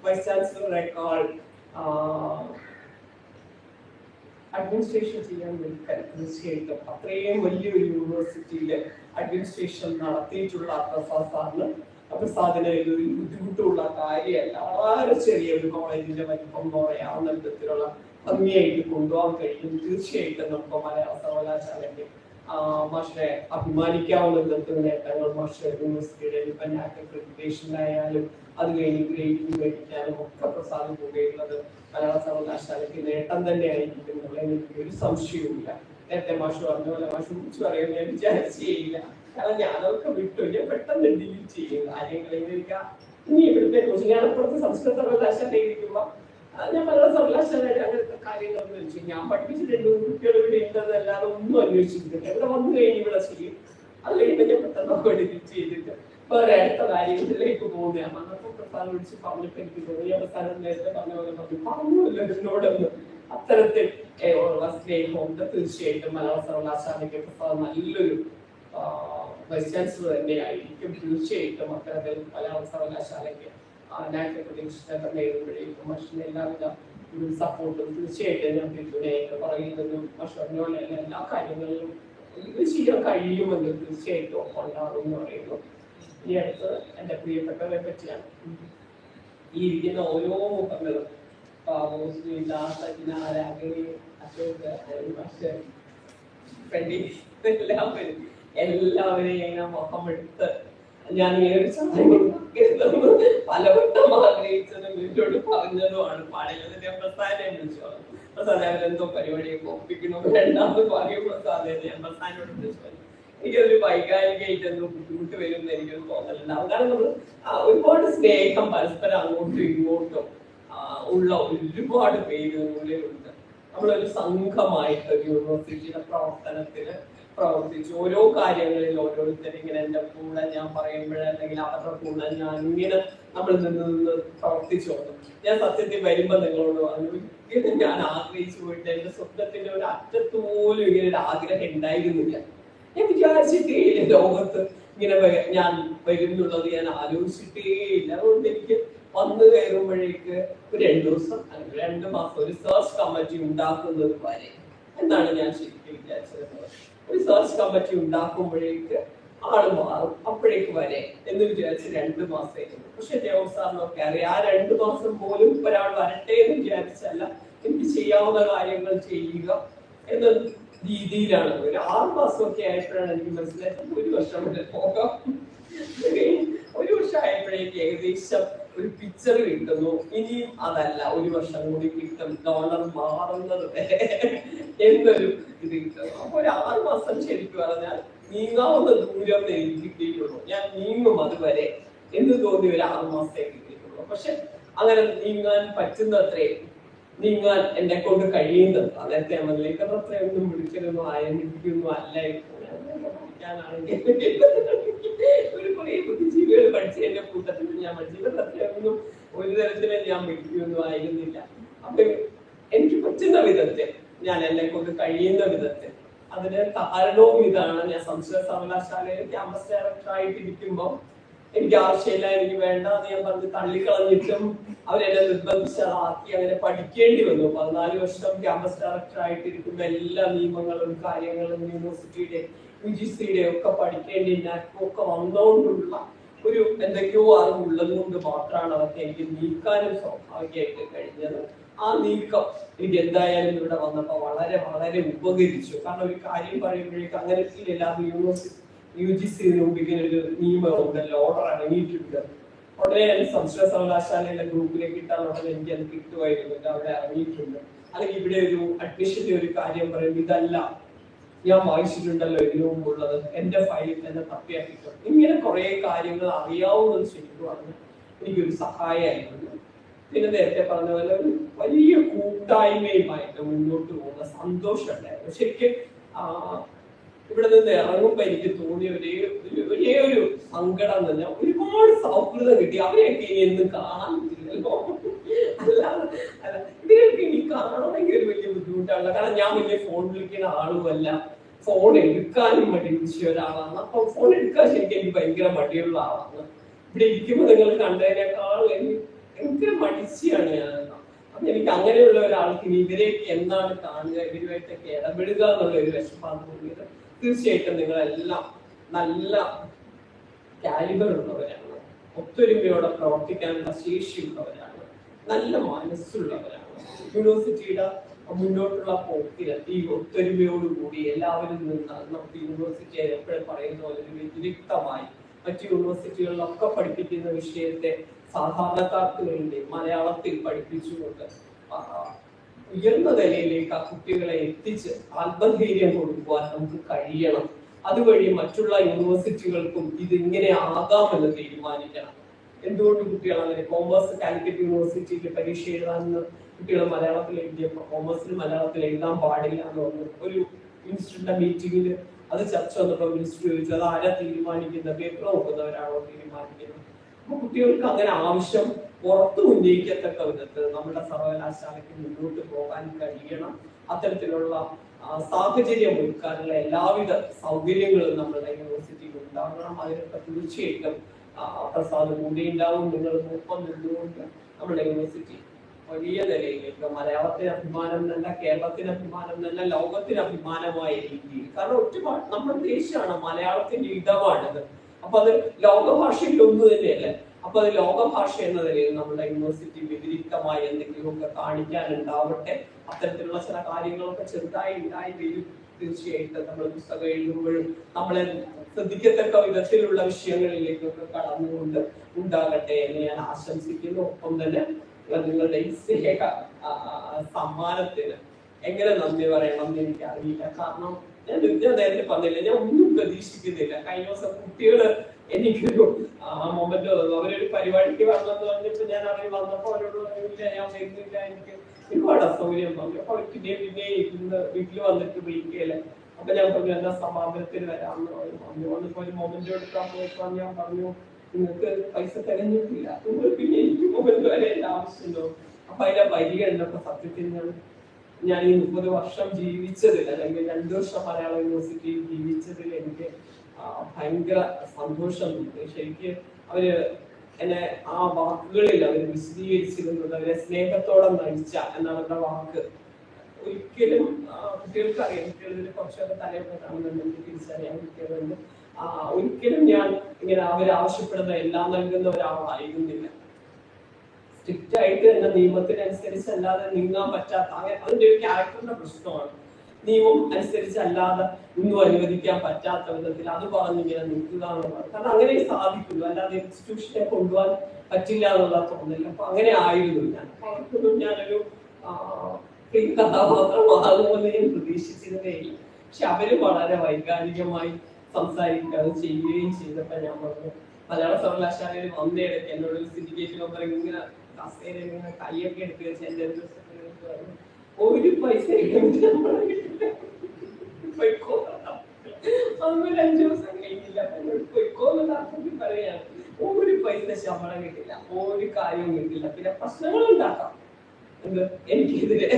വൈസ് ചാൻസലറേക്കാൾ അഡ്മിനിസ്ട്രേഷൻ ചെയ്യാൻ വേണ്ടി തീർച്ചയായിട്ടും അത്രയും വലിയൊരു യൂണിവേഴ്സിറ്റിയില് അഡ്മിനിസ്ട്രേഷൻ നടത്തിയിട്ടുള്ള പ്രസാദ് സാറിന് പ്രസാദിന് ഒരു ബുദ്ധിമുട്ടുള്ള കാര്യമല്ല. വളരെ ചെറിയൊരു കോളേജിന്റെ വലിപ്പം എന്ന് പറയാവുന്ന വിധത്തിലുള്ള ഭംഗിയായിട്ട് കൊണ്ടുപോകാൻ കഴിയും. തീർച്ചയായിട്ടും നമുക്ക് മലയാള സർവകലാശാലയ്ക്ക് മാഷെ അഭിമാനിക്കാവുന്ന വിധത്തിൽ നേട്ടങ്ങൾ മാഷ് യൂണിവേഴ്സിറ്റിയുടെ ഇപ്പം നാക് അക്രഡിറ്റേഷനായാലും അത് കഴിഞ്ഞ് ഗ്രേഡിംഗ് മേടിക്കാനും ഒക്കെ പ്രസാദ് പോകേണ്ടത് മലയാള സർവകലാശാലയ്ക്ക് നേട്ടം തന്നെയായിരിക്കും എന്നുള്ള എനിക്ക് ഒരു സംശയവുമില്ല. നേരത്തെ മാഷ് പറഞ്ഞ പോലെ മാഷ് കുറിച്ച് പറയാൻ ഞാൻ വിചാരിച്ചേയില്ല. കാരണം ഞാനതൊക്കെ വിട്ടു, ഞാൻ പെട്ടെന്ന് ഡിലീറ്റ് ചെയ്യും കാര്യങ്ങളെങ്കിൽ എനിക്ക് ഇനി ഇവിടുത്തെ ഞാൻ അപ്പുറത്ത് സംസ്കൃത സർവകലാശാലയിൽ ഇരിക്കുമ്പോ ഞാൻ മലയാള സർവകലാശാലയുടെ അങ്ങനത്തെ കാര്യങ്ങളൊന്നും വെച്ചു. ഞാൻ പഠിപ്പിച്ചിട്ട് 2 കുട്ടികൾ ഇവിടെ ഉണ്ടെന്നല്ലാതെ ഒന്നും അന്വേഷിച്ചിട്ടില്ല. ഇവിടെ വന്നു കഴിഞ്ഞ് ഇവിടെ ചെയ്യും. അത് കഴിയുമ്പോൾ ഞാൻ പെട്ടെന്ന് ഡിലീറ്റ് ചെയ്തിട്ട് വേറെ അടുത്ത കാര്യങ്ങളിലേക്ക് പോകുന്നതാണ്. അന്നത്തെ പ്രസാദം വിളിച്ച് പറഞ്ഞപ്പോ എനിക്ക് തോന്നി അവസാനം നേരത്തെ പറഞ്ഞ പോലെ പറഞ്ഞല്ലോ എന്നോടൊന്ന് അത്തരത്തിൽ ഉള്ള സ്നേഹവും തീർച്ചയായിട്ടും മലയാള സർവകലാശാലയ്ക്ക് പ്രസാദം നല്ലൊരു വൈസ് ചാൻസലർ തന്നെയായിരിക്കും. തീർച്ചയായിട്ടും അത്തരത്തിൽ മലയാള സർവകലാശാലയ്ക്ക് നാക് അക്രഡിറ്റേഷൻ നേടുമ്പോഴേക്കും മഷിന് എല്ലാവിധ സപ്പോർട്ടും തീർച്ചയായിട്ടും ഞാൻ പിന്തുണയായിട്ട് പറയുന്നതും മഷറിനോട് എല്ലാ കാര്യങ്ങളിലും ഇത് ചെയ്യാൻ കഴിയുമെന്ന് തീർച്ചയായിട്ടും ഉണ്ടാകും എന്ന് പറയുന്നു. ഈ അടുത്ത് എൻ്റെ പ്രിയപ്പെട്ടവരെ പറ്റിയാണ് ഈ ഇരിക്കുന്ന ഓരോ മുഖങ്ങളും എല്ലാവരെയും ഇങ്ങനെ മുഖം എടുത്ത് ഞാൻ ഇങ്ങനെ ഒരു പലവട്ടം ആഗ്രഹിച്ചതും വീട്ടോട് പറഞ്ഞതുമാണ്. പാടില്ലതിന്റെ പ്രസാദനെ വിളിച്ചു. പ്രസാദ് അവരെന്തോ പരിപാടിയൊക്കെ ഒപ്പിക്കണോ രണ്ടാമത് പറയും പ്രസാദെ ഞാൻ പ്രസാദിനോട് വിളിച്ചു. എനിക്കൊരു വൈകാരികമായിട്ട് എന്തോ ബുദ്ധിമുട്ട് വരുമെന്ന് എനിക്കൊരു തോന്നലുണ്ടാവും. കാരണം നമ്മൾ ഒരുപാട് സ്നേഹം പരസ്പരം അങ്ങോട്ടും ഇങ്ങോട്ടും ഉള്ള ഒരുപാട് പേര് മൂലമുണ്ട്. നമ്മളൊരു സംഘമായിട്ട് ഒരു യൂണിവേഴ്സിറ്റിയുടെ പ്രവർത്തനത്തിന് പ്രവർത്തിച്ചു. ഓരോ കാര്യങ്ങളിൽ ഓരോരുത്തരും ഇങ്ങനെ എൻ്റെ കൂടെ ഞാൻ പറയുമ്പോഴല്ലെങ്കിൽ അവരുടെ കൂടെ ഞാൻ ഇങ്ങനെ നമ്മൾ നിന്ന് പ്രവർത്തിച്ചു വന്നു. ഞാൻ സത്യത്തിൽ വരുമ്പോൾ നിങ്ങളോട് പറഞ്ഞു ഒരിക്കലും ഞാൻ ആഗ്രഹിച്ചു പോയിട്ട് എൻ്റെ സ്വപ്നത്തിന്റെ ഒരു അറ്റത്ത് പോലും ഇങ്ങനെ ഒരു ആഗ്രഹം ഉണ്ടായിരുന്നില്ല. ഞാൻ വിചാരിച്ചിട്ടേ ഇല്ല ലോകത്ത് ഇങ്ങനെ ഞാൻ വരുന്നുള്ളത് ഞാൻ ആലോചിച്ചിട്ടേ ഇല്ല. അതുകൊണ്ട് എനിക്ക് വന്നു കയറുമ്പോഴേക്ക് ഒരു 2 ദിവസം അല്ലെങ്കിൽ 2 മാസം ഒരു സെർച്ച് കമ്മിറ്റി ഉണ്ടാക്കുന്നത് വരെ എന്നാണ് ഞാൻ ശരിക്കും വിചാരിച്ചത്. ഒരു സെർച്ച് കമ്മിറ്റി ഉണ്ടാക്കുമ്പോഴേക്ക് ആള് മാറും അപ്പോഴേക്ക് വരെ എന്ന് വിചാരിച്ച് 2 മാസമായിരുന്നു. പക്ഷെ ദേവൻ സാറിനൊക്കെ അറിയാം ആ 2 മാസം പോലും ഒരാൾ വരട്ടെ എന്ന് വിചാരിച്ചല്ല, എനിക്ക് ചെയ്യാവുന്ന കാര്യങ്ങൾ ചെയ്യുക എന്ന രീതിയിലാണ്. ഒരു 6 മാസമൊക്കെ ആയപ്പോഴാണ് എനിക്ക് മനസ്സിലായത് 1 വർഷം വരെ പോകാം. 1 വർഷം ആയപ്പോഴേക്ക് ഏകദേശം ഒരു പിക്ചർ കിട്ടുന്നു. ഇനിയും അതല്ല 1 വർഷം കൂടി കിട്ടും ഡോളർ മാറുന്നത് വരെ എന്നൊരു ഇത് കിട്ടുന്നു. അപ്പൊ ഒരു 6 മാസം ശരിക്കും പറഞ്ഞാൽ നീങ്ങാവുന്ന ദൂരം എനിക്ക് കിട്ടിയിട്ടുള്ളൂ. ഞാൻ നീങ്ങും അതുവരെ എന്ന് തോന്നി ഒരു 6 മാസമേ കിട്ടിയിട്ടുള്ളൂ. പക്ഷെ അങ്ങനെ നീങ്ങാൻ പറ്റുന്നത്രേ നീങ്ങാൻ എന്നെ കൊണ്ട് കഴിയുന്നത് അന്നത്തെ അമ്മയിലേക്ക് അത്രയൊന്നും വിളിക്കലൊന്നും ആയിരിക്കൊന്നും അല്ലായിരുന്നു. ഒരു കുറെ ബുദ്ധിജീവികൾ പഠിച്ചതിന്റെ കൂട്ടത്തിൽ ഞാൻ പഠിച്ചത് അത്രയൊന്നും ഒരു തരത്തിലും ഞാൻ വിളിക്കുകയൊന്നും ആയിരുന്നില്ല. അപ്പൊ എനിക്ക് പറ്റുന്ന വിധത്തിൽ ഞാൻ എന്നെ കൊണ്ട് കഴിയുന്ന വിധത്തിൽ അതിന് കാരണവും ഇതാണ്. ഞാൻ സംസ്കൃത സർവകലാശാലയിൽ ക്യാമ്പസ് ഡയറക്ടറായിട്ടിരിക്കുമ്പോൾ എനിക്ക് ആവശ്യമില്ല, എനിക്ക് വേണ്ട എന്ന് ഞാൻ പറഞ്ഞ് തള്ളിക്കളഞ്ഞിട്ടും അവരെന്നെ നിർബന്ധിച്ചതാക്കി അങ്ങനെ പഠിക്കേണ്ടി വന്നു. 14 വർഷം ക്യാമ്പസ് ഡയറക്ടർ ആയിട്ടിരിക്കുമ്പോൾ എല്ലാ നിയമങ്ങളും കാര്യങ്ങളും യൂണിവേഴ്സിറ്റിയുടെ UGCയുടെ ഒക്കെ പഠിക്കേണ്ടി ഒക്കെ വന്നുകൊണ്ടുള്ള ഒരു എന്തൊക്കെയോ അറിവുള്ളത് കൊണ്ട് മാത്രമാണ് അതൊക്കെ എനിക്ക് നീക്കാനും സ്വാഭാവികമായിട്ട് കഴിഞ്ഞത്. ആ നീക്കം എനിക്ക് എന്തായാലും ഇവിടെ വന്നപ്പോൾ വളരെ വളരെ ഉപകരിച്ചു. കാരണം ഒരു കാര്യം പറയുമ്പോഴേക്ക് അങ്ങനെ എല്ലാവരും UGC ഒരു നിയമമുണ്ടല്ലോ, ഓർഡർ അടങ്ങിയിട്ടുണ്ട്. ഉടനെ ഞാൻ സംസ്കൃത സർവകലാശാലയിലെ ഗ്രൂപ്പിലേക്ക് ഇട്ടാൽ ഉടനെ എനിക്ക് അത് കിട്ടുമായിരുന്നില്ല, അവിടെ ഇറങ്ങിയിട്ടുണ്ട്. അല്ലെങ്കിൽ ഇവിടെ ഒരു അഡ്മിഷന്റെ ഒരു കാര്യം പറയുമ്പോൾ ഇതല്ല ഞാൻ വായിച്ചിട്ടുണ്ടല്ലോ ഇതിനു മുമ്പുള്ളത്, എന്റെ ഫയലിൽ തന്നെ തപ്പിയാക്കിട്ടോ. ഇങ്ങനെ കുറെ കാര്യങ്ങൾ അറിയാവുന്നത് ശരിക്കും പറഞ്ഞ് എനിക്കൊരു സഹായമായിരുന്നു. പിന്നെ നേരത്തെ പറഞ്ഞ പോലെ ഒരു വലിയ കൂട്ടായ്മയുമായിട്ട് മുന്നോട്ട് പോകുന്ന സന്തോഷം ഉണ്ടായിരുന്നു. ശരിക്കും ഇവിടെ നിന്ന് ഇറങ്ങുമ്പോ എനിക്ക് തോന്നിയ ഒരേ ഒരു സങ്കടം എന്ന് പറഞ്ഞാൽ ഒരുപാട് സൗഹൃദം കിട്ടി. അവരെയൊക്കെ ഇനി എന്നും കാണാൻ പറ്റില്ലല്ലോ. അല്ല ഇവരൊക്കെ ഇനി കാണണമെങ്കിൽ ഒരു വലിയ ബുദ്ധിമുട്ടാണ്. കാരണം ഞാൻ വലിയ ഫോൺ വിളിക്കുന്ന ആളുമല്ല, ഫോൺ എടുക്കാനും മടി പിടിച്ച ഒരാളാണ്. അപ്പൊ ഫോൺ എടുക്കാൻ ശരിക്കും എനിക്ക് ഭയങ്കര മടിയുള്ള ആളാണ്. ഇവിടെ ഇരിക്കുമ്പോൾ നിങ്ങൾ കണ്ടതിനേക്കാളും ഭയങ്കര മടിച്ചാണ് ഞാൻ. അപ്പൊ എനിക്ക് അങ്ങനെയുള്ള ഒരാൾക്ക് ഇനി ഇവരെയൊക്കെ എന്നാണ് കാണുക, ഇവരുമായിട്ടൊക്കെ ഇടപെടുക എന്നുള്ള ഒരു വിഷമാണ് തോന്നിയത്. തീർച്ചയായിട്ടും നിങ്ങളെല്ലാം നല്ല കാലിബർ ഉള്ളവരാണ്, ഒത്തൊരുമയോടെ പ്രവർത്തിക്കാനുള്ള ശേഷിയുള്ളവരാണ്, നല്ല മനസ്സുള്ളവരാണ്. യൂണിവേഴ്സിറ്റിയുടെ മുന്നോട്ടുള്ള പോക്കിന് ഈ ഒത്തൊരുമയോടുകൂടി എല്ലാവരും നിന്നാൽ നമുക്ക് യൂണിവേഴ്സിറ്റി എപ്പോഴും പറയുന്ന പോലെ ഒരു വ്യതിരിക്തമായി മറ്റു യൂണിവേഴ്സിറ്റികളിലൊക്കെ പഠിപ്പിക്കുന്ന വിഷയത്തെ സാധാരണക്കാർക്ക് വേണ്ടി മലയാളത്തിൽ പഠിപ്പിച്ചുകൊണ്ട് ഉയർന്ന നിലയിലേക്ക് ആ കുട്ടികളെ എത്തിച്ച് ആത്മധൈര്യം കൊടുക്കുവാൻ നമുക്ക് കഴിയണം. അതുവഴി മറ്റുള്ള യൂണിവേഴ്സിറ്റികൾക്കും ഇതിങ്ങനെ ആകാമെന്ന് തീരുമാനിക്കണം. എന്തുകൊണ്ട് കുട്ടികൾ അങ്ങനെ കോമേഴ്സ് കാലിക്കറ്റ് യൂണിവേഴ്സിറ്റിയിൽ പരീക്ഷ എഴുതാമെന്ന് കുട്ടികൾ മലയാളത്തിൽ എഴുതിയപ്പോൾ കോമേഴ്സിന് മലയാളത്തിൽ എഴുതാൻ പാടില്ല എന്ന് പറഞ്ഞു. ഒരു ഇൻസ്റ്റിറ്റ്യൂട്ടിന്റെ മീറ്റിംഗിൽ അത് ചർച്ച വന്നപ്പോൾ മിനിസ്റ്റർ ചോദിച്ചു, അത് ആരാ തീരുമാനിക്കുന്നത്, പേപ്പർ നോക്കുന്നവരാണോ തീരുമാനിക്കുന്നത്? അപ്പൊ കുട്ടികൾക്ക് അങ്ങനെ ആവശ്യം പുറത്ത് ഉന്നയിക്കത്തക്ക വിധത്തിൽ നമ്മുടെ സർവകലാശാലയ്ക്ക് മുന്നോട്ട് പോകാൻ കഴിയണം. അത്തരത്തിലുള്ള സാഹചര്യം ഒരുക്കാനുള്ള എല്ലാവിധ സൗകര്യങ്ങളും നമ്മുടെ യൂണിവേഴ്സിറ്റിയിൽ ഉണ്ടാകണം. അതിനൊക്കെ തീർച്ചയായിട്ടും പ്രസാദ് കൂടി ഉണ്ടാവും. നിങ്ങൾ ഒപ്പം നിന്നുകൊണ്ട് നമ്മുടെ യൂണിവേഴ്സിറ്റി വലിയ നിലയിലേക്ക് മലയാളത്തിന് അഭിമാനം എന്നല്ല, കേരളത്തിന് അഭിമാനം എന്നല്ല, ലോകത്തിന് അഭിമാനമായ രീതിയിൽ. കാരണം നമ്മുടെ ദേശമാണ്, മലയാളത്തിന്റെ ഇടമാണിത്. അപ്പൊ അത് ലോകഭാഷയിൽ ഒന്ന് തന്നെയല്ലേ. അപ്പൊ അത് ലോകഭാഷ എന്ന നിലയിൽ നമ്മുടെ യൂണിവേഴ്സിറ്റി വ്യതിരിക്തമായി എന്തെങ്കിലുമൊക്കെ കാണിക്കാനുണ്ടാവട്ടെ. അത്തരത്തിലുള്ള ചില കാര്യങ്ങളൊക്കെ ചെറുതായി ഉണ്ടായി വരും. തീർച്ചയായിട്ടും നമ്മൾ പുസ്തകം എഴുതുമ്പോഴും നമ്മളെ ശ്രദ്ധിക്കത്തക്ക വിധത്തിലുള്ള വിഷയങ്ങളിലേക്കൊക്കെ കടന്നുകൊണ്ട് ഉണ്ടാകട്ടെ എന്ന് ഞാൻ ആശംസിക്കുന്നു. ഒപ്പം തന്നെ നിങ്ങളുടെ ഈ സ്നേഹ സമ്മാനത്തിന് എങ്ങനെ നന്ദി പറയണം എന്ന് എനിക്ക് അറിയില്ല. കാരണം ഞാൻ നേരത്തെ പറഞ്ഞില്ല, ഞാൻ ഒന്നും പ്രതീക്ഷിക്കുന്നില്ല. കഴിഞ്ഞ ദിവസം കുട്ടികള് എനിക്കൊരു മൊമെന്റ് അവരൊരു പരിപാടിക്ക് വരണമെന്ന് പറഞ്ഞപ്പോ ഞാൻ അറിയാൻ വന്നപ്പോ അവരോട് പറഞ്ഞില്ല, ഞാൻ വരുന്നില്ല, എനിക്ക് ഒരുപാട് അസൗകര്യം പറഞ്ഞു. അപ്പൊ അവർക്ക് പിന്നെ ഇന്ന് വീട്ടിൽ വന്നിട്ട് വിളിക്കല്ലേ. അപ്പൊ ഞാൻ പറഞ്ഞു എന്നാ സമാപനത്തിന് വരാമെന്ന് പറഞ്ഞു. വന്നിപ്പോ ഒരു മൊമെന്റ് എടുക്കാൻ പോയപ്പോ ഞാൻ പറഞ്ഞു, നിങ്ങൾക്ക് പൈസ തികഞ്ഞിട്ടില്ല, നിങ്ങൾ പിന്നെ എനിക്ക് മൊമെന്റ് വരേണ്ട ആവശ്യമുണ്ടോ? അപ്പൊ അതിലെ വരിക എന്നൊക്കെ സത്യത്തിൽ ഞാൻ ഈ 30 വർഷം ജീവിച്ചതിൽ അല്ലെങ്കിൽ 2 വർഷം മലയാള യൂണിവേഴ്സിറ്റിയിൽ ജീവിച്ചതിൽ എനിക്ക് ഭയങ്കര സന്തോഷം. ശരിക്കും അവര് എന്നെ ആ വാക്കുകളിൽ അവർ വിശദീകരിച്ചിരുന്നത്, അവരെ സ്നേഹത്തോടെ നയിച്ച എന്നവരുടെ വാക്ക് ഒരിക്കലും കുട്ടികൾക്ക് അറിയാം. കുട്ടികളിൽ കുറച്ചൊക്കെ തലയൊക്കെ കാണുന്നുണ്ട്, എനിക്ക് തിരിച്ചറിയാൻ കുട്ടികളുണ്ട്. ഒരിക്കലും ഞാൻ ഇങ്ങനെ അവരാവശ്യപ്പെടുന്ന എല്ലാം നൽകുന്ന ഒരാളായിരുന്നില്ല. സ്ട്രിക്റ്റ് ആയിട്ട് തന്നെ നിയമത്തിനനുസരിച്ച് അല്ലാതെ നീങ്ങാൻ പറ്റാത്ത, അതിന്റെ ഒരു ക്യാരക്ടറിന്റെ പ്രശ്നമാണ്. നിയമം അനുസരിച്ച് അല്ലാതെ ഒന്നും അനുവദിക്കാൻ പറ്റാത്ത വിധത്തിൽ അത് പറഞ്ഞിങ്ങനെ നിൽക്കുക എന്നുള്ളത്. കാരണം അങ്ങനെ സാധിക്കുള്ളൂ, അല്ലാതെ ഇൻസ്റ്റിറ്റ്യൂഷനെ കൊണ്ടുപോകാൻ പറ്റില്ല എന്നുള്ള തോന്നില്ല. അപ്പൊ അങ്ങനെ ആയിരുന്നു ഞാൻ. അവർക്കൊന്നും ഞാനൊരു കഥാപാത്രമാകുമെന്ന് ഞാൻ പ്രതീക്ഷിച്ചിരുന്നേ ഇല്ല. പക്ഷെ അവര് വളരെ വൈകാരികമായി സംസാരിക്കാതെ ചെയ്യുകയും ചെയ്തപ്പോ ഞാൻ പറഞ്ഞു, മലയാള സർവകലാശാലയിൽ വന്നയിടയ്ക്ക് എന്നോട് സിൻഡിക്കേറ്റ് മെമ്പർ ഇങ്ങനെ കസേര ഇങ്ങനെ കൈയൊക്കെ എടുത്ത് വെച്ച് എന്റെ ഒരു പൈസ അതുപോലെ 5 ദിവസം കഴിഞ്ഞില്ല, പൊയ്ക്കോന്നർത്ഥത്തിൽ പറയാണ്. ഒരു പൈസ ശമ്പളം കിട്ടില്ല, ഒരു കാര്യവും കിട്ടില്ല, പിന്നെ പ്രശ്നങ്ങൾ ഉണ്ടാക്കാം എന്ത് എനിക്കെതിരെ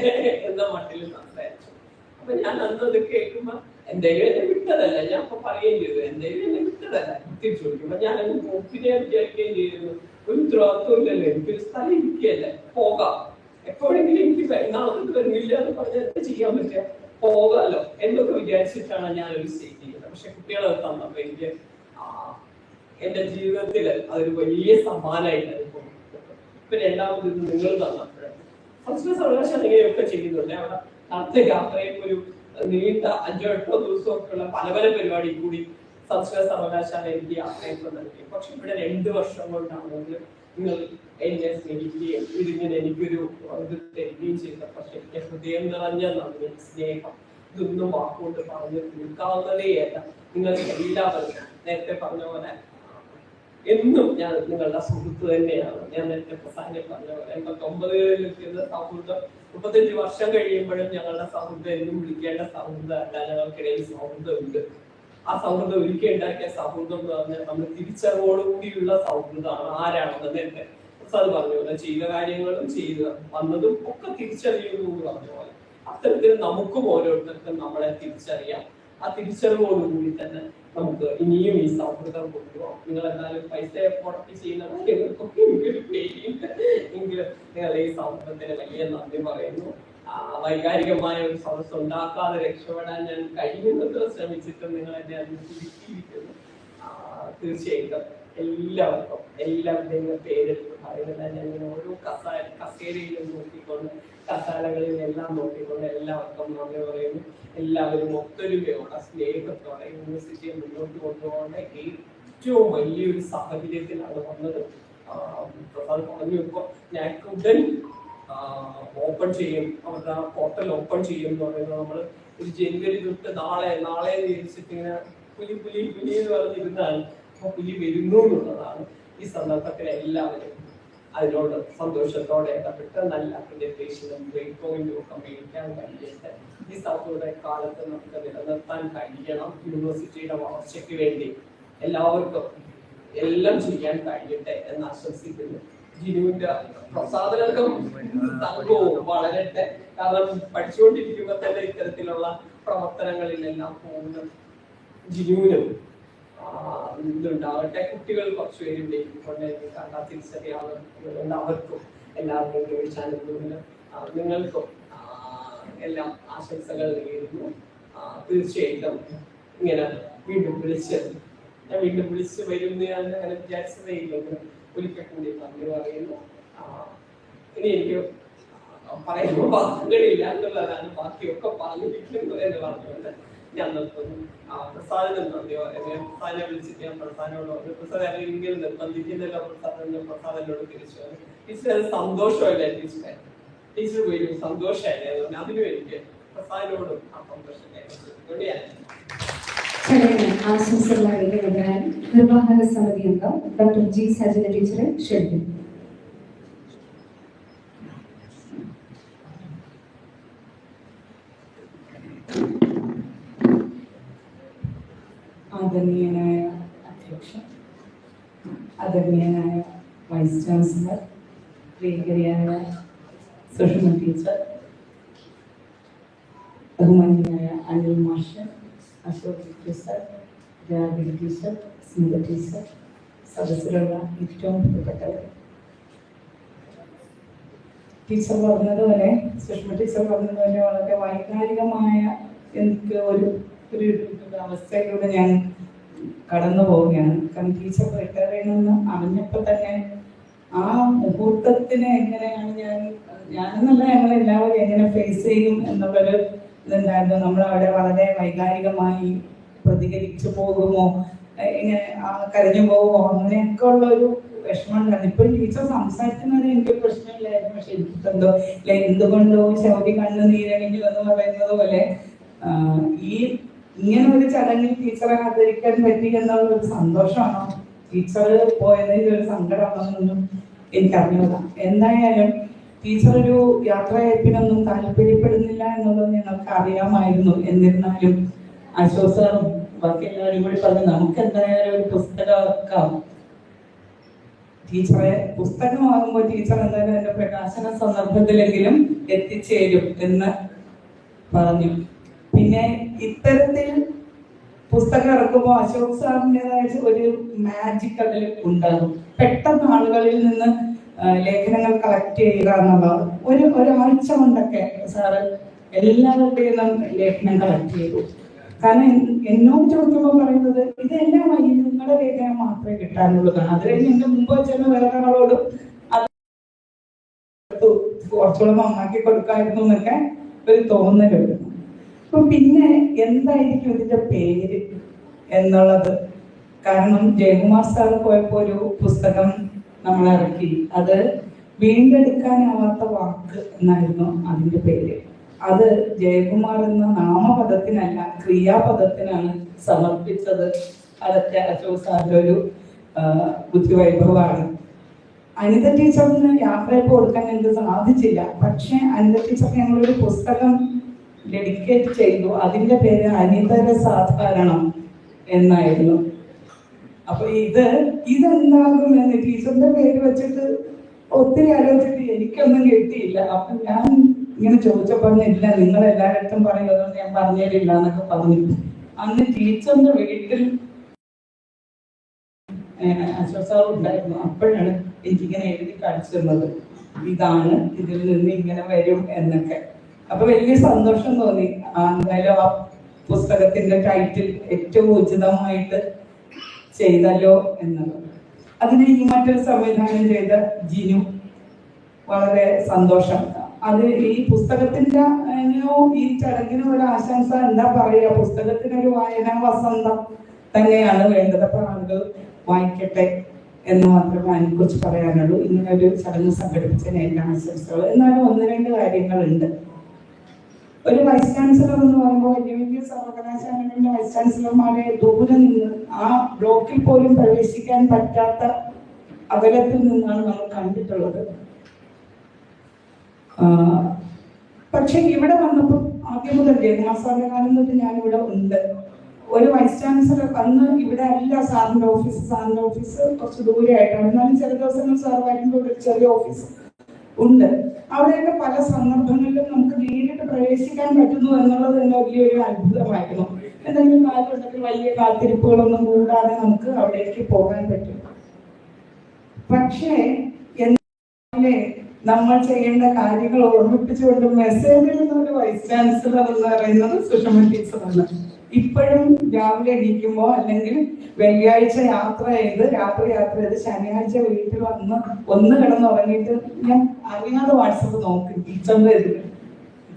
എന്ന മട്ടിൽ സംസാരിച്ചു. അപ്പൊ ഞാൻ അന്നത് കേൾക്കുമ്പോ എന്തായാലും എന്നെ വിട്ടതല്ല, ഞാൻ ഇപ്പൊ പറയുകയും ചെയ്തു, എന്തായാലും എന്നെ വിട്ടതല്ല. തിരിച്ചു കൊടുക്കുമ്പോ ഞാൻ എന്നെ പോക്കിനെ വിചാരിക്കുകയും ചെയ്തിരുന്നു, ഒരു ഉത്തരവാദിത്വം ഇല്ലല്ലോ, എനിക്കൊരു സ്ഥലം ഇരിക്കുകയല്ലേ, പോകാം, എപ്പോഴെങ്കിലും എനിക്ക് നാളെ വരുന്നില്ല എന്ന് പറഞ്ഞാൽ എന്താ ചെയ്യാൻ പറ്റുക, പോകാമല്ലോ എന്നൊക്കെ വിചാരിച്ചിട്ടാണ് ഞാൻ ഒരു സ്റ്റേറ്റ് ചെയ്യുന്നത്. പക്ഷെ കുട്ടികളെ തന്നപ്പോ എനിക്ക് എന്റെ ജീവിതത്തിൽ അതൊരു വലിയ സമ്മാനമായിട്ട് പിന്നെ രണ്ടാമത് നിങ്ങൾ തന്നപ്പോഴാണ്. സംസ്കൃത സർവകലാശാല ഇങ്ങനെയൊക്കെ ചെയ്യുന്നുണ്ട്. അവിടെ നടത്തിയ യാത്രയിൽ ഒരു നീണ്ട 5-8 ദിവസമൊക്കെ ഉള്ള പല പല പരിപാടി കൂടി സംസ്കൃത സർവകലാശാല എനിക്ക് യാത്രയൊക്കെ നൽകി. പക്ഷെ ഇവിടെ 2 വർഷം കൊണ്ടാണെങ്കിലും നിങ്ങൾ എന്നെ സ്നേഹിക്കുകയും ഇതിങ്ങനെ എനിക്കൊരു ഇത് തരികയും ചെയ്ത. പക്ഷെ എന്റെ ഹൃദയം നിറഞ്ഞ നന്ദി, സ്നേഹം ഇതൊന്നും വാക്കുകൊണ്ട് പറഞ്ഞു തീർക്കാവുന്നതേയല്ല. നിങ്ങൾക്ക് എല്ലാവർക്കും നേരത്തെ പറഞ്ഞ പോലെ എന്നും ഞാൻ നിങ്ങളുടെ സുഹൃത്ത് തന്നെയാണ്. ഞാൻ നേരത്തെ പ്രസാദം പറഞ്ഞ പോലെ 89-ൽ സൗഹൃദം 35 വർഷം കഴിയുമ്പോഴും ഞങ്ങളുടെ സൗഹൃദം എന്നും വിളിക്കേണ്ട സൗഹൃദമല്ല. ഞങ്ങൾക്കിടയിൽ സൗഹൃദമുണ്ട്. ആ സൗഹൃദം ഒരിക്കൽ ഉണ്ടാക്കിയ സൗഹൃദം എന്ന് പറഞ്ഞാൽ നമ്മൾ തിരിച്ചറിവോടുകൂടിയുള്ള സൗഹൃദമാണ്. ആരാണെന്ന് നേരത്തെ പ്രസാദ് പറഞ്ഞ പോലെ ചെയ്ത കാര്യങ്ങളും ചെയ്ത് വന്നതും ഒക്കെ തിരിച്ചറിയുന്നു എന്ന് പറഞ്ഞ പോലെ അത്തരത്തിൽ നമുക്കും ഓരോരുത്തർക്കും നമ്മളെ തിരിച്ചറിയാം. ആ തിരിച്ചറിവോടുകൂടി തന്നെ നമുക്ക് ഇനിയും ഈ സൗഹൃദം കൊണ്ടുപോകാം. നിങ്ങൾ എന്തായാലും പൈസ മുടക്കി ചെയ്യുന്ന കാര്യങ്ങൾക്കൊക്കെ എനിക്കൊരു പേടിയുണ്ട്. എങ്കിലും നിങ്ങളുടെ ഈ സൗഹൃദത്തിന് വലിയ നന്ദി പറയുന്നു. വൈകാരികമായ ഒരു സദസ്സ് ഉണ്ടാക്കാതെ രക്ഷപ്പെടാൻ ഞാൻ കഴിയുന്നത്ര ശ്രമിച്ചിട്ടും നിങ്ങൾ എന്നെ അതിന് ചുരുക്കിയിരിക്കുന്നു. തീർച്ചയായിട്ടും എല്ലാവരുടെയും പേരെടുത്ത് പറയുന്നില്ല. ഞാൻ ഓരോ കസേരയിലും നോക്കിക്കൊണ്ട് കസാലകളിലെല്ലാം നോക്കിക്കൊണ്ട് എല്ലാവർക്കും നന്ദി പറയുന്നു. എല്ലാവരും ഒത്തൊരുമയോടെ സ്നേഹത്തോടെ യൂണിവേഴ്സിറ്റിയെ മുന്നോട്ട് കൊണ്ടുപോകേണ്ട ഏറ്റവും വലിയൊരു സാഹചര്യത്തിലാണ് വന്നത്. പ്രസാദ് പറഞ്ഞു ഇപ്പോൾ ഞാൻ ഉടൻ ഓപ്പൺ ചെയ്യും, അവരുടെ പോർട്ടൽ ഓപ്പൺ ചെയ്യും എന്ന് പറയുന്നത് നമ്മൾ ഒരു ജനുവരി തൊട്ട് നാളെ വിചാരിച്ചിട്ട് ഇങ്ങനെ പുലി എന്ന് പറഞ്ഞിരുന്നാണ്. അപ്പൊ പുലി വരുന്നു എന്നുള്ളതാണ്. ഈ സന്ദർഭത്തിൽ എല്ലാവരും അതിനോട് സന്തോഷത്തോടെ ഇടപെട്ട് നല്ല പ്രജന്റേഷനും ബ്രേക്ക് പോയിന്റും ഒക്കെ മേടിക്കാൻ കഴിയട്ടെ. ഈ സൗഹൃദ കാലത്ത് നമുക്ക് നിലനിർത്താൻ കഴിയണം. യൂണിവേഴ്സിറ്റിയുടെ വളർച്ചയ്ക്ക് വേണ്ടി എല്ലാവർക്കും എല്ലാം ചെയ്യാൻ കഴിയട്ടെ എന്ന് ആശംസിക്കുന്നു. ജിനുവിന്റെ പ്രസാദനക്കും സംഘവും വളരട്ടെ. കാരണം പഠിച്ചുകൊണ്ടിരിക്കുമ്പോൾ തന്നെ ഇത്തരത്തിലുള്ള പ്രവർത്തനങ്ങളിലെല്ലാം പോകുന്ന ജിനുവിനും ഇതുണ്ടാവട്ടെ. കുട്ടികൾ കുറച്ചുപേരും കൊണ്ട് എനിക്ക് കണ്ടാൽ തിരിച്ചറിയാവുന്ന അവർക്കും എല്ലാവർക്കും ചോദിച്ചാലും നിങ്ങൾക്കും എല്ലാം ആശംസകൾ നേരുന്നു. തീർച്ചയായിട്ടും ഇങ്ങനെ വീണ്ടും വിളിച്ച് വരുന്ന ഞാൻ അങ്ങനെ വിചാരിച്ചതേ ഇല്ലെങ്കിലും ഒരിക്കൽ കൂടി നന്ദി പറയുന്നു. ഇനി എനിക്ക് പറയുമ്പോൾ വാക്കുകളില്ല എന്നുള്ളതാണ്. ബാക്കിയൊക്കെ പറഞ്ഞിരിക്കുന്നു എന്ന് പറഞ്ഞുകൊണ്ട് ഞാൻ നിർത്തുന്നു. പ്രസാദിനും നന്ദി പറയുന്നത്. പ്രസാദിനെ വിളിച്ചിട്ട് ഞാൻ പ്രസാദിനോട് പറഞ്ഞു, പ്രസാദ് ഇങ്ങനെ നിർബന്ധിക്കുന്നില്ല. പ്രസാദിനോട് തിരിച്ചു പറഞ്ഞു, ടീച്ചർ അത് സന്തോഷമല്ലേ ടീച്ചർ വരും സന്തോഷമല്ലേ അതുകൊണ്ട് അതിനും എനിക്ക് പ്രസാദിനോടും ആ സന്തോഷം ആശംസകൾ അറിയിക്കുന്നതിനായി നിർവാഹക സമിതി അംഗം ഡോക്ടർ ജി സജന ടീച്ചറെ ക്ഷണിക്കുന്നു. ആദരണീയനായ അധ്യക്ഷൻ, ആദരണീയനായ വൈസ് ചാൻസലർ, പ്രിയകരിയായ സുഷമ ടീച്ചർ, ബഹുമാന്യനായ അനിൽ മാഷ്, അശോക് ടീച്ചർ, രാവിലെ ടീച്ചർ, സ്മിത ടീച്ചർ, സദസ്സിലുള്ള ഏറ്റവും പ്രിയപ്പെട്ടവർ, ടീച്ചർ പറഞ്ഞതുപോലെ സുഷമ ടീച്ചർ പറഞ്ഞതുപോലെ വളരെ വൈകാരികമായ എനിക്ക് ഒരു അവസ്ഥയിലൂടെ ഞാൻ കടന്നു പോവുകയാണ്. കാരണം ടീച്ചർ റിട്ടയർ ചെയ്യണമെന്ന് അറിഞ്ഞപ്പോൾ തന്നെ ആ മുഹൂർത്തത്തിനെ എങ്ങനെയാണ് ഞാനെന്നല്ല ഞങ്ങളെല്ലാവരും എങ്ങനെ ഫേസ് ചെയ്യും എന്നുള്ളൊരു ഇതുണ്ടായിരുന്നു. നമ്മളവിടെ വളരെ വൈകാരികമായി പ്രതികരിച്ചു പോകുമോ, ഇങ്ങനെ കരഞ്ഞു പോകുമോ, അങ്ങനെയൊക്കെ ഉള്ളൊരു വിഷമം ഉണ്ടായിരുന്നു. ഇപ്പോഴും ടീച്ചർ സംസാരിക്കുന്നത് എനിക്കൊരു പ്രശ്നമില്ലായിരുന്നു. പക്ഷെ എനിക്കെന്തോ എന്തുകൊണ്ടോ ശൗരി കണ്ണു നീരണിഞ്ഞു എന്ന് പറയുന്നത് പോലെ ഈ ഇങ്ങനെ ഒരു ചടങ്ങിൽ ടീച്ചറെ ആദരിക്കാൻ പറ്റി എന്നുള്ള ഒരു സന്തോഷമാണോ, ടീച്ചർ പോയതിന്റെ ഒരു സങ്കടമാണെന്നൊന്നും എനിക്കറിഞ്ഞൂട. എന്തായാലും ടീച്ചർ ഒരു യാത്രയപ്പിനൊന്നും താല്പര്യപ്പെടുന്നില്ല എന്നുള്ളത് ഞങ്ങൾക്ക് അറിയാമായിരുന്നു. എന്നിരുന്നാലും അശോകനും ബാക്കി എല്ലാവരും കൂടി പറഞ്ഞ് നമുക്ക് എന്തായാലും ഒരു പുസ്തകമാക്കാം, ടീച്ചറെ പുസ്തകമാകുമ്പോൾ ടീച്ചർ എന്തായാലും എന്റെ പ്രകാശന സന്ദർഭത്തിലെങ്കിലും എത്തിച്ചേരും എന്ന് പറഞ്ഞു. പിന്നെ ഇത്തരത്തിൽ പുസ്തകം ഇറക്കുമ്പോൾ അശോക് സാറിൻ്റെതായ ഒരു മാജിക് അതിൽ ഉണ്ടാകും. പെട്ടെന്ന് ആളുകളിൽ നിന്ന് ലേഖനങ്ങൾ കളക്ട് ചെയ്യുക എന്നുള്ളത് ഒരാഴ്ച കൊണ്ടൊക്കെ സാറ് എല്ലാവരുടെയും ലേഖനം കളക്ട് ചെയ്തു. കാരണം എന്നോട് ചോദിക്കുമ്പോൾ പറയുന്നത് ഇതെല്ലാം വഴി നിങ്ങളുടെ ലേഖനം മാത്രമേ കിട്ടാനുള്ളതാണ്. അത് കഴിഞ്ഞ് എന്റെ മുമ്പ് വെച്ചാൽ വേറെ ആളോടും അത് കുറച്ചുകൂടെ നന്നാക്കി കൊടുക്കായിരുന്നു എന്നൊക്കെ ഒരു തോന്നൽ വരുന്നു. അപ്പൊ പിന്നെ എന്തായിരിക്കും ഇതിന്റെ പേര്? എന്നുള്ളത്. കാരണം ജയകുമാർ സാർ പോയപ്പോൾ ഒരു പുസ്തകം നമ്മൾ ഇറക്കി, അത് വീണ്ടെടുക്കാനാവാത്ത വാക്ക് എന്നായിരുന്നു അതിൻ്റെ പേര്. അത് ജയകുമാർ എന്ന നാമപദത്തിനല്ല ക്രിയാപദത്തിനാണ് സമർപ്പിച്ചത്. അതൊക്കെ അശോക് സാറിൻ്റെ ഒരു ബുദ്ധിവൈഭവമാണ്. അനിത ടീച്ചറിന് യാത്രയൊക്കെ കൊടുക്കാൻ എനിക്ക് സാധിച്ചില്ല. പക്ഷെ അനിത ടീച്ചർക്ക് ഞങ്ങളൊരു പുസ്തകം ഡെഡിക്കേറ്റ് ചെയ്തു. അതിൻ്റെ പേര് അനിതര സാധാരണം എന്നായിരുന്നു. അപ്പൊ ഇതെന്താകും എന്ന് ടീച്ചറിന്റെ പേര് വെച്ചിട്ട് ഒത്തിരി ആലോചിച്ചിട്ട് എനിക്കൊന്നും കിട്ടിയില്ല. അപ്പൊ ഞാൻ ഇങ്ങനെ ചോദിച്ചപ്പോൾ ഇല്ല, നിങ്ങൾ എല്ലായിടത്തും പറയുന്നത് ഞാൻ പറഞ്ഞിട്ടില്ല എന്നൊക്കെ പറഞ്ഞു. അന്ന് ടീച്ചറിന്റെ വീട്ടിൽ അശോക് സാർ ഉണ്ടായിരുന്നു. അപ്പോഴാണ് എനിക്കിങ്ങനെ എഴുതി കാണിച്ചിരുന്നത്, ഇതാണ്, ഇതിൽ നിന്ന് ഇങ്ങനെ വരും എന്നൊക്കെ. അപ്പൊ വലിയ സന്തോഷം തോന്നി. എന്തായാലും ആ പുസ്തകത്തിന്റെ ടൈറ്റിൽ ഏറ്റവും ഉചിതമായിട്ട് ചെയ്തല്ലോ എന്നുള്ളത്. അതിന് ഈ മറ്റൊരു സംവിധാനം ചെയ്ത ജിനു, വളരെ സന്തോഷം. അത് ഈ പുസ്തകത്തിന്റെ ഈ ചടങ്ങിന് ഒരു ആശംസ എന്താ പറയുക, പുസ്തകത്തിനൊരു വായനാ വസന്തം തന്നെയാണ് വേണ്ടത്. അപ്പൊ ആളുകൾ വായിക്കട്ടെ എന്ന് മാത്രമേ അതിനെക്കുറിച്ച് പറയാനുള്ളൂ. ഇങ്ങനെ ഒരു ചടങ്ങ് സംഘടിപ്പിച്ചതിന് എല്ലാ ആശംസകൾ. എന്നാലും 1-2 കാര്യങ്ങളുണ്ട്. ഒരു വൈസ് ചാൻസലർ എന്ന് പറയുമ്പോൾ വലിയ വലിയ സർവകലാശാലകളിലെ വൈസ് ചാൻസലർമാരെ ദൂരെ നിന്ന് ആ ബ്ലോക്കിൽ പോലും പ്രവേശിക്കാൻ പറ്റാത്ത അകലത്തിൽ നിന്നാണ് നമ്മൾ കണ്ടിട്ടുള്ളത്. പക്ഷെ ഇവിടെ വന്നപ്പോൾ ആദ്യം മുതൽ ജയകുമാർ സാറിന്റെ കാലം തൊട്ട് ഞാനിവിടെ ഉണ്ട്. ഒരു വൈസ് ചാൻസലർ അന്ന് ഇവിടെ അല്ല സാറിന്റെ ഓഫീസ് കുറച്ച് ദൂരെയായിട്ടാണ്. എന്നാലും ചില ദിവസങ്ങൾ സാർ വരുമ്പോൾ ഒരു ചെറിയ ഓഫീസ് ഉണ്ട്. അവിടെയൊക്കെ പല സന്ദർഭങ്ങളിലും നമുക്ക് നേരിട്ട് പ്രവേശിക്കാൻ പറ്റുന്നു എന്നുള്ളത് തന്നെ വലിയൊരു അത്ഭുതമായിരുന്നു. എന്തെങ്കിലും കാര്യമുണ്ടെങ്കിൽ വലിയ കാത്തിരിപ്പുകളൊന്നും കൂടാതെ നമുക്ക് അവിടേക്ക് പോകാൻ പറ്റും. പക്ഷേ നമ്മൾ ചെയ്യേണ്ട കാര്യങ്ങൾ ഓർമ്മിപ്പിച്ചുകൊണ്ട് മെസ്സേജിൽ നിന്നൊരു വൈസ് ചാൻസലർ എന്ന് പറയുന്നത് സുഷമ ടീച്ചറാണ്. ഇപ്പോഴും രാവിലെ എണീക്കുമ്പോൾ അല്ലെങ്കിൽ വെള്ളിയാഴ്ച യാത്ര ചെയ്ത് ശനിയാഴ്ച വീട്ടിൽ ഒന്ന് കിടന്നുറങ്ങിയിട്ട് ഞാൻ അറിയാതെ വാട്സപ്പ് നോക്കും ടീച്ചറിന്റെ ഇതിൽ.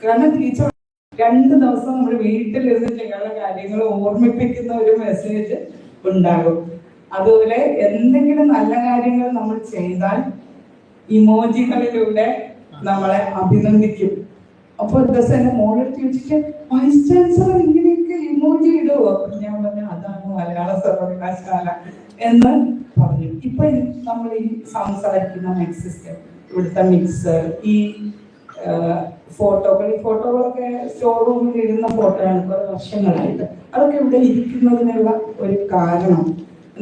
കാരണം ടീച്ചർ 2 ദിവസം നമ്മുടെ വീട്ടിലിരുന്ന് ചെയ്യാനുള്ള കാര്യങ്ങൾ ഓർമ്മിപ്പിക്കുന്ന ഒരു മെസ്സേജ് ഉണ്ടാകും. അതുപോലെ എന്തെങ്കിലും നല്ല കാര്യങ്ങൾ നമ്മൾ ചെയ്താൽ ഇമോജികളിലൂടെ നമ്മളെ അഭിനന്ദിക്കും. അപ്പൊ ഒരു ദിവസം എന്റെ മോളെടുത്ത് ചോദിച്ചിട്ട് വൈസ് ചാൻസലർ ഇങ്ങനെയൊക്കെ ഇമോജി ഇടുവോ? ഞാൻ പറഞ്ഞു അതാണ് മലയാള സർവകലാശാല എന്ന് പറഞ്ഞു. ഇപ്പൊ നമ്മൾ ഈ സംസാരിക്കുന്ന സിസ്റ്റം, ഇവിടുത്തെ മിക്സർ, ഈ ഫോട്ടോകളൊക്കെ സ്റ്റോർ റൂമിൽ ഇടുന്ന ഫോട്ടോയാണ് കുറെ വർഷങ്ങളായിട്ട്. അതൊക്കെ ഇവിടെ ഇരിക്കുന്നതിനുള്ള ഒരു കാരണം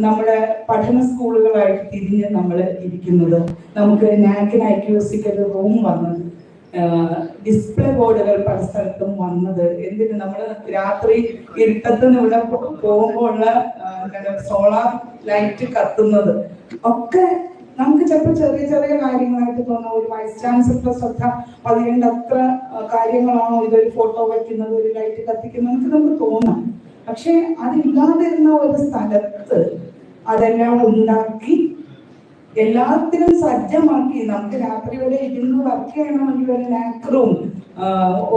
നമ്മുടെ പഠന സ്കൂളുകളായിട്ട് തിരിഞ്ഞ് നമ്മൾ ഇരിക്കുന്നത്. നമുക്ക് നാക്കിന് IQSക്ക് ഒരു റൂം വന്നത്, ഡിസ്പ്ലേ ബോർഡുകൾ പല സ്ഥലത്തും വന്നത് എന്തിന്, നമ്മൾ രാത്രി ഇരുട്ടത്തിന് ഇവിടെ പോകുമ്പോൾ ഉള്ള സോളാർ ലൈറ്റ് കത്തുന്നത് ഒക്കെ നമുക്ക് ചിലപ്പോൾ ചെറിയ ചെറിയ കാര്യങ്ങളായിട്ട് തോന്നാം. ഒരു വൈസ് ചാൻസലറുടെ ശ്രദ്ധ പതിയേണ്ടത്ര കാര്യങ്ങളാണോ ഇതൊരു ഫോട്ടോ വയ്ക്കുന്നത്, ഒരു ലൈറ്റ് കത്തിക്കുന്നത്, നമുക്ക് തോന്നാം. പക്ഷെ അതില്ലാതിരുന്ന ഒരു സ്ഥലത്ത് അതെല്ലാം ഉണ്ടാക്കി എല്ലാത്തിനും സജ്ജമാക്കി നമുക്ക് രാത്രി വരെ ഇരുന്ന് വർക്ക് ചെയ്യണമെങ്കിൽ ഒരു നാക്ക് റൂം,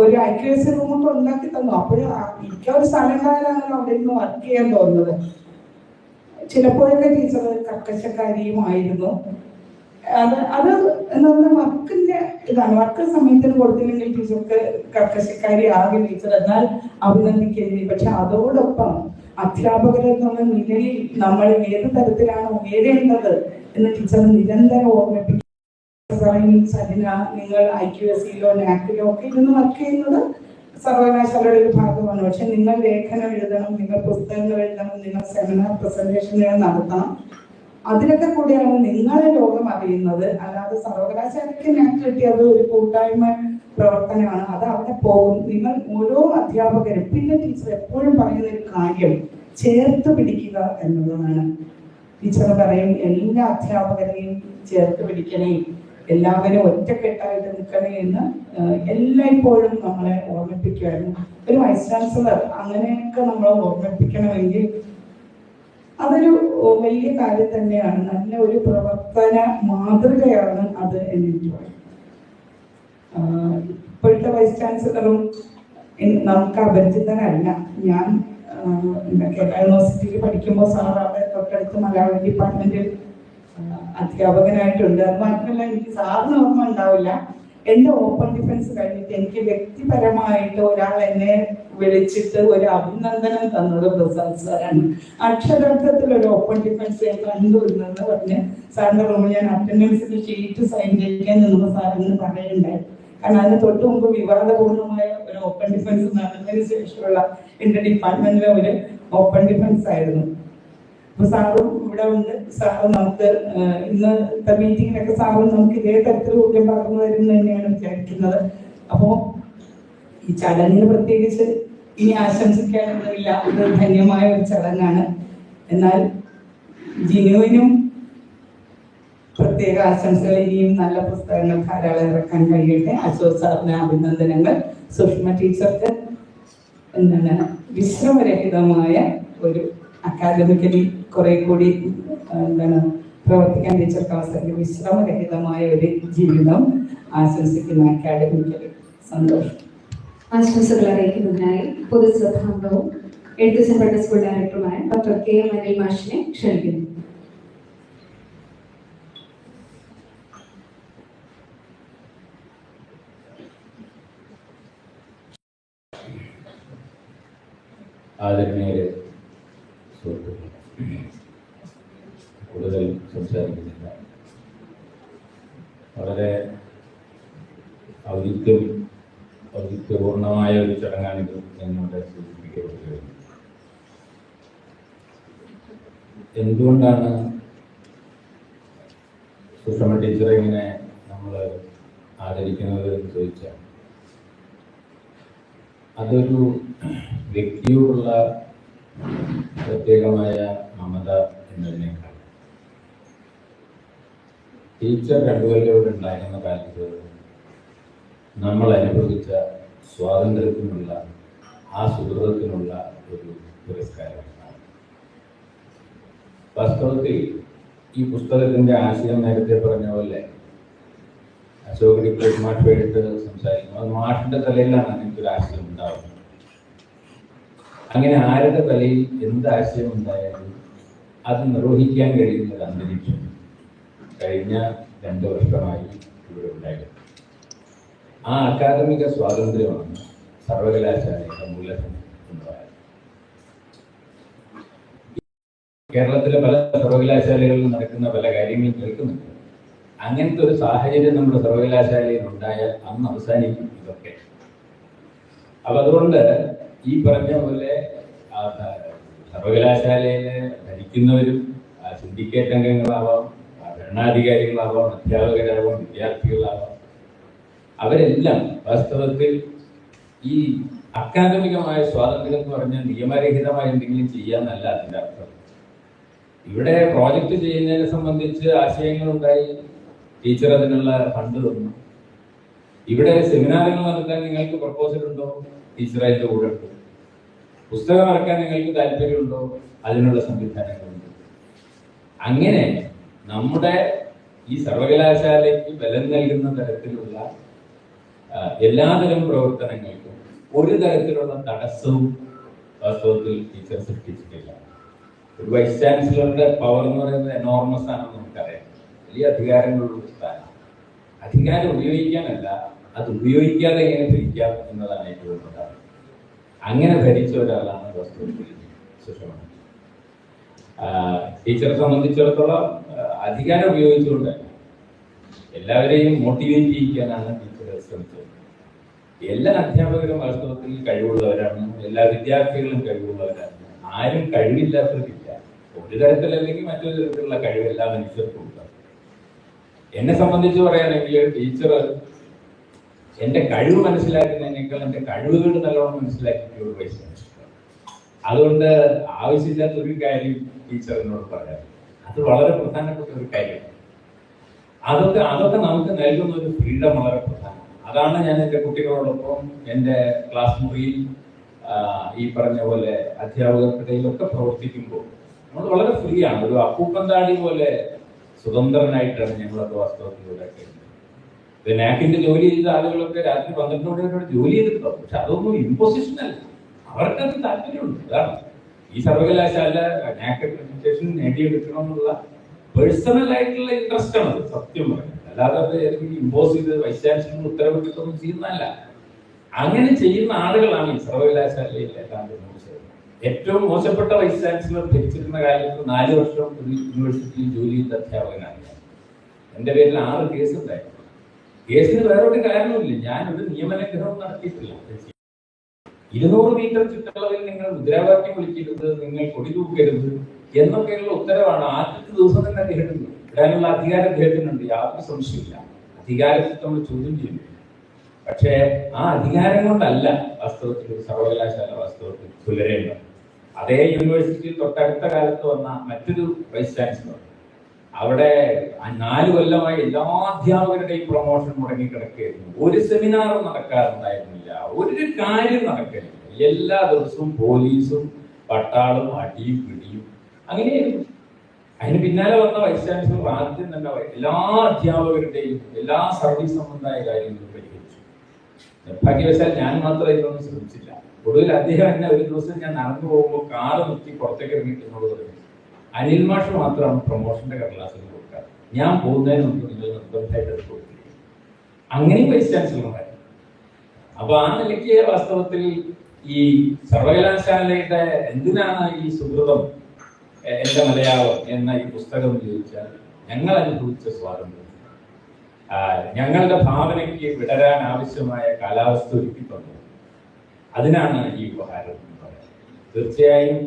ഒരു IQS റൂമൊക്കെ ഉണ്ടാക്കി തന്നു. അപ്പോഴും എനിക്ക് ഒരു സ്ഥലക്കാരാണല്ലോ അവിടെ ഇരുന്ന് വർക്ക് ചെയ്യാൻ തോന്നുന്നത്. ചിലപ്പോഴൊക്കെ ടീച്ചർ കർക്കശക്കാരിയുമായിരുന്നു. അത് എന്താ പറയുക, വർക്കിന്റെ ഇതാണ്. വർക്ക് സമയത്തിന് കൊടുത്തില്ലെങ്കിൽ ടീച്ചർക്ക് കർക്കശക്കാരി ആകെ ടീച്ചർ എന്നാൽ അഭിനന്ദിക്കുന്നത്. പക്ഷെ അതോടൊപ്പം അധ്യാപകരെന്നുള്ള നിലയിൽ നമ്മൾ ഏത് തരത്തിലാണ് ഉയരേണ്ടത് എന്ന് ടീച്ചർ നിരന്തരം ഓർമ്മിപ്പിക്കും. സരിന, നിങ്ങൾ IQSയിലോ നാക്കിലോ ഒക്കെ ഇരുന്ന് വർക്ക് ചെയ്യുന്നത് സർവകലാശാലയുടെ ഒരു ഭാഗമാണ്. പക്ഷെ നിങ്ങൾ ലേഖനം എഴുതണം, നിങ്ങൾ പുസ്തകങ്ങൾ എഴുതണം, നിങ്ങൾ സെമിനാർ പ്രസന്റേഷനുകൾ നടത്തണം. അതിലൊക്കെ കൂടിയാണ് നിങ്ങളെ ലോകം അറിയുന്നത്. അല്ലാതെ സർവകലാശാലയ്ക്ക് നാക്ക് കിട്ടിയത് ഒരു കൂട്ടായ്മ പ്രവർത്തനമാണ്. അത് അവിടെ പോകും. നിങ്ങൾ ഓരോ അധ്യാപകരും, പിന്നെ ടീച്ചർ എപ്പോഴും പറയുന്ന ഒരു കാര്യം ചേർത്ത് പിടിക്കുക എന്നുള്ളതാണ്. ടീച്ചർ പറയും എല്ലാ അധ്യാപകരെയും ചേർത്ത് പിടിക്കണേ, എല്ലാവരും ഒറ്റക്കെട്ടായിട്ട് നിൽക്കണേ എന്ന് എല്ലായ്പ്പോഴും നമ്മളെ ഓർമ്മിപ്പിക്കുമായിരുന്നു. ഒരു വൈസ് ചാൻസലർ അങ്ങനെയൊക്കെ നമ്മളെ ഓർമ്മിപ്പിക്കണമെങ്കിൽ അതൊരു വലിയ കാര്യം തന്നെയാണ്. നല്ല ഒരു പ്രവർത്തന മാതൃകയാണ് അത് എനിക്ക് പറയും. ഇപ്പോഴത്തെ വൈസ് ചാൻസലറും നമുക്ക് അപരിചിതനല്ല. ഞാൻ കേരള യൂണിവേഴ്സിറ്റിയിൽ പഠിക്കുമ്പോൾ സാർ അവിടെ തൊട്ടടുത്ത് മലയാളം ഡിപ്പാർട്ട്മെന്റിൽ അധ്യാപകനായിട്ടുണ്ട്. അത് മാത്രമല്ല, എനിക്ക് സാറിന് ഓർമ്മ ഉണ്ടാവില്ല, എൻ്റെ ഓപ്പൺ ഡിഫൻസ് കഴിഞ്ഞിട്ട് എനിക്ക് വ്യക്തിപരമായിട്ട് ഒരാൾ എന്നെ വിളിച്ചിട്ട് ഒരു അഭിനന്ദനം തന്നത് പ്രസാദ് സാറാണ്. അക്ഷരാർത്ഥത്തിൽ ഒരു ഓപ്പൺ ഡിഫൻസ് ഞാൻ കണ്ടുവരുന്നെന്ന് പറഞ്ഞ് സാറിന്റെ റൂമിൽ ഞാൻ അറ്റൻഡൻസിന്റെ ഷീറ്റ് സൈൻ ചെയ്യിക്കാൻ നിന്നപ്പോൾ സാറിന് പറയുണ്ടായി. കാരണം അതിന് തൊട്ട് മുമ്പ് വിവാദപൂർണമായ ഒരു ഓപ്പൺ ഡിഫൻസ് നടന്നതിന് ശേഷമുള്ള എൻ്റെ ഡിപ്പാർട്ട്മെന്റിലെ ഒരു ഓപ്പൺ ഡിഫൻസ് ആയിരുന്നു. അപ്പൊ സാറും ഇവിടെ ഉണ്ട്. സാറ് നമുക്ക് ഇന്നത്തെ മീറ്റിങ്ങിലൊക്കെ സാറും നമുക്ക് ഇതേ തരത്തിൽ ഊർജ്ജം പകർന്നു തരുന്നു തന്നെയാണ് വിചാരിക്കുന്നത്. അപ്പോ ഈ ചടങ്ങിന് പ്രത്യേകിച്ച് ഇനി ആശംസിക്കാനൊന്നുമില്ല, ഇത് ധന്യമായ ഒരു ചടങ്ങാണ്. എന്നാൽ ജിനുവിനും പ്രത്യേക ആശംസകൾ. ഇനിയും നല്ല പുസ്തകങ്ങൾ ധാരാളം ഇറക്കാൻ കഴിയട്ടെ. അശോക് സാറിന് അഭിനന്ദനങ്ങൾ. സുഷമ ടീച്ചർക്ക് വിശ്രമരഹിതമായ ഒരു അക്കാദമിക്കലി കുറെ കൂടി പ്രവർത്തിക്കാൻ ടീച്ചർക്ക് അവസരം, വിശ്രമരഹിതമായ ഒരു ജീവിതം ആശംസിക്കുന്ന അക്കാദമിക്കലി. സന്തോഷം. ആശംസകൾ അറിയിക്കുന്നതിനായി പൊതുസഭാംഗവും എഴുത്തച്ഛൻപേട്ട സ്കൂൾ ഡയറക്ടറുമായ ഡോക്ടർ കെ എം അനിൽ മാഷിനെ ക്ഷണിക്കുന്നു. ആദരണീയരെ സുഹൃത്തുക്കൾ, കൂടുതൽ സംസാരിക്കുന്നില്ല. വളരെ ഔചിത്യപൂർണമായ ഒരു ചടങ്ങാണിത് എന്നോട് സൂചിപ്പിക്കപ്പെടുകയാണ്. എന്തുകൊണ്ടാണ് സുഷമ ടീച്ചറെ ഇങ്ങനെ നമ്മൾ ആദരിക്കുന്നത് എന്ന് ചോദിച്ചാൽ, അതൊരു വ്യക്തിയോടുള്ള പ്രത്യേകമായ മമത എന്നതിനേക്കാൾ ടീച്ചർ രണ്ടുപേരോട് ഉണ്ടായിരുന്ന കാലത്ത് നമ്മൾ അനുഭവിച്ച സ്വാതന്ത്ര്യത്തിനുള്ള ആ സുഹൃത്തിനുള്ള ഒരു പുരസ്കാരമാണ്. വാസ്തവത്തിൽ ഈ പുസ്തകത്തിന്റെ ആശയം നേരത്തെ പറഞ്ഞ പോലെ അശോക് ഡിക്രൂസ് മാഷുമായിട്ട് സംസാരിക്കും. അത് മാഷിന്റെ തലയിലാണ് എനിക്കൊരു ആശയം ഉണ്ടാവുന്നത്. അങ്ങനെ ആരുടെ തലയിൽ എന്ത് ആശയം ഉണ്ടായാലും അത് നിർവഹിക്കാൻ കഴിയുന്ന ഒരു അന്തരീക്ഷം കഴിഞ്ഞ 2 വർഷമായി ഇവിടെ ഉണ്ടായിരുന്നു. ആ അക്കാദമിക സ്വാതന്ത്ര്യമാണ് സർവകലാശാലയുടെ മൂലധനം എന്ന് പറയുന്നത്. കേരളത്തിലെ പല സർവകലാശാലകളിൽ നടക്കുന്ന പല കാര്യങ്ങളും കേൾക്കുന്നുണ്ട്. അങ്ങനത്തെ ഒരു സാഹചര്യം നമ്മുടെ സർവകലാശാലയിൽ ഉണ്ടായാൽ അന്ന് അവസാനിക്കും ഇതൊക്കെ. അപ്പൊ അതുകൊണ്ട് ഈ പറഞ്ഞ പോലെ സർവകലാശാലയിലെ ഭരിക്കുന്നവരും സിൻഡിക്കേറ്റ് അംഗങ്ങളാവാം, ഭരണാധികാരികളാവാം, അധ്യാപകരാവാം, വിദ്യാർത്ഥികളാവാം, അവരെല്ലാം വാസ്തവത്തിൽ ഈ അക്കാദമികമായ സ്വാതന്ത്ര്യം എന്ന് പറഞ്ഞാൽ നിയമരഹിതമായ എന്തെങ്കിലും ചെയ്യാന്നല്ല അതിൻ്റെ അർത്ഥം. ഇവിടെ പ്രോജക്റ്റ് ചെയ്യുന്നതിനെ സംബന്ധിച്ച് ആശയങ്ങളുണ്ടായി, ടീച്ചർ അതിനുള്ള ഫണ്ട് തന്നു. ഇവിടെ സെമിനാറുകൾ നടത്താൻ നിങ്ങൾക്ക് പ്രപ്പോസൽ ഉണ്ടോ, ടീച്ചർ അതിൻ്റെ കൂടെ ഉണ്ട്. പുസ്തകം ഇറക്കാൻ നിങ്ങൾക്ക് താല്പര്യമുണ്ടോ, അതിനുള്ള സംവിധാനങ്ങളുണ്ട്. അങ്ങനെ നമ്മുടെ ഈ സർവകലാശാലയ്ക്ക് ബലം നൽകുന്ന തരത്തിലുള്ള എല്ലാതരം പ്രവർത്തനങ്ങൾക്കും ഒരു തരത്തിലുള്ള തടസ്സവും വാസ്തവത്തിൽ ടീച്ചർ സൃഷ്ടിച്ചിട്ടില്ല. ഒരു വൈസ് ചാൻസലറുടെ പവർ എന്ന് പറയുന്നത് എനോർമസ് ആണെന്ന് നമുക്കറിയാം. വലിയ അധികാരങ്ങളുള്ള സ്ഥാനം. അധികാരം ഉപയോഗിക്കാനല്ല, അത് ഉപയോഗിക്കാതെ എങ്ങനെ ഭരിക്കാം എന്നതാണ് ഏറ്റവും പ്രധാനം. അങ്ങനെ ഭരിച്ച ഒരാളാണ് വാസ്തവത്തിൽ സുഷമ. ടീച്ചറെ സംബന്ധിച്ചിടത്തോളം അധികാരം ഉപയോഗിച്ചുകൊണ്ട് എല്ലാവരെയും മോട്ടിവേറ്റ് ചെയ്യിക്കാനാണ് ടീച്ചർ ശ്രമിച്ചത്. എല്ലാ അധ്യാപകരും വാസ്തവത്തിൽ കഴിവുള്ളവരാണ്, എല്ലാ വിദ്യാർത്ഥികളും കഴിവുള്ളവരാണ്. ആരും കഴിവില്ലാത്തവരില്ല. ഒരു തരത്തിലല്ലെങ്കിൽ മറ്റൊരു തരത്തിലുള്ള കഴിവ് എല്ലാ മനുഷ്യർക്കും ഉണ്ട്. എന്നെ സംബന്ധിച്ച് പറയുകയാണെങ്കിൽ ടീച്ചർ എൻ്റെ കഴിവ് മനസ്സിലാക്കുന്നതിനേക്കാൾ എൻ്റെ കഴിവുകൾ നല്ലോണം മനസ്സിലാക്കിയിട്ടുള്ള വയസ്സ്. അതുകൊണ്ട് ആവശ്യമില്ലാത്ത ഒരു കാര്യം ടീച്ചർ എന്നോട് പറയാം. അത് വളരെ പ്രധാനപ്പെട്ട ഒരു കാര്യമാണ്. അതൊക്കെ നമുക്ക് നൽകുന്ന ഒരു ഫ്രീഡം വളരെ പ്രധാനമാണ്. അതാണ് ഞാൻ എൻ്റെ കുട്ടികളോടൊപ്പം എൻ്റെ ക്ലാസ് മുറിയിൽ ഈ പറഞ്ഞ പോലെ അധ്യാപകർക്കിടയിലൊക്കെ പ്രവർത്തിക്കുമ്പോൾ നമ്മൾ വളരെ ഫ്രീ ആണ്. ഒരു അപ്പൂപ്പന്താടി പോലെ സ്വതന്ത്രനായിട്ടാണ് ഞങ്ങളൊക്കെ വാസ്തവത്തിലൂടെ കഴിഞ്ഞത്. നാക്കിന്റെ ജോലി ചെയ്ത ആളുകളൊക്കെ രാത്രി 12 മണിയോടെ ജോലി ചെയ്തിട്ടുണ്ടോ, പക്ഷെ അതൊന്നും ഇമ്പോസിഷൻ അല്ല. അവർക്കത് താല്പര്യമുണ്ട്. അതാണ് ഈ സർവകലാശാല നാക് അക്രഡിറ്റേഷൻ നേടിയെടുക്കണം എന്നുള്ള പേഴ്സണൽ ആയിട്ടുള്ള ഇൻട്രസ്റ്റ് ആണ് അത്, സത്യം പറയുന്നത്. അല്ലാതെ അത് ഇമ്പോസ് ചെയ്ത് വൈസ് ചാൻസലർ ഉത്തരവിട്ടൊന്നും ചെയ്യുന്നതല്ല. അങ്ങനെ ചെയ്യുന്ന ആളുകളാണ് ഈ സർവകലാശാലയിൽ എല്ലാം മോശം. ഏറ്റവും മോശപ്പെട്ട വൈസ് ചാൻസലർ ഭരിച്ചിരുന്ന കാലത്ത് 4 വർഷം ഒരു യൂണിവേഴ്സിറ്റിയിൽ ജോലി ചെയ്ത അധ്യാപകനാണ്. എൻ്റെ പേരിൽ 6 കേസ് ഉണ്ടായിരുന്നു. കേസിന് വേറൊരു കാരണമില്ല, ഞാനൊരു നിയമലംഘനവും നടത്തിയിട്ടില്ല. 200 മീറ്റർ ചുറ്റളവിൽ നിങ്ങൾ മുദ്രാവാക്യം വിളിക്കരുത്, നിങ്ങൾ കൊടി തൂക്കരുത് എന്നൊക്കെയുള്ള ഉത്തരവാണ് ആദ്യത്തെ ദിവസം തന്നെ അദ്ദേഹം ഇടാനുള്ള അധികാരം അദ്ദേഹത്തിനുണ്ട്, യാതൊരു സംശയമില്ല. അധികാരത്തെ നമ്മൾ ചോദ്യം ചെയ്യുന്നു. പക്ഷേ ആ അധികാരം കൊണ്ടല്ല വാസ്തവത്തിൽ ഒരു സർവകലാശാല വാസ്തവത്തിൽ പുലരേണ്ടത്. അതേ യൂണിവേഴ്സിറ്റിയിൽ തൊട്ടടുത്ത കാലത്ത് വന്ന മറ്റൊരു വൈസ് ചാൻസലർ, അവിടെ 4 കൊല്ലമായി എല്ലാ അധ്യാപകരുടെയും പ്രൊമോഷൻ മുടങ്ങിക്കിടക്കുകയായിരുന്നു. ഒരു സെമിനാറും നടക്കാറുണ്ടായിരുന്നില്ല, ഒരു കാര്യം നടക്കില്ല. എല്ലാ ദിവസവും പോലീസും പട്ടാളും അടിയും പിടിയും അങ്ങനെയായിരുന്നു. അതിന് പിന്നാലെ വന്ന വൈസ് ചാൻസലർ ആദ്യം തന്നെ എല്ലാ അധ്യാപകരുടെയും എല്ലാ സർവീസ് സംബന്ധമായ കാര്യങ്ങളും പരിഹരിച്ചു. നിർഭാഗ്യവശാൽ ഞാൻ മാത്രം ഇതൊന്നും ശ്രമിച്ചില്ല. ഒടുവിൽ അദ്ദേഹം എന്നെ ഒരു ദിവസം ഞാൻ നടന്നു പോകുമ്പോൾ കാറ് നിർത്തി പുറത്തേക്ക് ഇറങ്ങിയിട്ട് എന്നോട് പറഞ്ഞു, അനിൽ മാഷ് മാത്രമാണ് പ്രൊമോഷന്റെ കടലാസിൽ കൊടുക്കാറ്, ഞാൻ പോകുന്നതിന് മുമ്പ് നിങ്ങൾ നിർബന്ധമായിട്ട് എടുത്ത് കൊടുത്തിരിക്കും. അങ്ങനെയും വൈസ് ചാൻസലർമാർ. അപ്പൊ ആ നിലയ്ക്ക് വാസ്തവത്തിൽ ഈ സർവകലാശാലയുടെ എന്തിനാണ് ഈ സുഹൃതം എന്റെ മലയാളം എന്ന ഈ പുസ്തകം ചോദിച്ചാൽ, ഞങ്ങൾ അനുഭവിച്ച സ്വാതന്ത്ര്യം, ഞങ്ങളുടെ ഭാവനയ്ക്ക് വിടരാൻ ആവശ്യമായ കാലാവസ്ഥ ഒരുക്കി തന്നു, അതിനാണ് ഈ ഉപഹാരം എന്ന് പറയുന്നത്. തീർച്ചയായും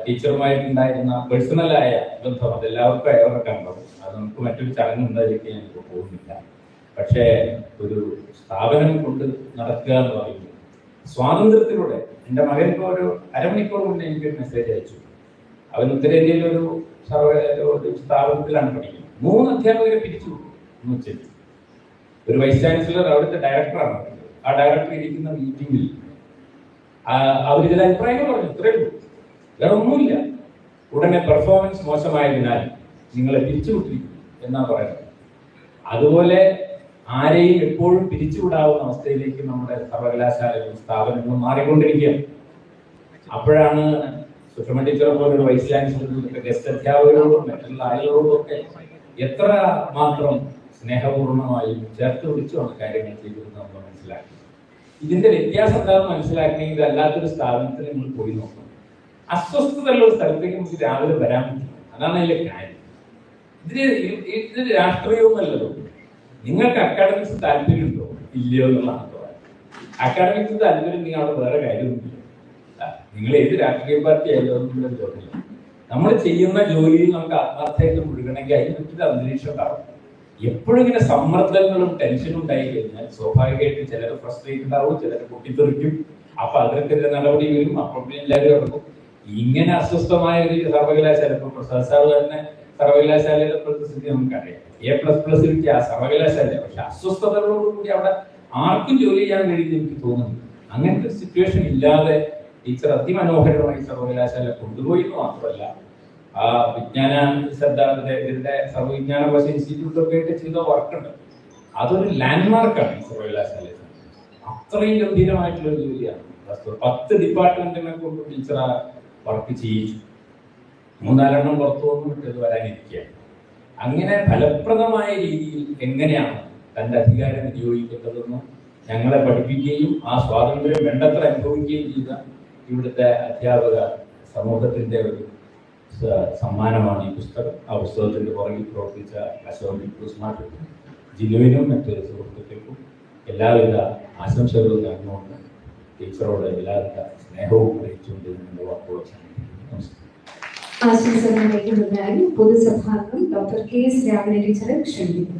ടീച്ചറുമായിട്ടുണ്ടായിരുന്ന പേഴ്സണലായ ബന്ധം അതെല്ലാവർക്കും അയവർക്ക് ഉണ്ടാവും. അത് നമുക്ക് മറ്റൊരു ചടങ്ങ് ഉണ്ടായിരിക്കാൻ എനിക്ക് പോകുന്നില്ല. പക്ഷേ ഒരു സ്ഥാപനം കൊണ്ട് നടക്കുക എന്ന് പറയുന്നത് സ്വാതന്ത്ര്യത്തിലൂടെ. എൻ്റെ മകൻ ഇപ്പോൾ ഒരു അരമണിക്കൂർ മുന്നേ എനിക്കൊരു മെസ്സേജ് അയച്ചു. അവൻ ഉത്തരേന്ത്യയിലൊരു ഒരു സ്ഥാപനത്തിലാണ് പഠിക്കുന്നത്. 3 അധ്യാപകരെ പിരിച്ചു എന്ന് വെച്ചിട്ട്. ഒരു വൈസ് ചാൻസലർ അവിടുത്തെ ഡയറക്ടറാണ്. ആ ഡയറക്ടർ ഇരിക്കുന്ന മീറ്റിംഗിൽ അവർ ചില അഭിപ്രായങ്ങൾ പറഞ്ഞു, ഇത്രയേ ഉള്ളൂ, വേറെ ഒന്നുമില്ല. ഉടനെ പെർഫോമൻസ് മോശമായതിനാൽ നിങ്ങളെ പിരിച്ചുവിട്ടിരിക്കുന്നു എന്നാ പറയുന്നത്. അതുപോലെ ആരെയും എപ്പോഴും പിരിച്ചുവിടാവുന്ന അവസ്ഥയിലേക്ക് നമ്മുടെ സർവകലാശാലകളും സ്ഥാപനങ്ങളും മാറിക്കൊണ്ടിരിക്കുകയാണ്. അപ്പോഴാണ് സുഷമ ടീച്ചറെ പോലൊരു വൈസ് ചാൻസലർ ഗസ്റ്റ് അധ്യാപകരോടും മറ്റുള്ള ആളുകളോടും ഒക്കെ എത്ര മാത്രം സ്നേഹപൂർണമായും ചേർത്ത് പിടിച്ചുമാണ് കാര്യങ്ങൾ ചെയ്തിരുന്നത് നമ്മൾ മനസ്സിലാക്കി. ഇതിന്റെ വ്യത്യാസം എന്താണെന്ന് മനസ്സിലാക്കണമെങ്കിൽ അല്ലാത്തൊരു സ്ഥാപനത്തിൽ നിങ്ങൾ പോയി നോക്കണം. അസ്വസ്ഥതയുള്ള ഒരു സ്ഥലത്തേക്ക് നമുക്ക് രാവിലെ വരാൻ പറ്റില്ല. അതാണ് അതിലെ കാര്യം. ഇതിന് രാഷ്ട്രീയമൊന്നുമല്ലല്ലോ. നിങ്ങൾക്ക് അക്കാഡമിക്സ് താല്പര്യമുണ്ടോ ഇല്ലയോ എന്നുള്ളതാണ് പറയുന്നത്. അക്കാഡമിക്സ് താല്പര്യം നിങ്ങൾ അവിടെ വേറെ കാര്യമൊന്നുമില്ല. നിങ്ങൾ ഏത് രാഷ്ട്രീയ പാർട്ടി ആയാലും ഒന്നും തോന്നില്ല. നമ്മൾ ചെയ്യുന്ന ജോലിയിൽ നമുക്ക് ആത്മാർത്ഥമായിട്ട് മുഴുകണമെങ്കിൽ അതിന് പറ്റിയ അന്തരീക്ഷം ഉണ്ടാവും. എപ്പോഴും ഇങ്ങനെ സമ്മർദ്ദങ്ങളും ടെൻഷനും ഉണ്ടായി കഴിഞ്ഞാൽ സ്വാഭാവികമായിട്ട് ചിലർ ഫ്രസ്ട്രേറ്റഡ് ആവും, ചിലർ പൊട്ടിത്തെറിക്കും. അപ്പൊ അതിനെതിരെ നടപടി വരും. അപ്പോൾ എല്ലാവരും ഇറങ്ങും. ഇങ്ങനെ അസ്വസ്ഥമായ ഒരു സർവകലാശാല, ഇപ്പൊ പ്രസാദ് സാർ തന്നെ സർവകലാശാലയുടെ പ്രതിസ്ഥിതി നമുക്കറിയാം. A++ കിട്ടിയ ആ സർവകലാശാല, പക്ഷെ അസ്വസ്ഥതകളോടുകൂടി അവിടെ ആർക്കും ജോലി ചെയ്യാൻ കഴിയുമെന്ന് എനിക്ക് തോന്നുന്നു. അങ്ങനത്തെ ഒരു സിറ്റുവേഷൻ ഇല്ലാതെ ടീച്ചർ അതിമനോഹരമായി സർവകലാശാല കൊണ്ടുപോയി എന്ന് മാത്രമല്ല, ആ വിജ്ഞാന ശ്രദ്ധ ഇതിന്റെ സർവ്വവിജ്ഞാന ഇൻസ്റ്റിറ്റ്യൂട്ടൊക്കെ ആയിട്ട് ചെയ്ത വർക്കുണ്ട്. അതൊരു ലാൻഡ്മാർക്കാണ് ഈ സർവകലാശാലയിൽ. അത്രയും ഗംഭീരമായിട്ടുള്ള ഒരു ജോലിയാണ്. 10 ഡിപ്പാർട്ട്മെന്റിനെ കൊണ്ട് ടീച്ചർ ആ വർക്ക് ചെയ്യിച്ചു. 3-4 പുറത്തു വന്നു വിട്ടത് വരാനിരിക്കുകയാണ്. അങ്ങനെ ഫലപ്രദമായ രീതിയിൽ എങ്ങനെയാണ് തന്റെ അധികാരം വിനിയോഗിക്കേണ്ടതെന്ന് ഞങ്ങളെ പഠിപ്പിക്കുകയും ആ സ്വാതന്ത്ര്യം വേണ്ടത്ര അനുഭവിക്കുകയും ചെയ്ത ഇവിടുത്തെ അധ്യാപക സമൂഹത്തിന്റെ ഒരു സമ്മാനമാണ് ഈ പുസ്തകം. ആ പുസ്തകത്തിന്റെ പുറകിൽ പ്രവർത്തിച്ച അശോക് ജില്ലുവിനും മറ്റൊരു സുഹൃത്തുക്കൾക്കും എല്ലാവിധ ആശംസകളും നേർന്നുകൊണ്ട് ടീച്ചറോട് എല്ലാവിധ സ്നേഹവും അറിയിച്ചുകൊണ്ട് നിങ്ങളുടെ വാക്കുകൾ നമസ്കാരം. ആശംസകളിലേക്ക് പൊതുസഭാംഗം ഡോക്ടർ KS രാമന ടീച്ചറെ ക്ഷണിക്കുന്നു.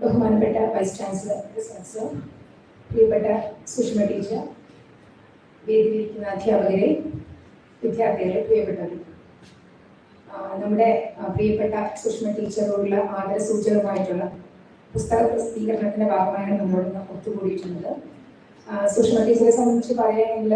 ബഹുമാനപ്പെട്ട വൈസ് ചാൻസലർ, പ്രിയപ്പെട്ട സുഷമ ടീച്ചർ, വേദിയിലിരിക്കുന്ന അധ്യാപകരെ, വിദ്യാർത്ഥികളെ, പ്രിയപ്പെട്ടവർ, നമ്മുടെ പ്രിയപ്പെട്ട സുഷമ ടീച്ചറോടുള്ള ആദരസൂചകമായിട്ടുള്ള പുസ്തക പ്രസിദ്ധീകരണത്തിന്റെ ഭാഗമായാണ് നമ്മളോട് ഒത്തുകൂടിയിട്ടുള്ളത്. സുഷമ ടീച്ചറെ സംബന്ധിച്ച് പറയുകയാണെങ്കിൽ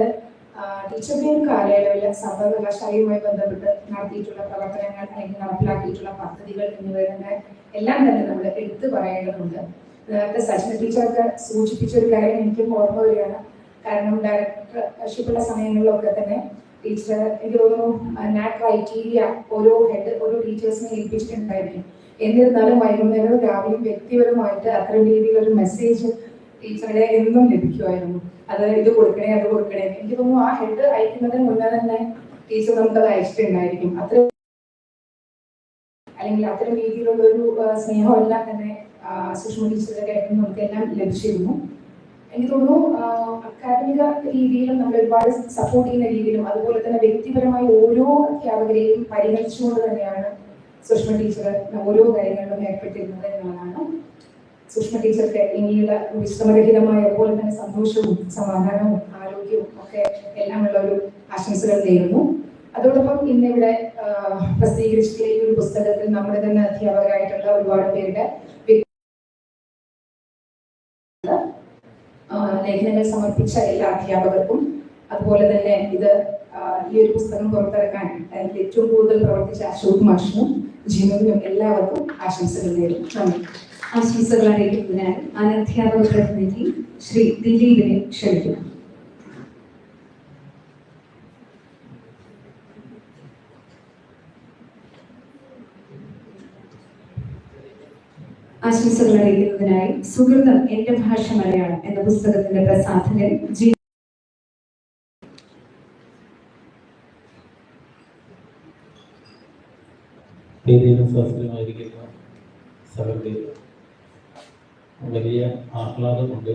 ടീച്ചറുടെ ഒരു കാലയളവിൽ സർവകലാശാലയുമായി ബന്ധപ്പെട്ട് നടത്തിയിട്ടുള്ള പ്രവർത്തനങ്ങൾ അല്ലെങ്കിൽ നടപ്പിലാക്കിയിട്ടുള്ള പദ്ധതികൾ എന്നിവയുടെ എല്ലാം തന്നെ നമ്മൾ എടുത്തു പറയേണ്ടതുണ്ട്. നേരത്തെ സജ്ന ടീച്ചർക്ക് സൂചിപ്പിച്ച ഒരു കാര്യം എനിക്കും ഓർമ്മ വരികയാണ്. കാരണം ഡയറക്ടർഷിപ്പുള്ള സമയങ്ങളിലൊക്കെ തന്നെ ടീച്ചർ എനിക്ക് തോന്നുന്നു നാറ്റ് ക്രൈറ്റീരിയ ഓരോ ടീച്ചേഴ്സിനെ ഏൽപ്പിച്ചിട്ടുണ്ടായിരിക്കും. എന്നിരുന്നാലും വൈകുന്നേരവും രാവിലെയും വ്യക്തിപരമായിട്ട് അത്തരം രീതിയിലൊരു മെസ്സേജ് ടീച്ചറുടെ എന്നും ലഭിക്കുമായിരുന്നു. അത് ഇത് കൊടുക്കണേ അത് കൊടുക്കണേ. എനിക്ക് തോന്നുന്നു ആ ഹെഡ് അയക്കുന്നതിന് മുന്നേ തന്നെ ടീച്ചർ നമുക്കത് അയച്ചിട്ടുണ്ടായിരിക്കും. അല്ലെങ്കിൽ അത്തരം രീതിയിലുള്ള ഒരു സ്നേഹമെല്ലാം തന്നെ സുഷമ ടീച്ചറുടെ നമുക്ക് എല്ലാം ലഭിച്ചിരുന്നു. എനിക്ക് തോന്നുന്നു അക്കാദമിക രീതിയിലും നമ്മൾ ഒരുപാട് സപ്പോർട്ട് ചെയ്യുന്ന രീതിയിലും അതുപോലെ തന്നെ വ്യക്തിപരമായി ഓരോ അധ്യാപകരെയും പരിഗണിച്ചുകൊണ്ട് തന്നെയാണ് സുഷമ ടീച്ചർ ഓരോ കാര്യങ്ങളിലും ഏർപ്പെട്ടിരുന്നത് എന്നുള്ളതാണ്. സുഷമ ടീച്ചർക്ക് ഇനിയുള്ള വിശ്രമരഹിതമായ അതുപോലെ തന്നെ സന്തോഷവും സമാധാനവും ആരോഗ്യവും ഒക്കെ എല്ലാമുള്ള ഒരു ആശംസകൾ നേരുന്നു. അതോടൊപ്പം ഇന്നിവിടെ പ്രസിദ്ധീകരിച്ചിട്ടുള്ള ഈ ഒരു പുസ്തകത്തിൽ നമ്മുടെ തന്നെ അധ്യാപകരായിട്ടുള്ള ഒരുപാട് പേരുടെ ലേഖനങ്ങൾ സമർപ്പിച്ച എല്ലാ അധ്യാപകർക്കും അതുപോലെ തന്നെ ഈ ഒരു പുസ്തകം പുറത്തിറക്കാൻ ഏറ്റവും കൂടുതൽ പ്രവർത്തിച്ച അശോക് മാഷിനും ജിനുവിനും എല്ലാവർക്കും ആശംസകൾ നേരും. നന്ദി. ആശംസകൾ അറിയിക്കുന്നതിനായി അനധ്യാപക പ്രതിനിധി ശ്രീ ദിലീപിനെ ക്ഷണിക്കുന്നു. ആശംസകൾ അറിയിക്കുന്നതിനായി സുഹൃതം എന്റെ ഭാഷ മലയാളം എന്ന പുസ്തകത്തിന്റെ പ്രസാധകൻ ജി വലിയ ആഹ്ലാദമുണ്ട്.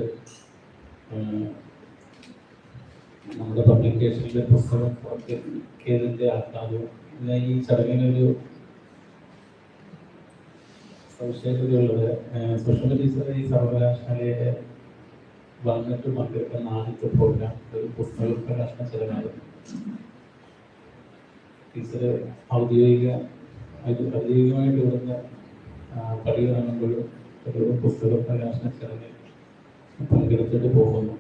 നമ്മുടെ പബ്ലിക്കേഷനിലെ പുസ്തകം പുറത്തിറക്കിയതിൻ്റെ ആഹ്ലാദവും ഈ ചടങ്ങിനൊരു സവിശേഷതയുള്ളത് സുഷമ ടീച്ചർ ഈ സർവകലാശാലയുടെ വന്നിട്ട് പങ്കെടുക്കുന്ന ആദ്യത്തെ പ്രോഗ്രാം ഒരു പുസ്തക പ്രകാശന ചടങ്ങായിരുന്നു. ടീച്ചർ ഔദ്യോഗികമായിട്ട് ഇവിടുന്ന് പടി കാണുമ്പോഴും ഒരു പുസ്തക പ്രകാശന ചടങ്ങിൽ പങ്കെടുത്തിട്ട് പോകുന്നു.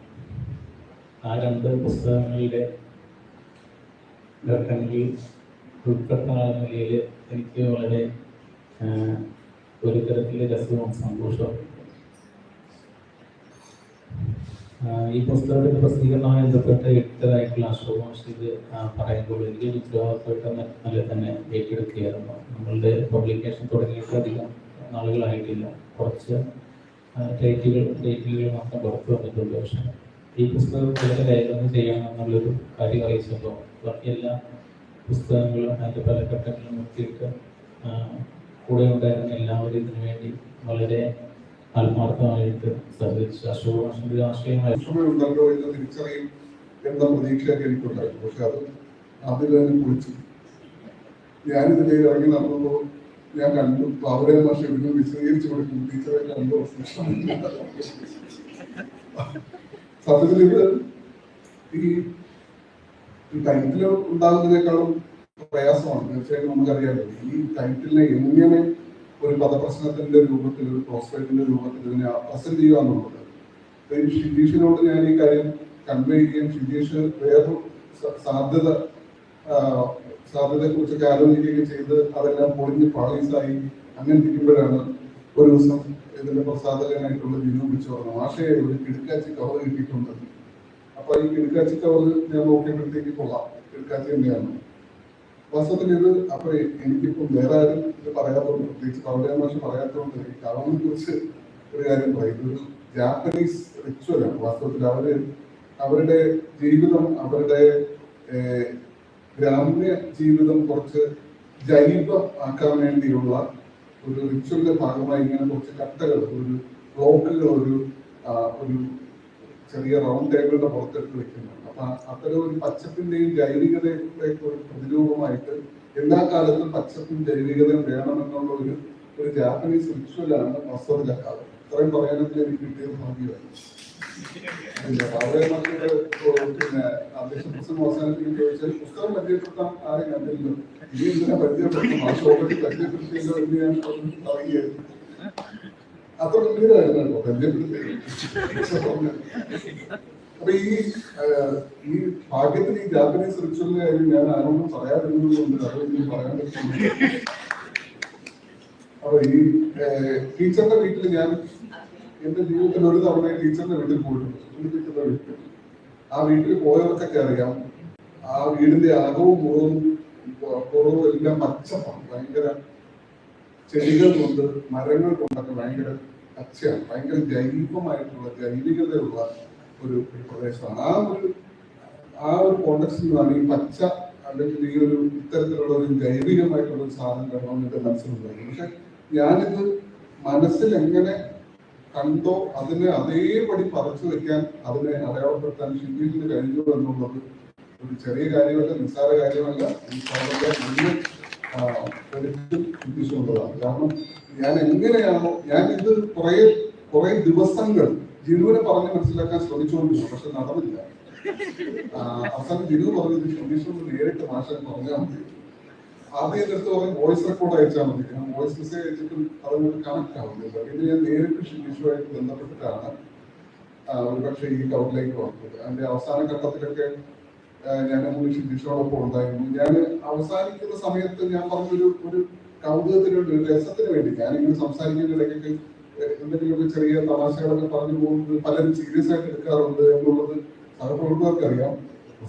ആ 2 പുസ്തകങ്ങളുടെ ഘട്ടങ്ങളിൽ ഉൾപ്പെട്ട നിലയിൽ എനിക്ക് വളരെ ഒരു തരത്തിലെ രസവും സന്തോഷവും. ഈ പുസ്തകത്തിന്റെ പ്രസിദ്ധീകരണവുമായി ബന്ധപ്പെട്ട് എഡിറ്ററായിട്ടുള്ള അശോക് മാഷ് ഇത് പറയുമ്പോൾ എനിക്ക് ഉത്തരവാദിത്തപ്പെട്ട നല്ല തന്നെ ഏറ്റെടുക്കുകയായിരുന്നു. നമ്മളുടെ പബ്ലിക്കേഷൻ തുടങ്ങിയിട്ട് അധികം നാളുകളായിട്ടില്ല. കുറച്ച് ഡേറ്റുകൾ മാത്രം പുറത്തു വന്നിട്ടുണ്ട്. പക്ഷെ ഈ പുസ്തകം വളരെ ലേഖനം ചെയ്യണം എന്നുള്ളൊരു കാര്യം അറിയിച്ചപ്പോൾ ബാക്കി എല്ലാ പുസ്തകങ്ങളും അതിൻ്റെ പല ഘട്ടങ്ങളും നിർത്തിയിട്ട് കൂടെ ഉണ്ടായിരുന്ന എല്ലാവരും ഇതിനു വേണ്ടി വളരെ ആത്മാർത്ഥമായിട്ട് സഹകരിച്ചു. അശോക് മാഷിന്റെ രാഷ്ട്രീയമായി തിരിച്ചറിയും എന്ന പ്രതീക്ഷയൊക്കെ എനിക്കുണ്ടായിരുന്നു. പക്ഷെ അത് അതിൽ തന്നെ പൊളിച്ചു. ഞാനിതിൽ ഇറങ്ങി നടന്നപ്പോൾ ഞാൻ കണ്ടു ബാബുരായ മാഷ ഇതിനെ വിശദീകരിച്ചു കൊടുക്കും. ടീച്ചറെ കണ്ടു. സത്യത്തിൽ ഇത് ഈ ടൈറ്റിൽ ഉണ്ടാകുന്നതിനേക്കാളും പ്രയാസമാണ്. തീർച്ചയായിട്ടും നമുക്കറിയാമല്ലോ ഈ ടൈറ്റിലിനെ എങ്ങനെ ഒരു പദപ്രശ്നത്തിന്റെ രൂപത്തിൽ ഒരു പ്രോസ്പെക്റ്റിന്റെ രൂപത്തിൽ ഇതിനെ പ്രസന്റ് ചെയ്യുക എന്നുള്ളത്. ഷിജീഷിനോട് ഞാൻ ഈ കാര്യം കൺവേ ചെയ്യുകയും ഷിജീഷ് വേറൊരു സാധ്യതയെ കുറിച്ചൊക്കെ ആലോചിക്കുകയും ചെയ്ത് അതെല്ലാം പൊളിഞ്ഞ് പാളീസായി അങ്ങനെ ഇരിക്കുമ്പോഴാണ് ഒരു ദിവസം ഇതിന്റെ പ്രസാധകനായിട്ടുള്ള ജിനു വിളിച്ചു പറഞ്ഞു, മാഷയെ ഒരു കിടക്കാച്ചി കവർ കിട്ടിയിട്ടുണ്ട്. അപ്പൊ ഈ കിടക്കാച്ചി കവർ ഞാൻ നോക്കിയപ്പോഴത്തേക്ക് കൊള്ളാം, കിടക്കാച്ചി തന്നെയാണ് വാസ്തവത്തിൽ ഇത്. അപ്പൊ എനിക്കിപ്പം വേറെ ആരും ഇത് പറയാത്തതുകൊണ്ട്, പ്രത്യേകിച്ച് ബാബുരായ മാഷ് പറയാത്തതുകൊണ്ട് ഈ കവറിനെ കുറിച്ച് ഒരു കാര്യം പറയും. ഇതൊരു ജാപ്പനീസ് റിച്വലാണ്. വാസ്തവത്തിൽ അവരുടെ ജീവിതം, അവരുടെ ഗ്രാമ്യ ജീവിതം കുറച്ച് ജൈവ ആക്കാൻ വേണ്ടിയുള്ള ഒരു റിച്വലിന്റെ ഭാഗമായി ഇങ്ങനെ കുറച്ച് കട്ടകൾ, ഒരു ബ്ലോക്കുകൾ ഒരു ചെറിയ റൗണ്ട് ടേബിളിന്റെ പുറത്തെടുത്ത് വെക്കുന്നുണ്ട്. അപ്പൊ അത്തരം ഒരു പച്ചപ്പിന്റെയും ജൈവികതയുടെ ഒരു പ്രതിരൂപമായിട്ട് എല്ലാ കാലത്തും പച്ചപ്പും ജൈവികതയും വേണമെന്നുള്ള ഒരു ജാപ്പനീസ് റിച്വലാണ് വസ്തുതക്കാലം. ഇത്രയും പറയാനൊക്കെ എനിക്ക് കിട്ടിയത് ഭാഗ്യമായി. പിന്നെ അധ്യക്ഷ പ്രസംഗം അവസാനത്തിൽ ചോദിച്ചാൽ പുസ്തകം പരിചയപ്പെടുത്താൻ ആരെയും കണ്ടില്ല, ഇനി എന്തിനാ പരിചയപ്പെടുത്തും, ആ ഷോപ്പിൽ പരിചയപ്പെടുത്തിയല്ലോ എന്ന് ഞാൻ പറയുകയായിരുന്നു. അത്ര ഗംഭീരമായിരുന്നു കേട്ടോ പരിചയപ്പെടുത്തി. അപ്പൊ ഈ ഭാഗ്യത്തിന് ഈ ജാപ്പനീസ് റിച്വലിന്റെ കാര്യം ഞാൻ ആരോടും പറയാതിരുന്നത് കൊണ്ട് അത് എനിക്ക് പറയാൻ പറ്റുന്നില്ല. അപ്പൊ ഈ ടീച്ചറിന്റെ വീട്ടിൽ ഞാൻ എന്റെ ജീവിതത്തിൽ ഒരു തവണ ടീച്ചറിന്റെ വീട്ടിൽ പോയിട്ടുണ്ട്. ടീച്ചറിന്റെ വീട്ടിൽ ആ വീട്ടിൽ പോയവർക്കൊക്കെ അറിയാം, ആ വീടിന്റെ അകവും പുറവും എല്ലാം പച്ചപ്പാണ്. ഭയങ്കര ചെടികൾ കൊണ്ട് മരങ്ങൾ കൊണ്ടൊക്കെ ഭയങ്കര പച്ചയാണ്. ഭയങ്കര ജൈവികമായിട്ടുള്ള ജൈവികതയുള്ള ഒരു പ്രദേശമാണ്. ആ ഒരു കോണ്ടക്സ്റ്റിൽ നിന്നാണ് ഈ പച്ച അല്ലെങ്കിൽ ഈ ഒരു ഇത്തരത്തിലുള്ള ഒരു ജൈവികമായിട്ടുള്ള ഒരു സാധനം കാണണമെന്ന് എന്റെ മനസ്സിലുണ്ടായിരുന്നു. പക്ഷെ ഞാനിത് മനസ്സിൽ എങ്ങനെ കണ്ടോ അതിനെ അതേപടി പറിച്ചു വെക്കാൻ, അതിനെ അടയാളപ്പെടുത്താൻ ഷിബീലിന് കഴിഞ്ഞു എന്നുള്ളത് ഒരു ചെറിയ കാര്യമല്ല, നിസ്സാര കാര്യമല്ല. ഈ ഉദ്ദേശമുള്ളതാണ്. കാരണം ഞാൻ എങ്ങനെയാണോ ഇത് കുറെ ദിവസങ്ങൾ ജിനുവിനെ പറഞ്ഞ് മനസ്സിലാക്കാൻ ശ്രമിച്ചുകൊണ്ടിരുന്നു, പക്ഷെ നടന്നില്ല. അവസാനം ജിനു പറഞ്ഞത് ഷിബീഷോട് നേരിട്ട് മാഷൻ പറഞ്ഞാൽ മതി. ആദ്യം എന്റെ അടുത്ത് പറഞ്ഞ് വോയിസ് റെക്കോർഡ് അയച്ചാൽ മതി. ഞാൻ വോയിസ് മെസ്സേജ് അയച്ചിട്ട് അതുകൊണ്ട് കണക്ട് ആവുന്നില്ല. പിന്നെ ഞാൻ നേരിട്ട് ഷിബീഷുമായിട്ട് ബന്ധപ്പെട്ടിട്ടാണ് ഒരുപക്ഷെ ഈ കൗട്ടിലേക്ക് വന്നത്. അതിന്റെ അവസാന ഘട്ടത്തിലൊക്കെ ഞാൻ ഷിബീഷോടൊപ്പം ഉണ്ടായിരുന്നു. ഞാൻ അവസാനിക്കുന്ന സമയത്ത് ഞാൻ പറഞ്ഞൊരു കൗതുകത്തിന് വേണ്ടി, ഒരു രസത്തിന് വേണ്ടി ഞാനിങ്ങനെ സംസാരിക്കുന്ന ഇടയ്ക്ക് എന്തെങ്കിലുമൊക്കെ ചെറിയ തമാശകളൊക്കെ പറഞ്ഞു പോകുന്നത് പലരും സീരിയസ് ആയിട്ട് എടുക്കാറുണ്ട് എന്നുള്ളത് സഹപ്രവർത്തകർക്ക് അറിയാം.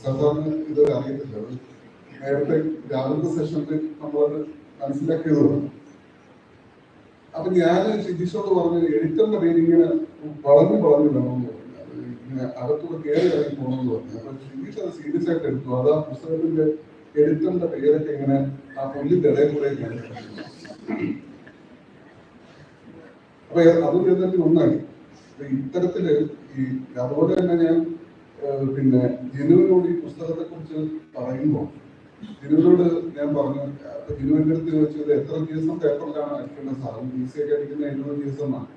സാറിന് ഇത് അറിയത്തില്ല. നേരത്തെ രാവിലത്തെ സെഷനിൽ നമ്മളത് മനസ്സിലാക്കിയതാണ്. അപ്പൊ ഞാൻ ഷിബീഷോട് പറഞ്ഞു, എഡിറ്ററിന്റെ പേര് ഇങ്ങനെ വളഞ്ഞു വേണമെന്ന് പറഞ്ഞു. ഇങ്ങനെ അകത്തൂടെ കയറി ഇറങ്ങി പോകണമെന്ന് പറഞ്ഞു. അപ്പൊ ഷിബീഷ് അത് സീരിയസ് ആയിട്ട് എടുത്തു. അത് ആ പുസ്തകത്തിന്റെ എഡിറ്ററിന്റെ പേരൊക്കെ ഇങ്ങനെ ആ പുല്ലിന്റെ ഇടയിൽ കൂടെ അപ്പൊ അതും എഴുതി ഒന്നായി. ഇത്തരത്തില് അതുപോലെ തന്നെ ഞാൻ പിന്നെ ജിനുവിനോട് ഈ പുസ്തകത്തെ കുറിച്ച് പറയുമ്പോൾ ജിനുവിനോട് ഞാൻ പറഞ്ഞു, ജിനുവിന്റെ അടുത്ത് ചോദിച്ചത് എത്ര ദിവസം പേപ്പറിലാണ് അടിക്കേണ്ട സാധനം, ഈസിയൊക്കെ അടിക്കുന്ന 70 ദിവസമാണ്.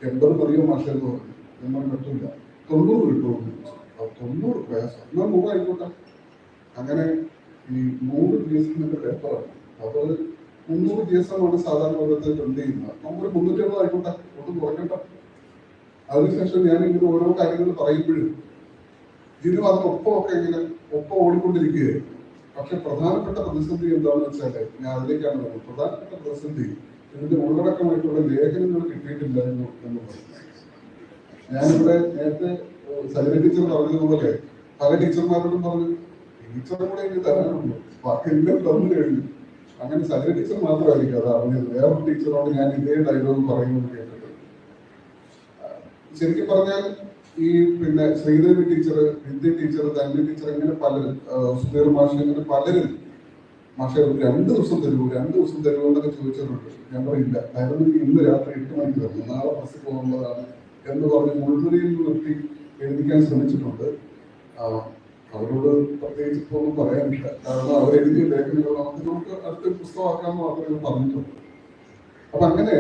80 പറയോ മാഷെന്ന് പറഞ്ഞു. നമ്മൾ പറ്റില്ല, 90 കിട്ടുമെന്ന് ചോദിച്ചു. 90 പ്രയാസം, എന്നാൽ 100 ആയിക്കോട്ടെ. അങ്ങനെ ഈ 100 ദിവസത്തിന്റെ പേപ്പറാണ്. അപ്പൊ 300 ദിവസമാണ് സാധാരണ ഓരോരുത്തർ പ്രിന്റ് ചെയ്യുന്നത്. നമ്മൾ 360 ആയിക്കോട്ടെ, ഒന്നും കുറയ്ക്കണ്ട. അതിനുശേഷം ഞാൻ ഇങ്ങനെ ഓരോ കാര്യങ്ങൾ പറയുമ്പോഴും ജിനു അതിനൊപ്പമൊക്കെ ഇങ്ങനെ ഒപ്പം ഓടിക്കൊണ്ടിരിക്കുകയായിരുന്നു. പക്ഷെ പ്രധാനപ്പെട്ട പ്രതിസന്ധി എന്താണെന്ന് വെച്ചാല് ഞാൻ അതിലേക്കാണ് പറയുന്നത്. പ്രധാനപ്പെട്ട പ്രതിസന്ധി ഇതിന്റെ ഉള്ളടക്കമായിട്ടുള്ള ലേഖനങ്ങൾ കിട്ടിയിട്ടില്ല എന്ന് പറഞ്ഞു. ഞാനിവിടെ നേരത്തെ സജന ടീച്ചർ പറഞ്ഞതുപോലെ പല ടീച്ചർമാരോടും പറഞ്ഞു, ടീച്ചറും കൂടെ എനിക്ക് തരാനുള്ളൂ, ബാക്കി എല്ലാം തന്നു കഴിഞ്ഞു. അങ്ങനെ സജന ടീച്ചർ മാത്രമായിരിക്കും അത് അറിഞ്ഞത്. വേറൊരു ടീച്ചറോട് ഞാൻ ഇതേ ഡയലോഗ് പറയുന്നത് കേട്ടിട്ട്. ശരിക്കും പറഞ്ഞാൽ ഈ പിന്നെ ശ്രീദേവി ടീച്ചർ, വിദ്യ ടീച്ചർ, ധന്യ ടീച്ചർ, ഇങ്ങനെ പലരും, സുധീർ മാഷ്, ഇങ്ങനെ പലരും മാഷെ 2 ദിവസം തരുമോ 2 ദിവസം തരുമോ എന്നൊക്കെ ചോദിച്ചിട്ടുണ്ട്. ഞാൻ പറയില്ല, കാരണം ഇന്ന് രാത്രി 8 മണിക്ക് തന്നു, നാളെ ബസ്സിൽ പോകുന്നതാണ് എന്ന് പറഞ്ഞ് മുൾമുനയിൽ നിർത്തി എഴുതിക്കാൻ ശ്രമിച്ചിട്ടുണ്ട്. അവരോട് പ്രത്യേകിച്ച് ഇപ്പോൾ ഒന്നും പറയാനില്ല. കാരണം അവരെഴുതിയ ലേഖനങ്ങൾ നമുക്ക് അടുത്ത പുസ്തകമാക്കാമെന്ന് മാത്രമേ പറഞ്ഞിട്ടുള്ളൂ. അപ്പൊ അങ്ങനെ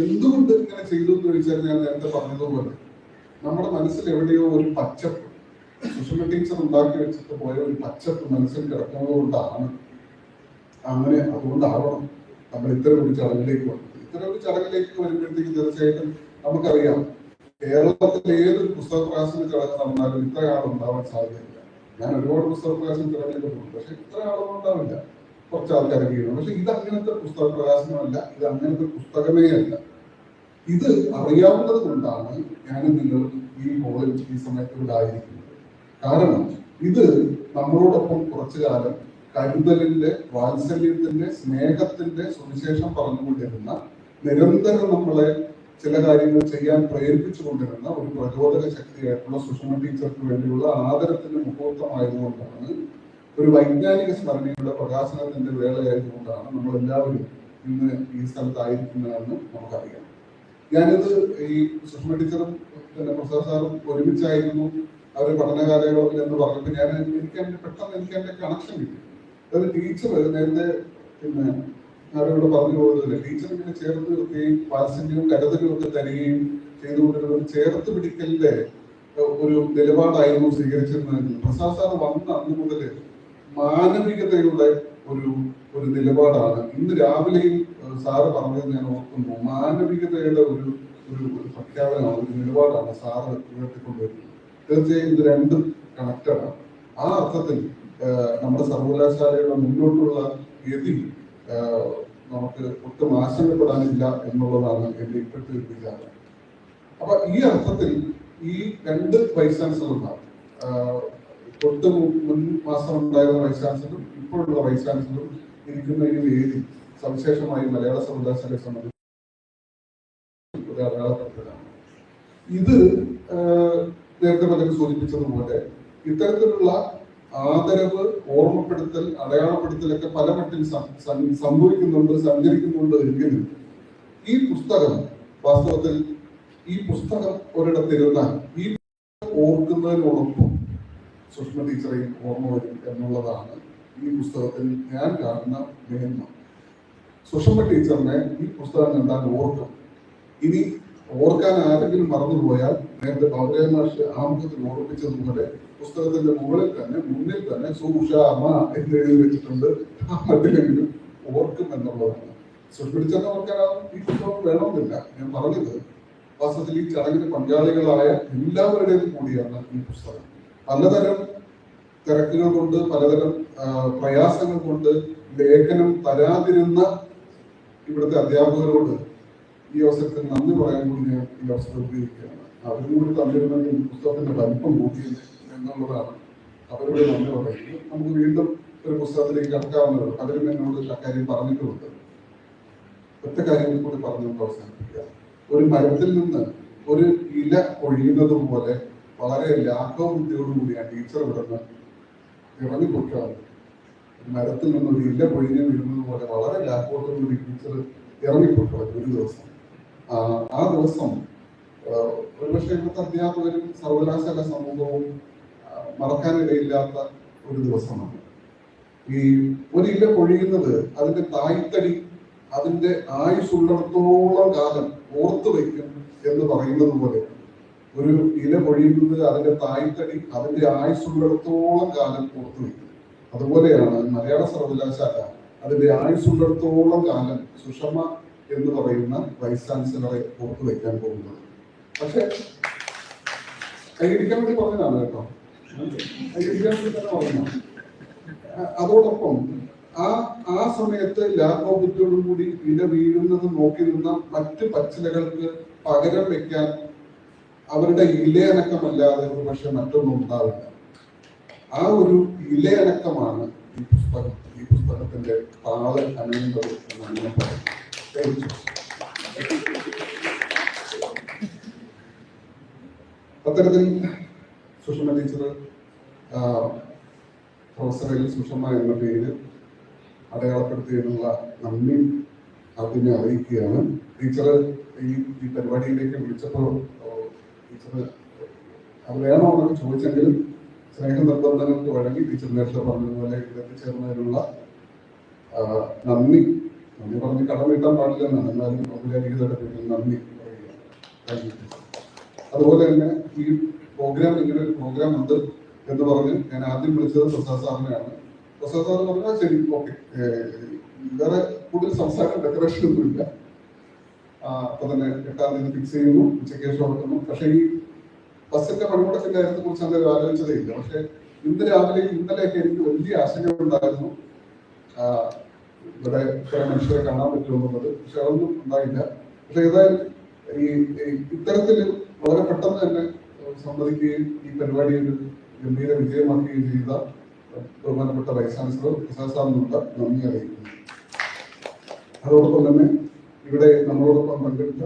എന്തുകൊണ്ട് ഇങ്ങനെ ചെയ്തു എന്ന് ചോദിച്ചാൽ ഞാൻ നേരത്തെ പറഞ്ഞതുപോലെ നമ്മുടെ മനസ്സിൽ എവിടെയോ ഒരു പച്ചപ്പ്, സുഷമ ടീച്ചർ ഉണ്ടാക്കി വെച്ചിട്ട് പോയ ഒരു പച്ചപ്പ് മനസ്സിൽ കിടക്കുന്നത് കൊണ്ടാണ് അങ്ങനെ. അതുകൊണ്ടാവണം നമ്മൾ ഇത്തരം ഒരു ചടങ്ങിലേക്ക് വന്നത്. ഇത്തരം ഒരു ചടങ്ങിലേക്ക് വരുമ്പോഴത്തേക്ക് തീർച്ചയായിട്ടും നമുക്കറിയാം, കേരളത്തിൽ ഏതൊരു പുസ്തക പ്രകാശന ചടങ്ങ് നടന്നാലും ഇത്ര ആളുണ്ടാവാൻ സാധ്യതയില്ല. ഞാൻ ഒരുപാട് പുസ്തക പ്രകാശന ചടങ്ങിലേക്ക് പോകും, പക്ഷെ ഇത്ര ആളൊന്നും ഉണ്ടാവില്ല, കുറച്ച് ആൾക്കാരൊക്കെ ചെയ്യണം. പക്ഷെ ഇത് അങ്ങനത്തെ പുസ്തക പ്രകാശനമല്ല, ഇത് അങ്ങനത്തെ പുസ്തകമേ അല്ല. ഇത് അറിയാവുന്നത് കൊണ്ടാണ് ഞാനും നിങ്ങൾ ഈ ഹോളിൽ ഈ സമയത്ത് ഇവിടെ ആയിരിക്കുന്നത്. കാരണം ഇത് നമ്മളോടൊപ്പം കുറച്ചു കാലം കരുതലിന്റെ, വാത്സല്യത്തിന്റെ, സ്നേഹത്തിന്റെ സുവിശേഷം പറഞ്ഞുകൊണ്ടിരുന്ന, നിരന്തരം നമ്മളെ ചില കാര്യങ്ങൾ ചെയ്യാൻ പ്രേരിപ്പിച്ചുകൊണ്ടിരുന്ന ഒരു പ്രചോദക ശക്തിയായിട്ടുള്ള സുഷമ ടീച്ചർക്ക് വേണ്ടിയുള്ള ആദരത്തിന്റെ മുഹൂർത്തമായതുകൊണ്ടാണ്, ഒരു വൈജ്ഞാനിക സ്മരണയുടെ പ്രകാശനത്തിന്റെ വേളയായതുകൊണ്ടാണ് നമ്മൾ എല്ലാവരും ഇന്ന് ഈ സ്ഥലത്തായിരിക്കുന്നതെന്ന് നമുക്കറിയാം. ഞാനിത് ഈ സുഷമ ടീച്ചറും പിന്നെ പ്രസാദ് സാറും ഒരുമിച്ചായിരുന്നു അവരുടെ പഠന കാലയളവിൽ എന്ന് പറഞ്ഞപ്പോൾ പെട്ടെന്ന് എനിക്ക് എന്റെ കണക്ഷൻ കിട്ടി. അതായത് ടീച്ചർ നേരത്തെ പിന്നെ അവരോട് പറഞ്ഞു പോകുന്നില്ല, ടീച്ചർ ഇങ്ങനെ ചേർത്ത് നിർത്തുകയും വാത്സല്യവും കരുതലും ഒക്കെ തരികയും ചെയ്തുകൊണ്ടിരുന്ന ഒരു ചേർത്ത് പിടിക്കലിന്റെ ഒരു നിലപാടായിരുന്നു സ്വീകരിച്ചിരുന്നതെങ്കിൽ പ്രസാദ് സാർ വന്ന അന്ന് മുതൽ മാനവികതയുടെ ഒരു നിലപാടാണ്. ഇന്ന് രാവിലെയും സാറ് പറഞ്ഞത് ഞാൻ ഓർക്കുന്നു. മാനവികതയുടെ ഒരു പ്രഖ്യാപനമാണ്, ഒരു നിലപാടാണ് സാറ് ഉയർത്തിക്കൊണ്ടുവരുന്നത്. തീർച്ചയായും ഇത് രണ്ടും കണക്റ്റാണ്. ആ അർത്ഥത്തിൽ നമ്മുടെ സർവകലാശാലയുടെ മുന്നോട്ടുള്ള ഗതി നമുക്ക് ഒട്ടും ആശങ്കപ്പെടാനില്ല എന്നുള്ളതാണ് എന്റെ ഇപ്പോഴത്തെ ഒരു വിചാരം. അപ്പൊ ഈ അർത്ഥത്തിൽ ഈ രണ്ട് വൈസ് ചാൻസലർമാർ, തൊട്ട് മുൻ മാസം ഉണ്ടായിരുന്ന വൈസ് ചാൻസലറും ഇപ്പോഴുള്ള വൈസ് ചാൻസലറും ഇരിക്കുന്ന ഈ വേദി സവിശേഷമായി മലയാള സർവകലാശാലയെ സംബന്ധിച്ച് ഒരു അടയാളപ്പെടുത്തലാണ്. ഇത് നേരത്തെ പലരും സൂചിപ്പിച്ചതുപോലെ ഇത്തരത്തിലുള്ള ആദരവ്, ഓർമ്മപ്പെടുത്തൽ, അടയാളപ്പെടുത്തലൊക്കെ പല മട്ടിൽ സംഭവിക്കുന്നുണ്ട്, സഞ്ചരിക്കുന്നുണ്ട് എങ്കിലും ഈ പുസ്തകം വാസ്തവത്തിൽ ഈ പുസ്തകം ഒരിടത്തിരുന്നാൽ ഈ ഓർക്കുന്നതിനോടൊപ്പം സുഷമ ടീച്ചറെയും ഓർമ്മ വരും എന്നുള്ളതാണ് ഈ പുസ്തകത്തിൽ ഞാൻ കാണുന്ന മേന്മ. സുഷമ ടീച്ചറിനെ ഈ പുസ്തകം കണ്ടാൽ ഓർക്കും. ഇനി ഓർക്കാൻ ആരെങ്കിലും മറന്നുപോയാൽ നേരത്തെ ബാബുരായ മാഷ് ആമുഖത്തിൽ ഓർമ്മിപ്പിച്ചതുപോലെ പുസ്തകത്തിന്റെ മുന്നിൽ തന്നെ സുഷാമ എന്ന് എഴുതി വെച്ചിട്ടുണ്ട്. മറ്റെങ്കിലും ഓർക്കും എന്നുള്ളതാണ്. സുഷമ ടീച്ചറിനെ ഓർക്കാനാവും ഈ പുസ്തകം വേണമെന്നില്ല. ഞാൻ പറഞ്ഞത് വാസ്തവത്തിൽ ഈ ചടങ്ങിന് പങ്കാളികളായ എല്ലാവരുടേതും കൂടിയാണ് ഈ പുസ്തകം. പലതരം തിരക്കുകൾ കൊണ്ട്, പലതരം പ്രയാസങ്ങൾ കൊണ്ട് ലേഖനം തരാതിരുന്ന ഇവിടുത്തെ അധ്യാപകരോട് ഈ അവസരത്തിൽ നന്ദി പറയാൻ കൂടി ഞാൻ ഈ അവസരം ഉപയോഗിക്കുകയാണ്. അവരും കൂടി തന്നിരുന്നെങ്കിൽ ഈ പുസ്തകത്തിന്റെ വലിപ്പം കൂട്ടിയത് എന്നുള്ളതാണ് അവരോട് നന്ദി പറയുന്നത്. നമുക്ക് വീണ്ടും ഒരു പുസ്തകത്തിലേക്ക് കടക്കാവുന്നതാണ്. പലരും എന്നോട് അക്കാര്യം പറഞ്ഞിട്ടുമുണ്ട്. ഒറ്റ കാര്യങ്ങൾ കൂടി പറഞ്ഞുകൊണ്ട് അവസാനിപ്പിക്കുക. ഒരു മരത്തിൽ നിന്ന് ഒരു ഇല ഒഴിയുന്നത് പോലെ വളരെ ലാഘവബുദ്ധിയോടുകൂടിയാണ് ടീച്ചർ ഇവിടുന്ന് ഇറങ്ങിപ്പൊക്കാറ്. ഒരു മരത്തിൽ നിന്ന് ഒരു ഇല പൊഴിഞ്ഞ് വീഴുന്നത് പോലെ വളരെ ലാഘവത്തോടുകൂടി ടീച്ചർ ഇറങ്ങിപ്പൊക്കാറ് ഒരു ദിവസം. ആ ദിവസം ഒരുപക്ഷെ ഇവിടുത്തെ അധ്യാപകരും സർവകലാശാല സമൂഹവും മറക്കാനിടയില്ലാത്ത ഒരു ദിവസമാണ്. ഈ ഒരു ഇല പൊഴിയുന്നത് അതിന്റെ തായ്തടി അതിന്റെ ആയുസ്സുള്ളിടത്തോളം കാലം ഓർത്തു വയ്ക്കും എന്ന് പറയുന്നത് പോലെ ഒരു ഇല പൊഴിയുന്നത് അതിന്റെ തായ്തടി അതിന്റെ ആയുസ്സുള്ളിടത്തോളം കാലം ഓർത്തു വയ്ക്കും. അതുപോലെയാണ് മലയാള സർവകലാശാല അതിന്റെ ആയുസ്സുള്ളിടത്തോളം കാലം സുഷമ എന്ന് പറയുന്ന വൈസ് ചാൻസലറെ ഓർത്തു വയ്ക്കാൻ പോകുന്നത്. പക്ഷെ കൈയടിക്കാൻ വേണ്ടി പറഞ്ഞതാണ് കേട്ടോ, കൈയടിക്കാൻ വേണ്ടി തന്നെ പറഞ്ഞതാണ്. അതോടൊപ്പം ആ സമയത്ത് ലാഘവബുദ്ധിയോടും കൂടി ഇല വീഴുന്നത് നോക്കി നിന്ന മറ്റ് പച്ചിലകൾക്ക് പകരം വെക്കാൻ അവരുടെ ഇലയനക്കമല്ലാതെ ഒരു പക്ഷെ മറ്റൊന്നും ഉണ്ടാവില്ല. ആ ഒരു ഇലയനക്കമാണ് ഈ പുസ്തകത്തിന്റെ താള് അനങ്ങുന്നത് എന്നാണ് ഞാൻ പറയുന്നത്. അത്തരത്തിൽ സുഷമ ടീച്ചർ പ്രൊഫസറിൽ സുഷമ എന്ന പേര് അടയാളപ്പെടുത്തിയതിനുള്ള നന്ദി അതിനെ അറിയിക്കുകയാണ്. ടീച്ചർ ഈ പരിപാടിയിലേക്ക് വിളിച്ചപ്പോൾ ടീച്ചർ അത് വേണോ എന്നൊക്കെ ചോദിച്ചെങ്കിലും സ്നേഹ നിർബന്ധങ്ങൾക്ക് വഴങ്ങി ടീച്ചർ നേരത്തെ പറഞ്ഞതുപോലെ എത്തിച്ചേർന്നതിനുള്ള നന്ദി പറഞ്ഞ് കടം വീട്ടാൻ പാടില്ലെന്നാണ്, എന്നാലും ഔപചാരികതയുടെ പേരിൽ നന്ദി പറയുകയാണ്. അതുപോലെ തന്നെ ഈ പ്രോഗ്രാം ഇങ്ങനെ ഒരു പ്രോഗ്രാം ഉണ്ട് എന്ന് പറഞ്ഞ് ഞാൻ ആദ്യം വിളിച്ചത് പ്രസാദ് സാറിനെയാണ്. പ്രസാദ് സാർ പറഞ്ഞാൽ ശരി, ഓക്കെ, വേറെ കൂടുതൽ സംസാരം ഡെക്കറേഷൻ ഒന്നുമില്ല, അപ്പൊ തന്നെ 8-ാം തീയതി ഫിക്സ് ചെയ്യുന്നു, ഉച്ചയ്ക്ക് ശേഷം ഓർക്കുന്നു. പക്ഷെ ഈ ബസ്സിന്റെ പണിമുടക്കിന്റെ കാര്യത്തെ കുറിച്ച് എന്തായാലും ആലോചിച്ചതേ ഇല്ല. പക്ഷെ ഇന്നലെയൊക്കെ എനിക്ക് വലിയ ആശങ്ക ഉണ്ടായിരുന്നു ഇവിടെ കുറെ മനുഷ്യരെ കാണാൻ പറ്റുമെന്നുള്ളത്. പക്ഷെ അതൊന്നും ഉണ്ടായില്ല. പക്ഷെ ഏതായാലും ഈ ഇത്തരത്തിൽ വളരെ പെട്ടെന്ന് തന്നെ സമ്മതിക്കുകയും ഈ പരിപാടി ഒരു ഗംഭീര വിജയമാക്കുകയും ചെയ്ത ബഹുമാനപ്പെട്ട വൈസ് ചാൻസലർ പ്രസാദ് സാറിനുള്ള നന്ദി അറിയിക്കുന്നു. അതോടൊപ്പം തന്നെ ഇവിടെ നമ്മളോടൊപ്പം പങ്കെടുത്ത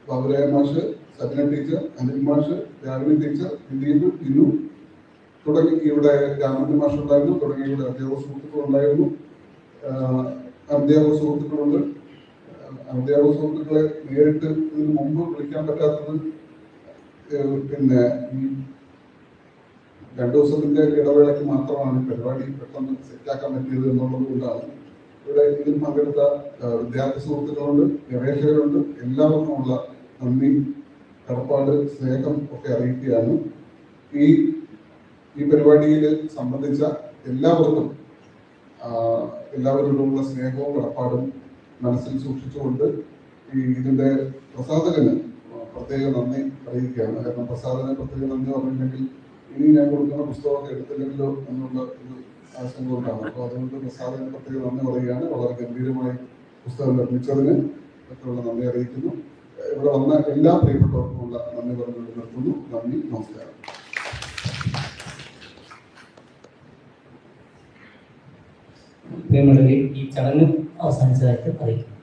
ബാബുരായ മാഷ്, സജന ടീച്ചർ, അനിൽ മാഷ്, രാവിലെ ടീച്ചർ, ദിലീപ്, ഇന്നു തുടങ്ങി ഇവിടെ രാമന്റെ മാഷ് ഉണ്ടായിരുന്നു, തുടങ്ങി ഇവിടെ അധ്യാപക സുഹൃത്തുക്കൾ ഉണ്ടായിരുന്നു. അധ്യാപക സുഹൃത്തുക്കളുണ്ട്. അധ്യാപക സുഹൃത്തുക്കളെ നേരിട്ട് ഇതിന് മുമ്പ് വിളിക്കാൻ പറ്റാത്തത് പിന്നെ ഈ 2 ദിവസത്തിന്റെ ഇടവേളയ്ക്ക് മാത്രമാണ് പരിപാടി പെട്ടെന്ന് സെറ്റാക്കാൻ പറ്റിയത് എന്നുള്ളത് കൊണ്ടാണ്. ഇവിടെ ഇതിൽ പങ്കെടുത്ത വിദ്യാർത്ഥി സുഹൃത്തുക്കളുണ്ട്, ഗവേഷകരുണ്ട്, എല്ലാവർക്കുമുള്ള നന്ദി, കടപ്പാട്, സ്നേഹം ഒക്കെ അറിയിക്കുകയാണ്. ഈ പരിപാടിയിൽ സംബന്ധിച്ച എല്ലാവരോടുമുള്ള സ്നേഹവും കടപ്പാടും മനസ്സിൽ സൂക്ഷിച്ചുകൊണ്ട് ഇതിന്റെ പ്രസാധകന് പ്രത്യേക നന്ദി അറിയിക്കുകയാണ്. കാരണം പ്രസാദിനെ പ്രത്യേക നന്ദി പറഞ്ഞില്ലെങ്കിൽ ഇനി ഞാൻ കൊടുക്കുന്ന പുസ്തകമൊക്കെ എടുത്തില്ലെങ്കിലോ എന്നുള്ള ഒരു ആശങ്ക കൊണ്ടാണ്. അപ്പോൾ അതുകൊണ്ട് പ്രസാദിനെ പ്രത്യേക നന്ദി പറയുകയാണ്. വളരെ ഗംഭീരമായി പുസ്തകം നിർമ്മിച്ചതിന് ഒക്കെയുള്ള നന്ദി അറിയിക്കുന്നു. ഇവിടെ വന്ന എല്ലാ പ്രിയപ്പെട്ടവർക്കുമുള്ള നന്ദി പറഞ്ഞുകൊണ്ട് നിർത്തുന്നു. നന്ദി, നമസ്കാരം. പ്രിയമുള്ളവരെ, ഈ ചടങ്ങ് അവസാനിച്ചതായിട്ട് അറിയിക്കുന്നു.